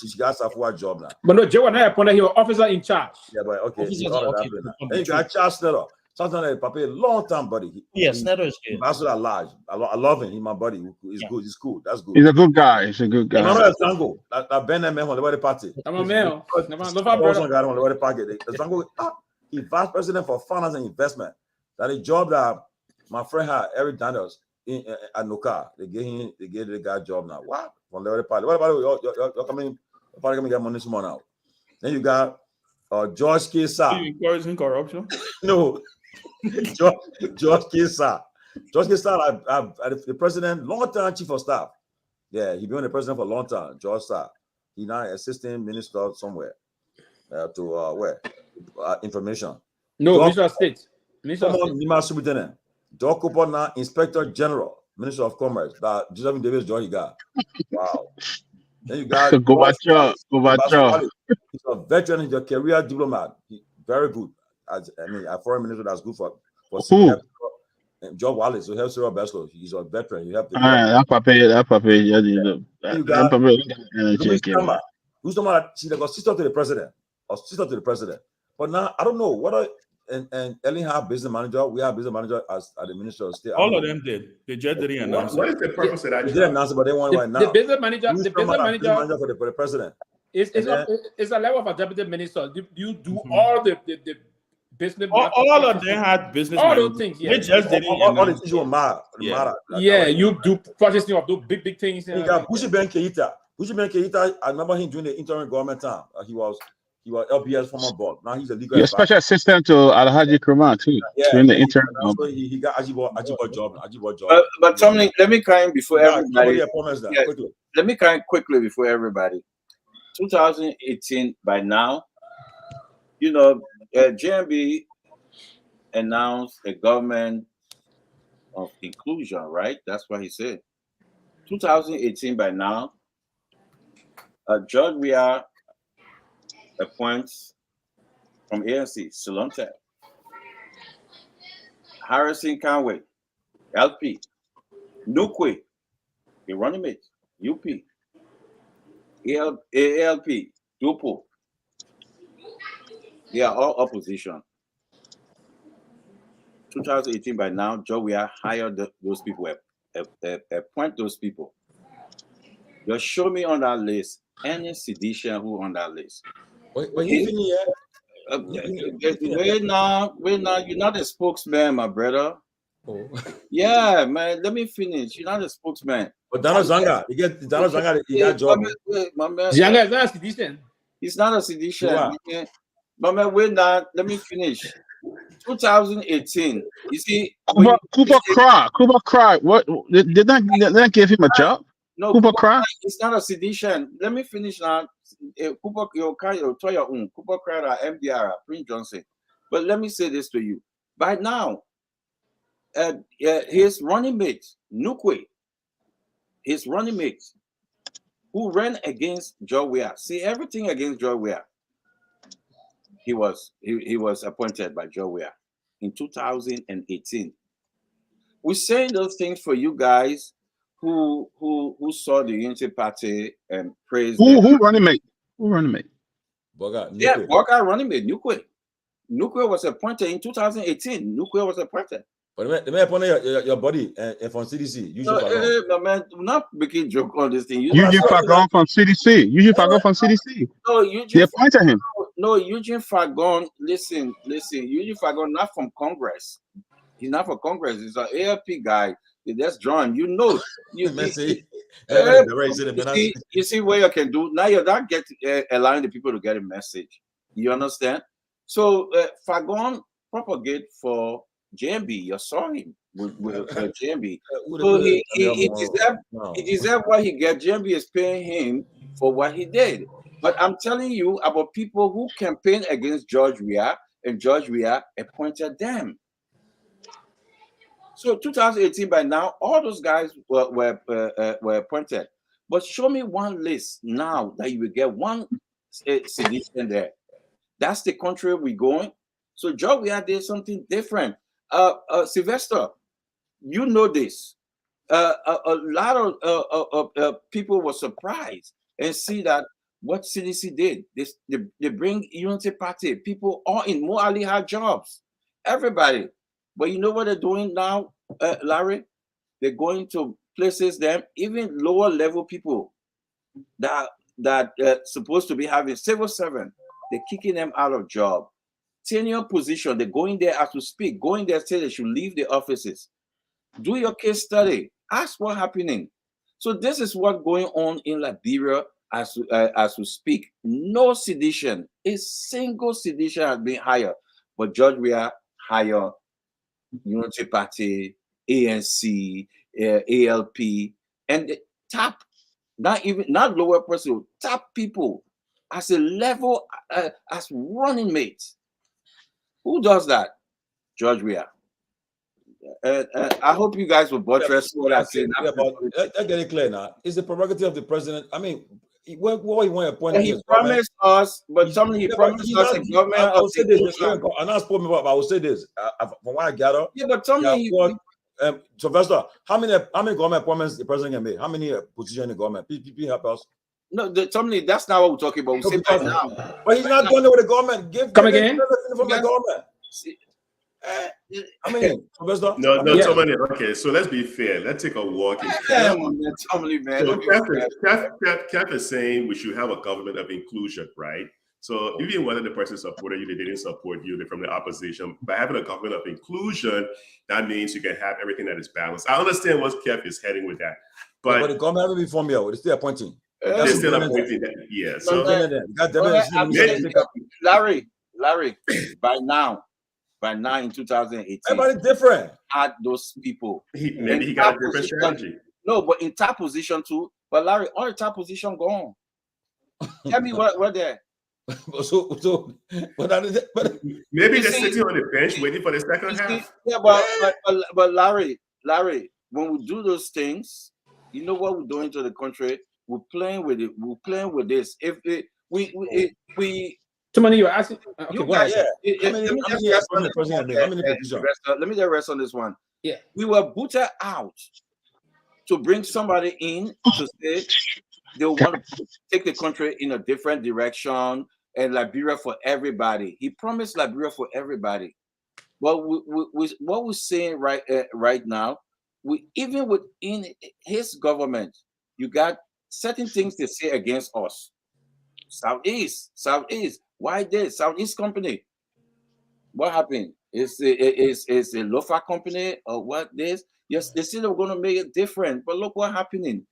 She got Safua job now. But no, Jay was not appointed. He was officer in charge. Yeah, but okay. Then you got Charles Snetter. Sometimes Papa, long time buddy. Snetter is good. Ambassador large. I love him. He's my buddy. He's good. He's cool. That's good. He's a good guy. He's a good guy. Emmanuel Zango. That Ben and on the party. I'm a male. Zango, he's vice president for finance and investment. That a job that my friend had, Eric Daniels, at Noka. They gave the guy a job now. What? From the party. What about you're coming? Party coming get money tomorrow now. Then you got George K. Sa. You encouraging corruption? No. George K. Sa. George K. Sa, the president, long-time chief of staff. Yeah, he been the president for a long time. George Sa. He now assistant minister somewhere to where? Information. No, Minister of State. Nima Superintendent. Doc Cooper now Inspector General, Minister of Commerce. That Joseph Davis John he got. Wow. Then you got Gobacho. He's a veteran. He's a career diplomat. Very good. A foreign minister that's good for Job Wallace. So help Cyril Basco. He's a veteran. You have to. Who's the man? She's like a sister to the president. But now I don't know what. And Ellen have business manager. We have business manager at the Ministry of State. All of them did. They just didn't announce. What is the purpose of that? They didn't announce it, but they want right now. The business manager for the president. It's a level of a deputy minister. You do all the business. All of them had business. All those things. Yeah. They just didn't. All the things matter. Yeah, you do processing of those big things. You got Bushi Ben Keita. I remember him during the interim government time. He was LPS former board. Now he's a legal advisor. Special assistant to Alhaji Kurman too. During the interim. So he got Ajibo job. But Tomalin, let me kind before everybody. Let me kind quickly before everybody. 2018 by now, JMB announced a government of inclusion, right? That's what he said. 2018 by now, George Weah appoints from ANC, Salonte, Harrison Conway, LP, Nukwe, the running mate, UP, ALP, Dupo. They are all opposition. 2018 by now, George Weah hired those people, appoint those people. Just show me on that list any sedition who on that list. But even here, wait now, you're not a spokesman, my brother. Oh. Yeah, man, let me finish. You're not a spokesman. But Donald Zanga, he got job. My man, Zanga is not a sedition. He's not a sedition. Yeah. But man, wait now, let me finish. 2018. You see, Cooper Cry. What did that give him a job? No, Cooper Cry. It's not a sedition. Let me finish now. Cooper, Cooper Cry, MDR, Prince Johnson. But let me say this to you. By now, his running mate, Nukwe, his running mate, who ran against George Weah. See, everything against George Weah. He was appointed by George Weah in 2018. We're saying those things for you guys who saw the Unity Party and praised who running mate? Who running mate? Boga running mate, Nukwe. Nukwe was appointed in 2018. Nukwe was appointed. But they may appoint your body from CDC. Man, not making joke on this thing. Eugene Fagon from CDC. No, they appointed him. No, Eugene Fagon. Listen. Eugene Fagon not from Congress. He's not from Congress. He's an ALP guy. That's John. You see what you can do. Now you're not allowing the people to get a message. You understand? So Fagon propagate for JMB. You saw him. with GMB. So he deserved what he get. GMB is paying him for what he did. But I'm telling you about people who campaigned against George Weah, and George Weah appointed them. So 2018, by now, all those guys were appointed. But show me one list now that you will get one sedition there. That's the country we're going. So George Weah did something different. Sylvester, you know this. A lot of people were surprised and see that what CDC did. They bring Unity Party. People all in. Mo Ali had jobs. Everybody. But you know what they're doing now, Larry? They're going to places them, even lower level people that supposed to be having civil servant. They're kicking them out of job. Tenure position, they're going there as to speak. Going there, say they should leave the offices. Do your case study. Ask what's happening. So this is what's going on in Liberia as we speak. No sedition. A single sedition has been hired. But George Weah hired Unity Party, ANC, ALP, and the top, not lower person, top people as a level, as running mates. Who does that? George Weah. I hope you guys will buttress what I said. Let's get it clear now. It's the prerogative of the president. I mean, what he want to appoint? He promised us, but something he promised us a government. I will say this. And I spoke about. I will say this. From what I gather. Yeah, but something. Sylvester, how many government appointments the president can make? How many positions in the government? PPP help us. No, that's not what we're talking about. We say right now. But he's not doing it with the government. Come again? From the government. I mean, Sylvester. No, Tomalin. Okay, so let's be fair. Let's take a walk. Tomalin, man. So Keff is saying we should have a government of inclusion, right? So even whether the person supported you, they didn't support you, they're from the opposition. By having a government of inclusion, that means you can have everything that is balanced. I understand what Keff is heading with that, but the government haven't been formed yet. They're still appointing. They're still appointing that. Yeah. So Larry, by now in 2018, everybody different. Had those people. Maybe he got a different strategy. No, but in top position too. But Larry, all the top position gone. Tell me what there. but maybe they're sitting on the bench waiting for the second half. Yeah, but Larry, when we do those things, you know what we're doing to the country? We're playing with it. We're playing with this. If we too many, you're asking. Okay, let me just rest on this one. Yeah, we were booted out to bring somebody in to say they want to take the country in a different direction and Liberia for everybody. He promised Liberia for everybody. But what we're saying right now, even within his government, you got certain things to say against us. Southeast. Why this? Southeast company. What happened? Is a Lofa company or what this? Yes, they said they were going to make it different, but look what's happening.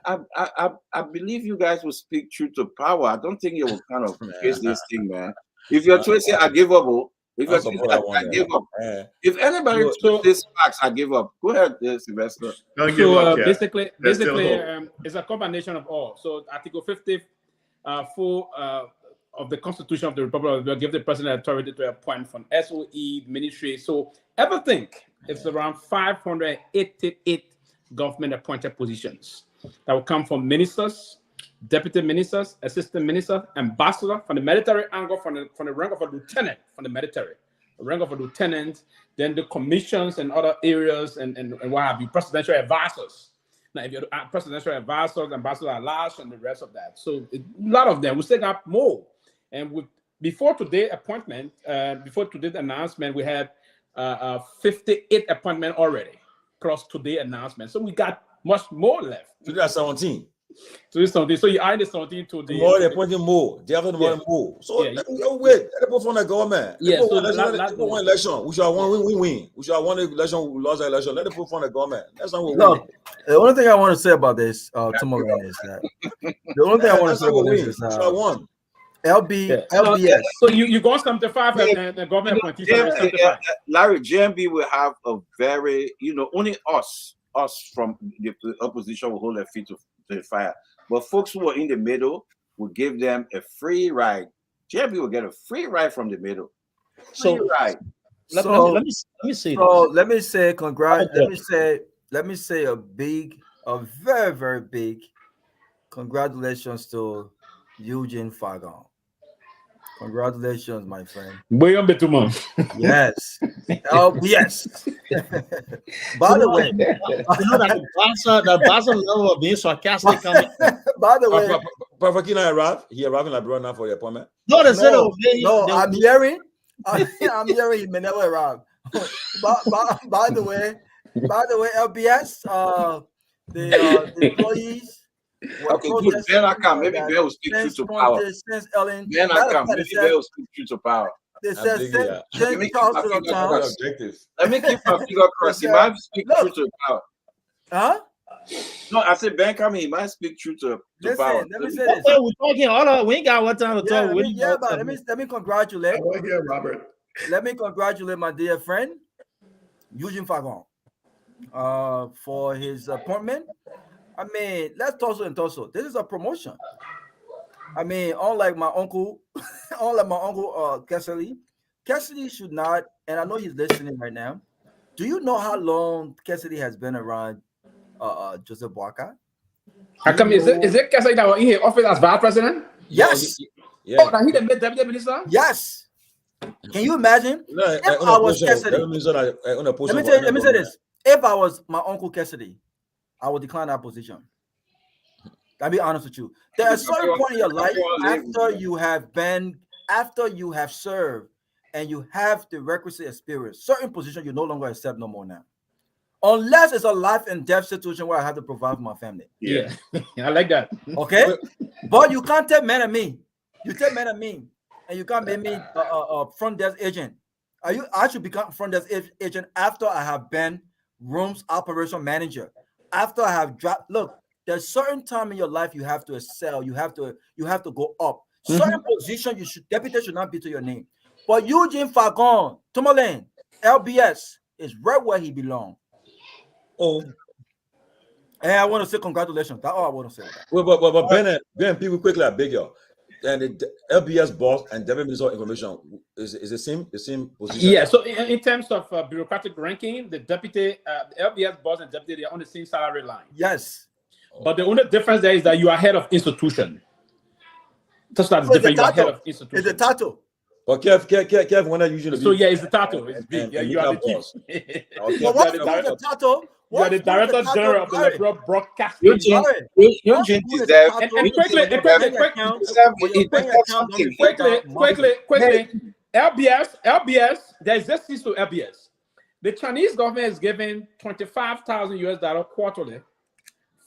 I believe you guys will speak truth to power. I don't think you will kind of face this thing, man. If you're twisting, I give up. I give up. If anybody took this facts, I give up. Go ahead, Sylvester. So basically, it's a combination of all. So Article 50, of the Constitution of the Republic of Liberia give the president authority to appoint from SOE ministry. So everything is around 588 government appointed positions that will come from ministers, deputy ministers, assistant ministers, ambassador, from the military angle, from the rank of a lieutenant, from the military, the rank of a lieutenant, then the commissions and other areas and what have you, presidential advisors. Now, if you're presidential advisors, ambassador at large, and the rest of that. So a lot of them, we still got more. And before today's appointment, before today's announcement, we had 58 appointments already, plus today's announcement. So we got much more left. So that's 17. So it's 17. So you add the 17 to the more. They're appointing more. They have the more. So wait. Let them from the government. Yeah. So let them win election. We shall win. We win. We shall win election. We lost the election. Let them put from the government. That's not what we win. The only thing I want to say about this, Tomalin, is that the only thing I want to say about this is LBS. So you go 75 and the government appointees are 75. Larry, JMB will have a very, only us from the opposition will hold their feet to the fire. But folks who are in the middle will give them a free ride. JMB will get a free ride from the middle. Free ride. Let me say let me say let me say a very, very big congratulations to Eugene Fagon. Congratulations, my friend. Yes. Yes. By the way, that Basel level of being sarcastic coming. By the way, Profakina arrived. He arrived in Labrador now for the appointment. No, I'm hearing he may never arrive. By the way, LBS, the employees. Okay, good. Ben Akam, maybe Ben will speak truth to power. Ben Akam, maybe Ben will speak truth to power. They said, let me keep my finger crossed. He might speak truth to power. Huh? No, I said Ben Akam, he might speak truth to power. Let me say this. We're talking we ain't got one time to talk. Let me congratulate. Robert. Let me congratulate my dear friend Eugene Fagon for his appointment. I mean, let's tussle. This is a promotion. I mean, unlike my uncle Cassidy should not, and I know he's listening right now. Do you know how long Cassidy has been around Joseph Boakai? How come is it Cassidy that was in his office as vice president? Yes. Yeah. Oh, now he the deputy minister? Yes. Can you imagine? If I was Cassidy, let me say this. If I was my uncle Cassidy, I would decline that position. I'll be honest with you. There are certain point in your life after you have served and you have the requisite experience, certain position you no longer accept no more now. Unless it's a life and death situation where I have to provide for my family. Yeah. I like that. Okay? But you can't take man of me. You take man of me and you can't make me a front desk agent. I should become front desk agent after I have been rooms operation manager. After I have dropped, look, there's certain time in your life you have to excel. You have to go up. Certain position deputy should not be to your name. But Eugene Fagon, Tomalin, LBS is right where he belongs. Oh, and I want to say congratulations. That's all I want to say. But Ben, people quickly, I beg you. And the LBS boss and Deputy Minister of Information is the same position. Yeah. So in terms of bureaucratic ranking, the deputy, the LBS boss and deputy, they are on the same salary line. Yes. But the only difference there is that you are head of institution. That's not different. You are head of institution. It's a title. But Kev, when I usually so yeah, it's the title. It's big. Yeah, you are the boss. But what's the title? You are the director general of the Liberal Broadcasting. Eugene deserves. And quickly. LBS. There is this to LBS. The Chinese government is giving $25,000 quarterly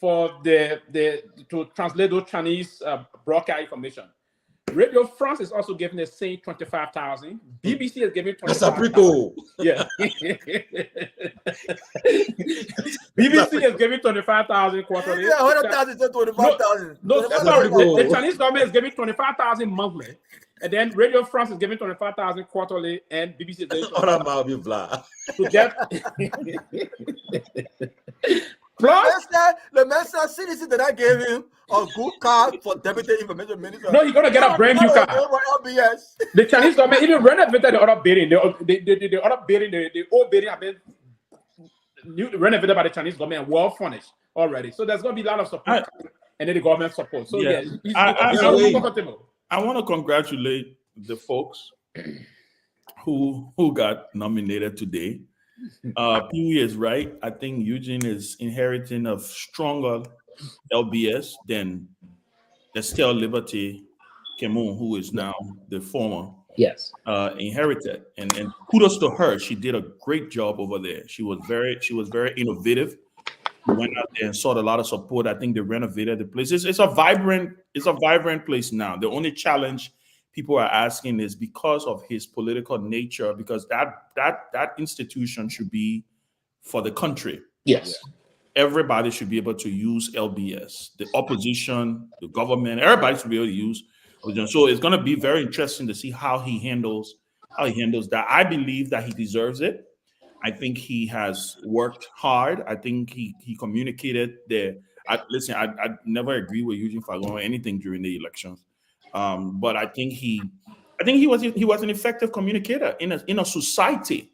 for to translate those Chinese broadcast information. Radio France is also giving the same 25,000. BBC is giving 25,000. Yeah. BBC is giving 25,000 quarterly. Yeah, 100,000 to 25,000. No, sorry. The Chinese government is giving 25,000 monthly, and then Radio France is giving 25,000 quarterly, and BBC is giving 25,000. To get. Plus, the master CDC that I gave him a good card for deputy information minister. No, you're gonna get a brand new card. The Chinese government even renovated the other building. The other building, the old building have been renovated by the Chinese government and well furnished already. So there's gonna be a lot of support and then the government support. So yeah, I want to congratulate the folks who got nominated today. Pew is right. I think Eugene is inheriting a stronger LBS than Estelle Liberty Kemun, who is now the former. Yes. Inherited. And kudos to her. She did a great job over there. She was very innovative. We went out there and sought a lot of support. I think they renovated the place. It's a vibrant place now. The only challenge people are asking is because of his political nature, because that institution should be for the country. Yes. Everybody should be able to use LBS. The opposition, the government, everybody should be able to use. So it's going to be very interesting to see how he handles that. I believe that he deserves it. I think he has worked hard. I think he communicated there. Listen, I never agree with Eugene Fagon or anything during the elections, but I think he was an effective communicator in a society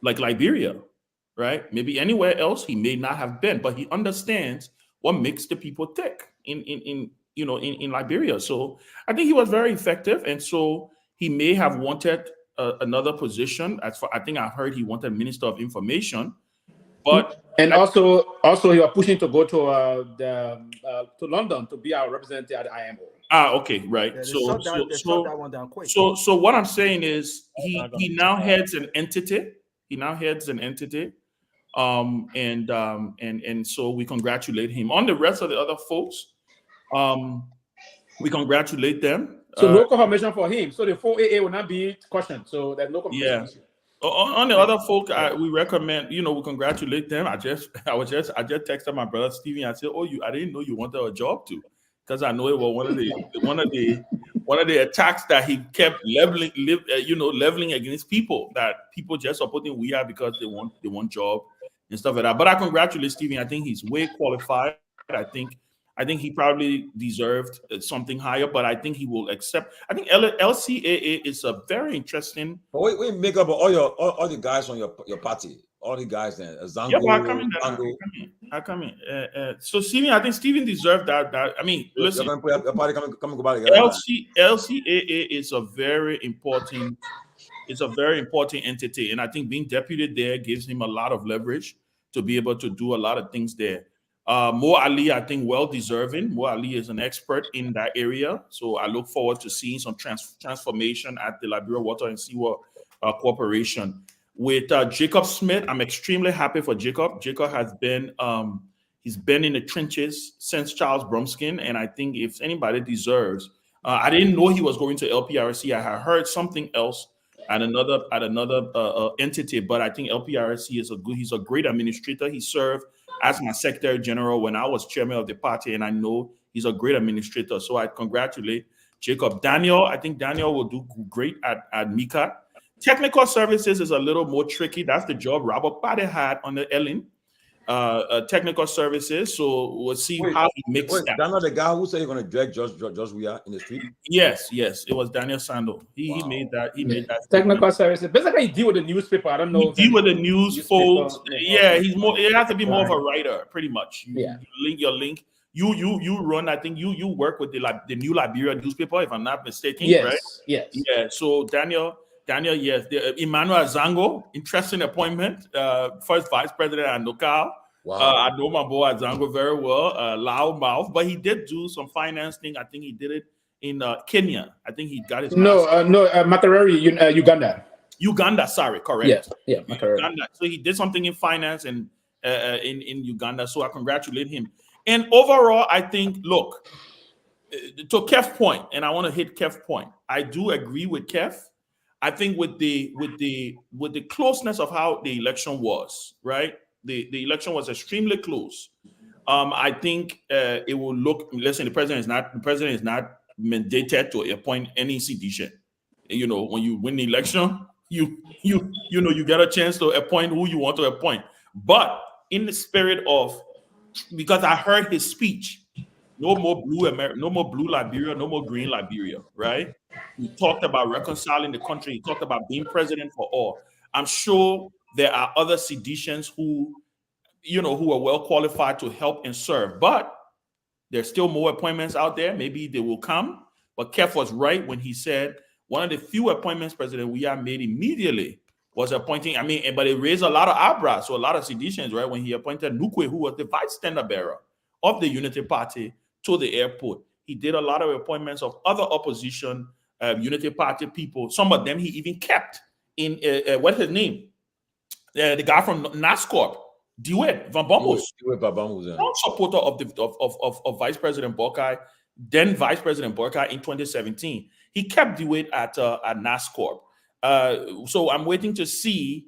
like Liberia, right? Maybe anywhere else he may not have been, but he understands what makes the people tick in Liberia. So I think he was very effective, and so he may have wanted another position. As for I think I heard he wanted Minister of Information, but also you are pushing to go to to London to be our representative at the IMO. Okay, right. Yeah, So that one down quick. so what I'm saying is he now heads an entity. He now heads an entity. And so we congratulate him. On the rest of the other folks, we congratulate them. So no confirmation for him. So the 4AA will not be questioned. So there's no confirmation. Yeah. On the other folk, we recommend, we congratulate them. I just texted my brother Stevie. I said, I didn't know you wanted a job too, because I know it was one of the attacks that he kept leveling against people, that people just supporting we are because they want job and stuff like that. But I congratulate Stevie. I think he's way qualified. I think he probably deserved something higher, but I think he will accept. I think LCAA is a very interesting. But we make up all the guys on your party, all the guys there. Zango, Yeah, well, I come in. So Steven, I think Steven deserved that. I mean, listen, LCAA is a very important. It's a very important entity, and I think being deputy there gives him a lot of leverage to be able to do a lot of things there. Mo Ali, I think, well deserving. Mo Ali is an expert in that area, so I look forward to seeing some transformation at the Liberia Water and Sewer Corporation. With Jacob Smith, I'm extremely happy for Jacob. Jacob has been he's been in the trenches since Charles Brumskin, and I think if anybody deserves, I didn't know he was going to LPRC. I had heard something else at another entity, but I think LPRC is he's a great administrator. He served as my Secretary General when I was chairman of the party, and I know he's a great administrator. So I congratulate Jacob. Daniel, I think Daniel will do great at MICA. Technical services is a little more tricky. That's the job Robert Pade had on the Ellen. Technical services. So we'll see how he makes that. Daniel, the guy who said he's going to drag Josh we are in the street? Yes. It was Daniel Sando. He made that. He made that. Technical services. Basically, he deal with the newspaper. I don't know. He deal with the news folks. Yeah, he's more. It has to be more of a writer, pretty much. Yeah. You link. You run. I think you work with the New Liberia newspaper, if I'm not mistaken. Yes. Right? Yes. Yeah. So Daniel, yes. Emmanuel Zango, interesting appointment. First vice president at NOCAL. Wow. I know my boy Zango very well. Loud mouth, but he did do some finance thing. I think he did it in Kenya. I think he got his Makerere, Uganda. Uganda, sorry, correct. Yeah, Uganda. So he did something in finance and in Uganda. So I congratulate him. And overall, I think, look, to Keff's point, and I want to hit Keff's point. I do agree with Keff. I think with the closeness of how the election was, right? The election was extremely close. I think it will look. Listen, the president is not mandated to appoint any sedition. When you win the election, you get a chance to appoint who you want to appoint. But in the spirit of, because I heard his speech, no more blue Liberia, no more green Liberia, right? He talked about reconciling the country. He talked about being president for all. I'm sure there are other seditions who are well qualified to help and serve, but there's still more appointments out there. Maybe they will come. But Keff was right when he said one of the few appointments President Weah made immediately was appointing. But it raised a lot of eyebrows, so a lot of seditions, right? When he appointed Nukwe, who was the vice standard bearer of the Unity Party, to the airport. He did a lot of appointments of other opposition Unity Party people. Some of them he even kept in what's his name? The guy from NASCORP, DeWitt Van Bommels, strong supporter of Vice President Boakai, then Vice President Boakai in 2017. He kept DeWitt at NASCORP. So I'm waiting to see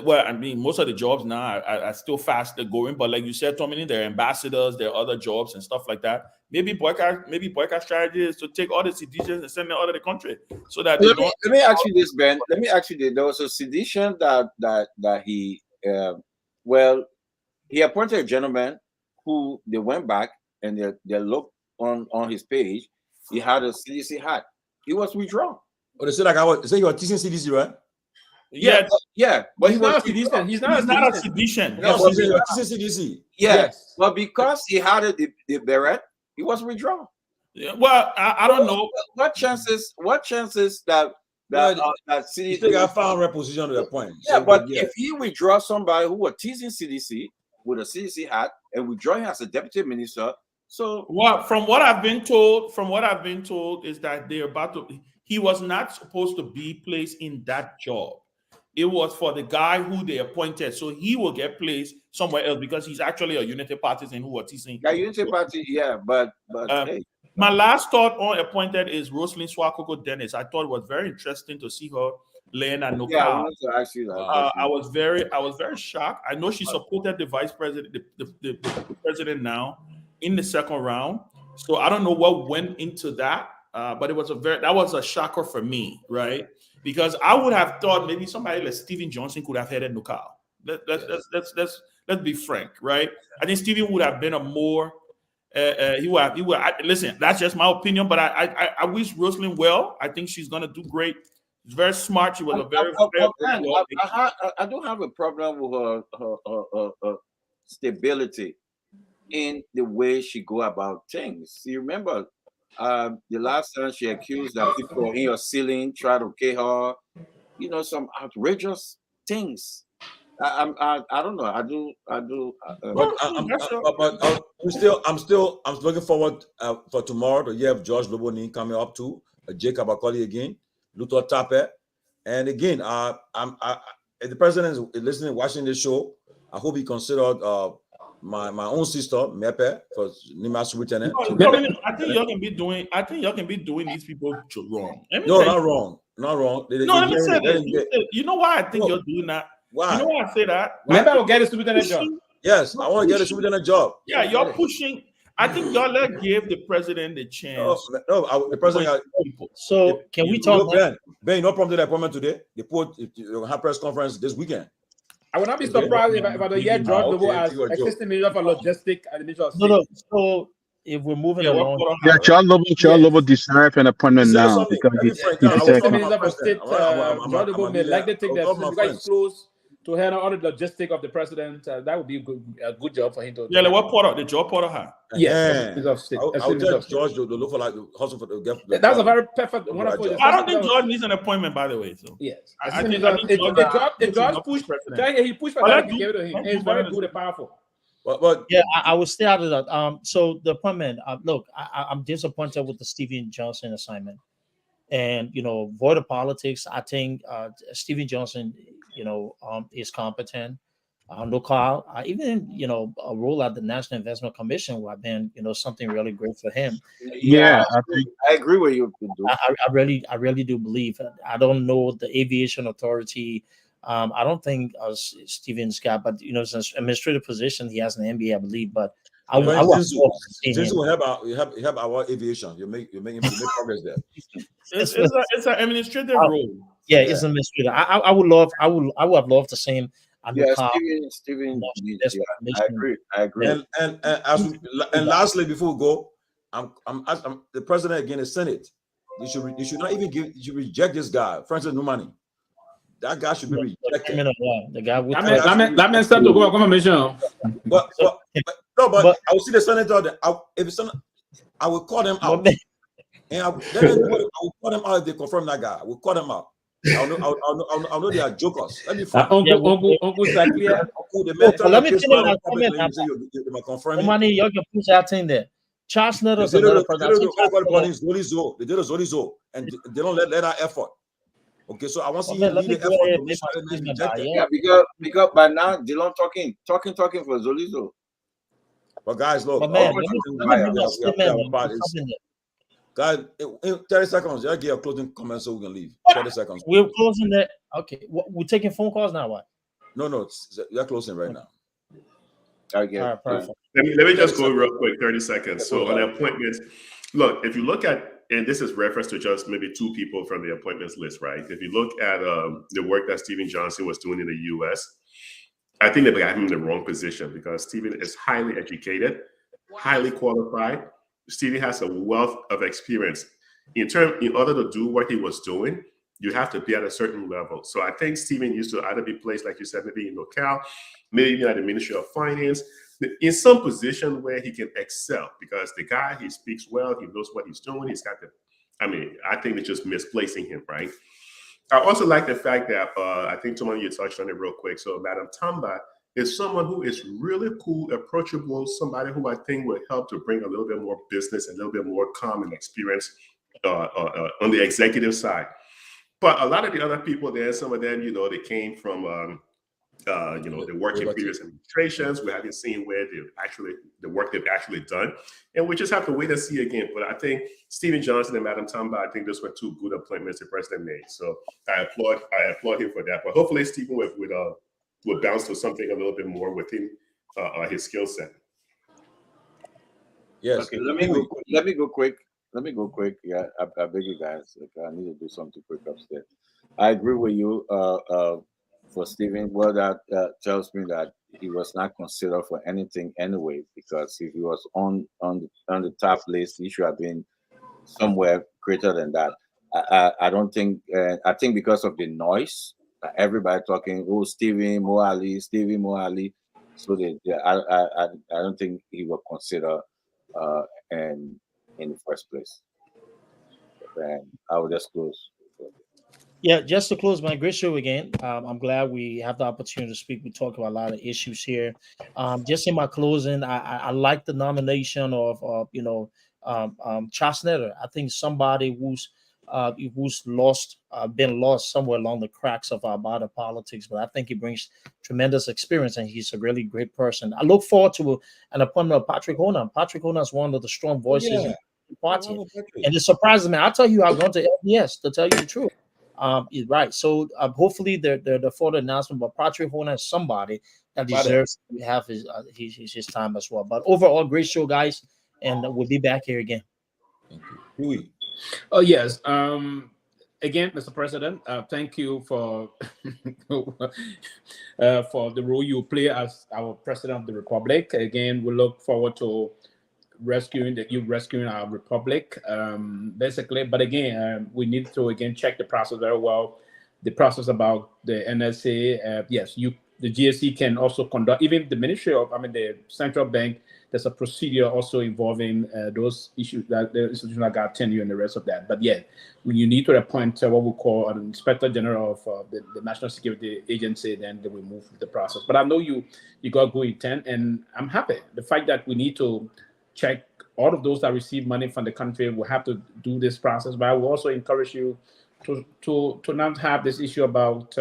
Well, I mean, most of the jobs now are still fast going, but like you said, Tomalin, there are ambassadors, there are other jobs and stuff like that. Maybe boycott strategy is to take all the citizens and send them out of the country so that let me ask you this, Ben. Let me ask you this. There was a sedition that he well, he appointed a gentleman who they went back and they looked on his page. He had a CDC hat. He was withdrawn. Oh, they said they say you are teaching CDC, right? Yeah, but he's not a sedition. He's not a sedition. No, you're teaching CDC. Yes, but because he had the beret, he was withdrawn. Yeah, well, I don't know. What chances that CDC they got found reposition to the point. Yeah, so, but if he withdraws somebody who was teasing CDC with a CDC hat and withdraw him as a deputy minister, so from what I've been told is that they're about to. He was not supposed to be placed in that job. It was for the guy who they appointed, so he will get placed somewhere else because he's actually a Unity partisan who was teasing. Yeah, Unity Party, yeah, but hey. My last thought on appointed is Rosalyn Swakoko Dennis. I thought it was very interesting to see her laying at Nokal. Yeah, I wanted to ask you that. I was very shocked. I know she supported the vice president, the president now in the second round. So I don't know what went into that, but it was that was a shocker for me, right? Because I would have thought maybe somebody like Stephen Johnson could have headed Nokal. Let's be frank, right? I think Stephen would have been a more he would listen. That's just my opinion, but I wish Rosalyn well. I think she's gonna do great. She's very smart. She was I don't have a problem with her stability in the way she go about things. You remember the last time she accused that people in her ceiling try to kill her, some outrageous things. I don't know. I do. But I'm still looking forward for tomorrow. You have George Lobonin coming up too, Jacob Akoli again, Luther Tape, and again, if the president is listening, watching this show, I hope he considered my own sister Mepe for Nimas Lieutenant. I think y'all can be doing these people wrong. No, not wrong. Let me say this. You know why I think you're doing that? Why? You know why I say that? Maybe I will get a superintendent job. Yes, I want to get a superintendent job. Yeah, you're pushing. I think y'all give the president the chance. The president. So can we talk? Ben, you not prompted the appointment today. They put have press conference this weekend. I would not be surprised if I don't hear George Lobo as assistant minister for logistics and the minister of state. No. So if we're moving along, Charles Lobo deserves an appointment now because he's assistant minister for state. George Lobo may likely take the assistant because he's close to handle all the logistics of the president. That would be a good job for him to. Yeah, what Porter? The job Porter had. Yes, I'll tell George to look for hustle for the gift. That's a very perfect, wonderful. I don't think George needs an appointment, by the way. So yes, I think George pushed. He pushed for that. He gave it to him. He's very good and powerful. But yeah, I will stay out of that. So the appointment. Look, I'm disappointed with the Stephen Johnson assignment, and void of politics. I think Stephen Johnson, is competent. Local, even a role at the National Investment Commission would have been something really great for him. Yeah, I agree with you. I really do believe. I don't know the aviation authority. I don't think Stephen's got, but it's an administrative position. He has an MBA, I believe. But I since we have our aviation, you make progress there. It's an administrative role. Yeah, it's an administrative. I would have loved the same. Yeah, Stephen. I agree. And lastly, before we go, I'm the president again, the Senate. You should not even you should reject this guy, Francis Numani. That guy should be rejected. The guy with that man said to go confirmation. But I will see the senator. I will call them out. And I will call them out if they confirm that guy. I will call them out. I know they are jokers. Let me Uncle Saklia. Let me tell you money you can push that thing there. Charles Nether's another person. They did a Zolizo, and they don't let our effort. Okay, so I want to see you lead the effort. Yeah, because by now Dylan talking for Zolizo. But guys, look, guys, in 30 seconds, I'll give a closing comment so we can leave. 30 seconds. We're closing that. Okay, we're taking phone calls now. What? No, you're closing right now. Okay. All right, perfect. Let me just go real quick, 30 seconds. So on the appointments, look, if you look at, and this is reference to just maybe 2 people from the appointments list, right? If you look at the work that Stephen Johnson was doing in the U.S., I think they got him in the wrong position because Stephen is highly educated, highly qualified. Stephen has a wealth of experience. In order to do what he was doing, you have to be at a certain level. So I think Stephen used to either be placed, like you said, maybe in locale, maybe at the Ministry of Finance, in some position where he can excel because the guy, he speaks well, he knows what he's doing. He's got I think it's just misplacing him, right? I also like the fact that I think Tomalin, you touched on it real quick. So Madam Tamba is someone who is really cool, approachable, somebody who I think will help to bring a little bit more business, a little bit more calm and experience on the executive side. But a lot of the other people there, some of them, they came from, they work in previous administrations. We haven't seen where the work they've actually done. And we just have to wait and see again. But I think Stephen Johnson and Madam Tamba, I think those were 2 good appointments the president made. So I applaud him for that. But hopefully Stephen would bounce to something a little bit more within his skill set. Yes. Okay, let me go quick. Yeah, I beg you guys. I need to do something quick upstairs. I agree with you. For Stephen, well, that tells me that he was not considered for anything anyway. Because if he was on the top list, he should have been somewhere greater than that. I don't think. I think because of the noise, everybody talking, oh, Stevie Mo Ali. So I don't think he was considered in the first place. And I will just close. Yeah, just to close, my great show again. I'm glad we have the opportunity to speak. We talk about a lot of issues here. Just in my closing, I like the nomination of Charles Snetter. I think somebody who's been lost somewhere along the cracks of our body politics, but I think he brings tremendous experience and he's a really great person. I look forward to an appointment of Patrick Hona. Patrick Hona is one of the strong voices in the party, and it surprises me. I'll tell you, I'm going to LDS to tell you the truth. Right. So hopefully the further announcement, but Patrick Hona is somebody that deserves to have his time as well. But overall, great show, guys, and we'll be back here again. Thank you. Oh yes. Again, Mr. President, thank you for for the role you play as our President of the Republic. Again, we look forward to rescuing our republic, basically. But again, we need to check the process very well. The process about the NSA. Yes, the GSC can also conduct, even the the central bank. There's a procedure also involving those issues that the institution that got tenure and the rest of that. But yeah, you need to appoint what we call an Inspector General of the National Security Agency. Then they will move the process. But I know you got good intent, and I'm happy. The fact that we need to check all of those that receive money from the country will have to do this process. But I will also encourage you to not have this issue about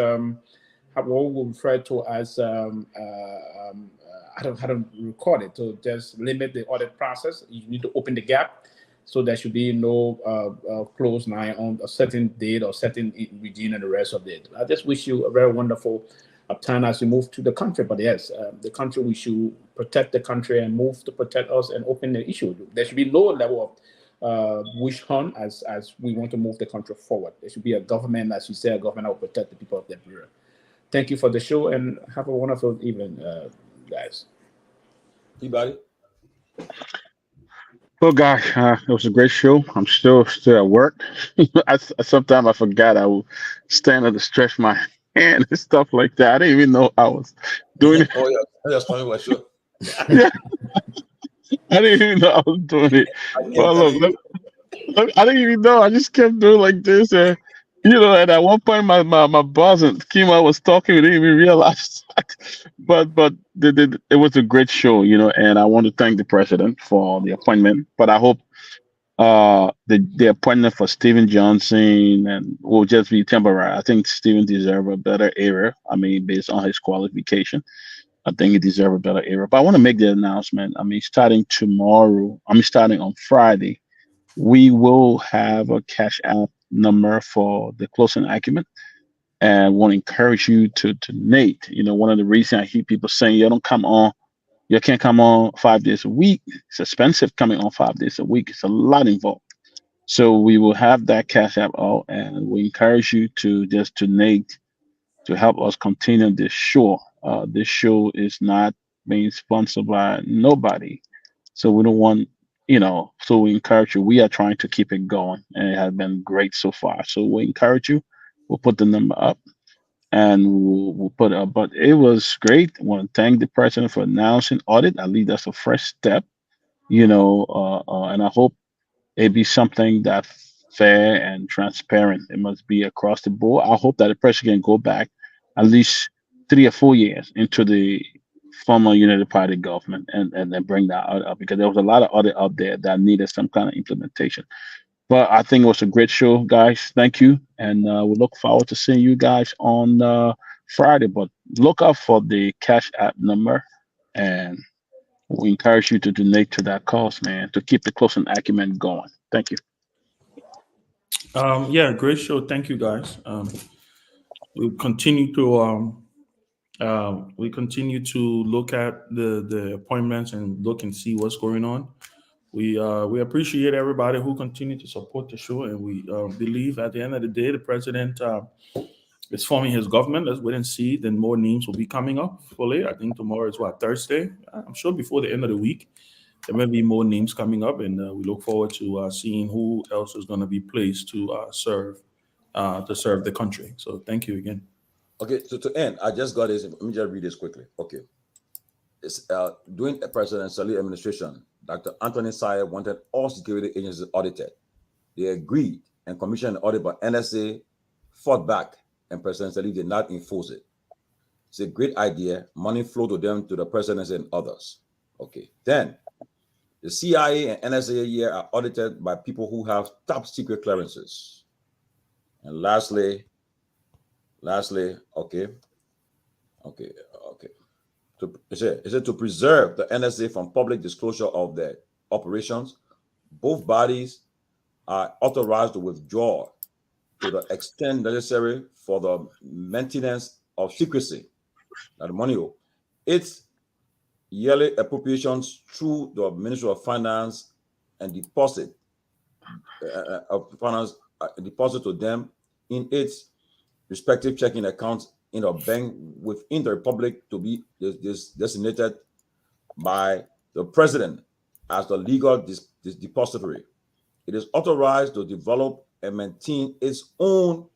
what we refer to as I don't record it. So just limit the audit process. You need to open the gap, so there should be no closed eye on a certain date or certain regime and the rest of it. I just wish you a very wonderful time as you move to the country. But yes, the country, we should protect the country and move to protect us and open the issue. There should be no level of wish hunt as we want to move the country forward. There should be a government, as you say, a government that will protect the people of the bureau. Thank you for the show and have a wonderful evening, guys. Peabody. Well, guys, it was a great show. I'm still at work. Sometimes I forgot I would stand up to stretch my hand and stuff like that. I didn't even know I was doing it. Oh yeah, that's funny. What sure. Yeah. I didn't even know I was doing it. Well, look, I didn't even know. I just kept doing like this, and and at one point my boss and Kima was talking. We didn't even realize that. But it was a great show, and I want to thank the president for the appointment. But I hope the appointment for Stephen Johnson and will just be temporary. I think Stephen deserves a better era. I mean, based on his qualification, I think he deserves a better era. But I want to make the announcement. I mean, starting on Friday, we will have a cash out number for the closing argument. and want to encourage you to donate. You know, one of the reasons I hear people saying you can't come on 5 days a week. It's expensive coming on 5 days a week. It's a lot involved. So we will have that cash app out, and we encourage you to just donate to help us continue this show. This show is not being sponsored by nobody, so we don't want, so we encourage you. We are trying to keep it going, and it has been great so far. So we encourage you. We'll put the number up, and we'll put it up. But it was great. I want to thank the president for announcing audit. I believe that's a fresh step, and I hope it be something that's fair and transparent. It must be across the board. I hope that the president can go back at least 3 or 4 years into the former United Party government and then bring that out, because there was a lot of audit out there that needed some kind of implementation. But I think it was a great show, guys. Thank you. And we look forward to seeing you guys on Friday. But look out for the Cash App number. And we encourage you to donate to that cause, man, to keep the close and acumen going. Thank you. Yeah, great show. Thank you, guys. We continue to look at the appointments and look and see what's going on. We appreciate everybody who continue to support the show, and we believe at the end of the day, the president is forming his government. Let's wait and see. Then more names will be coming up fully. I think tomorrow is Thursday. I'm sure before the end of the week, there may be more names coming up, and we look forward to seeing who else is going to be placed to serve the country. So thank you again. Okay, so to end, I just got this. Let me just read this quickly. Okay. It's during the presidential administration, Dr. Anthony Sayer wanted all security agencies audited. They agreed and commissioned an audit, but NSA fought back and President Salih did not enforce it. It's a great idea. Money flowed to them, to the presidency and others. Okay. Then the CIA and NSA here are audited by people who have top secret clearances. And lastly, okay. Is it to preserve the NSA from public disclosure of their operations? Both bodies are authorized to withdraw to the extent necessary for the maintenance of secrecy. Now the money, it's yearly appropriations through the Ministry of Finance and deposit deposit to them in its respective checking accounts in a bank within the Republic to be designated by the president as the legal depository. It is authorized to develop and maintain its own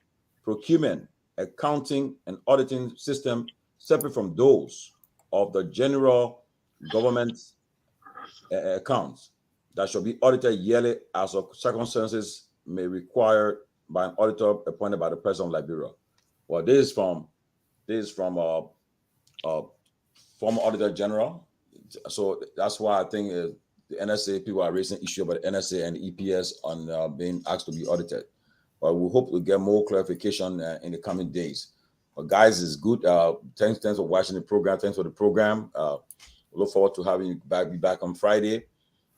procurement, accounting, and auditing system separate from those of the general government accounts that shall be audited yearly as circumstances may require by an auditor appointed by the president of Liberia. Well, this is from former auditor general. So that's why I think the NSA people are raising issue about the NSA and EPS on being asked to be audited. But we hope to get more clarification in the coming days. But guys, it's good. Thanks for watching the program. Thanks for the program. We look forward to having you be back on Friday,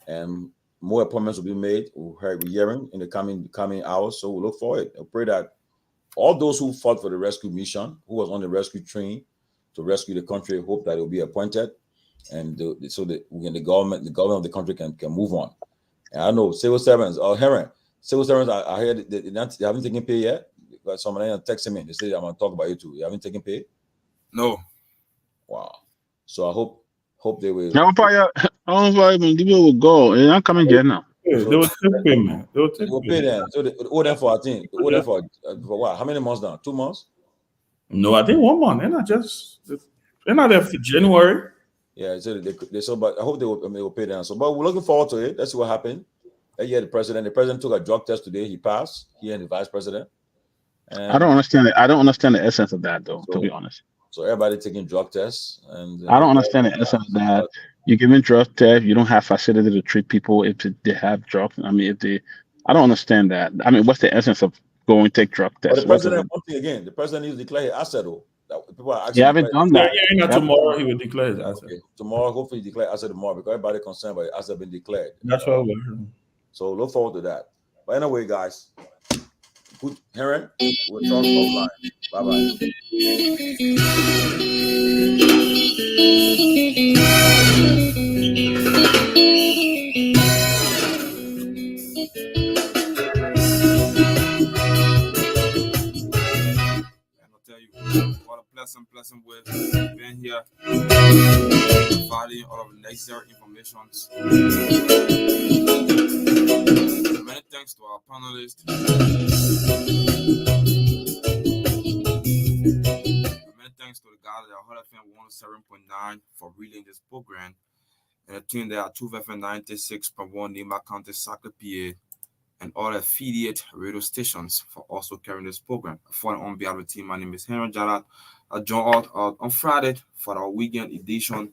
and more appointments will be made. We're hearing in the coming hours. So we look forward. I pray that all those who fought for the rescue mission, who was on the rescue train to rescue the country, hope that it will be appointed, and so that the government of the country can move on. And I know civil servants, civil servants, I heard they haven't taken pay yet. But somebody texted me. They say, I'm going to talk about you too. You haven't taken pay? No. Wow. So I hope they will. Now, I don't know if people will go. They're not coming yet now. Yeah, they will take pay, man. They will pay them. So they owe them for, I think, they owe them for what? How many months now? 2 months? No, I think 1 month. They're not there for January. Yeah, so but I hope they will pay them. So, but we're looking forward to it. Let's see what happened. Yeah, the president took a drug test today. He passed. He and the vice president. And I don't understand it. I don't understand the essence of that, though. To be honest. So everybody taking drug tests, and I don't understand the essence of that. You're giving drug tests. You don't have facility to treat people if they have drugs. I mean, I don't understand that. I mean, what's the essence of going take drug tests? But the president, one thing again, the president needs to declare his asset. Though people are actually. You haven't done that. Yeah, tomorrow he will declare his asset. Okay. Tomorrow, hopefully, he declare asset tomorrow because everybody concerned about the asset being declared. That's what we're. So look forward to that. But anyway, guys. Heron, we'll talk offline. Bye-bye. Tell you what a pleasant way being here, providing all of the necessary information. Many thanks to our panelists. Many thanks to the guys at Hot FM 107.9 for reading this program, and the team there at 2 FM 96.1 Nima County, Saka, PA, and all affiliate radio stations for also carrying this program. For on behalf of the team, my name is Henry Jarat. I join out on Friday for our weekend edition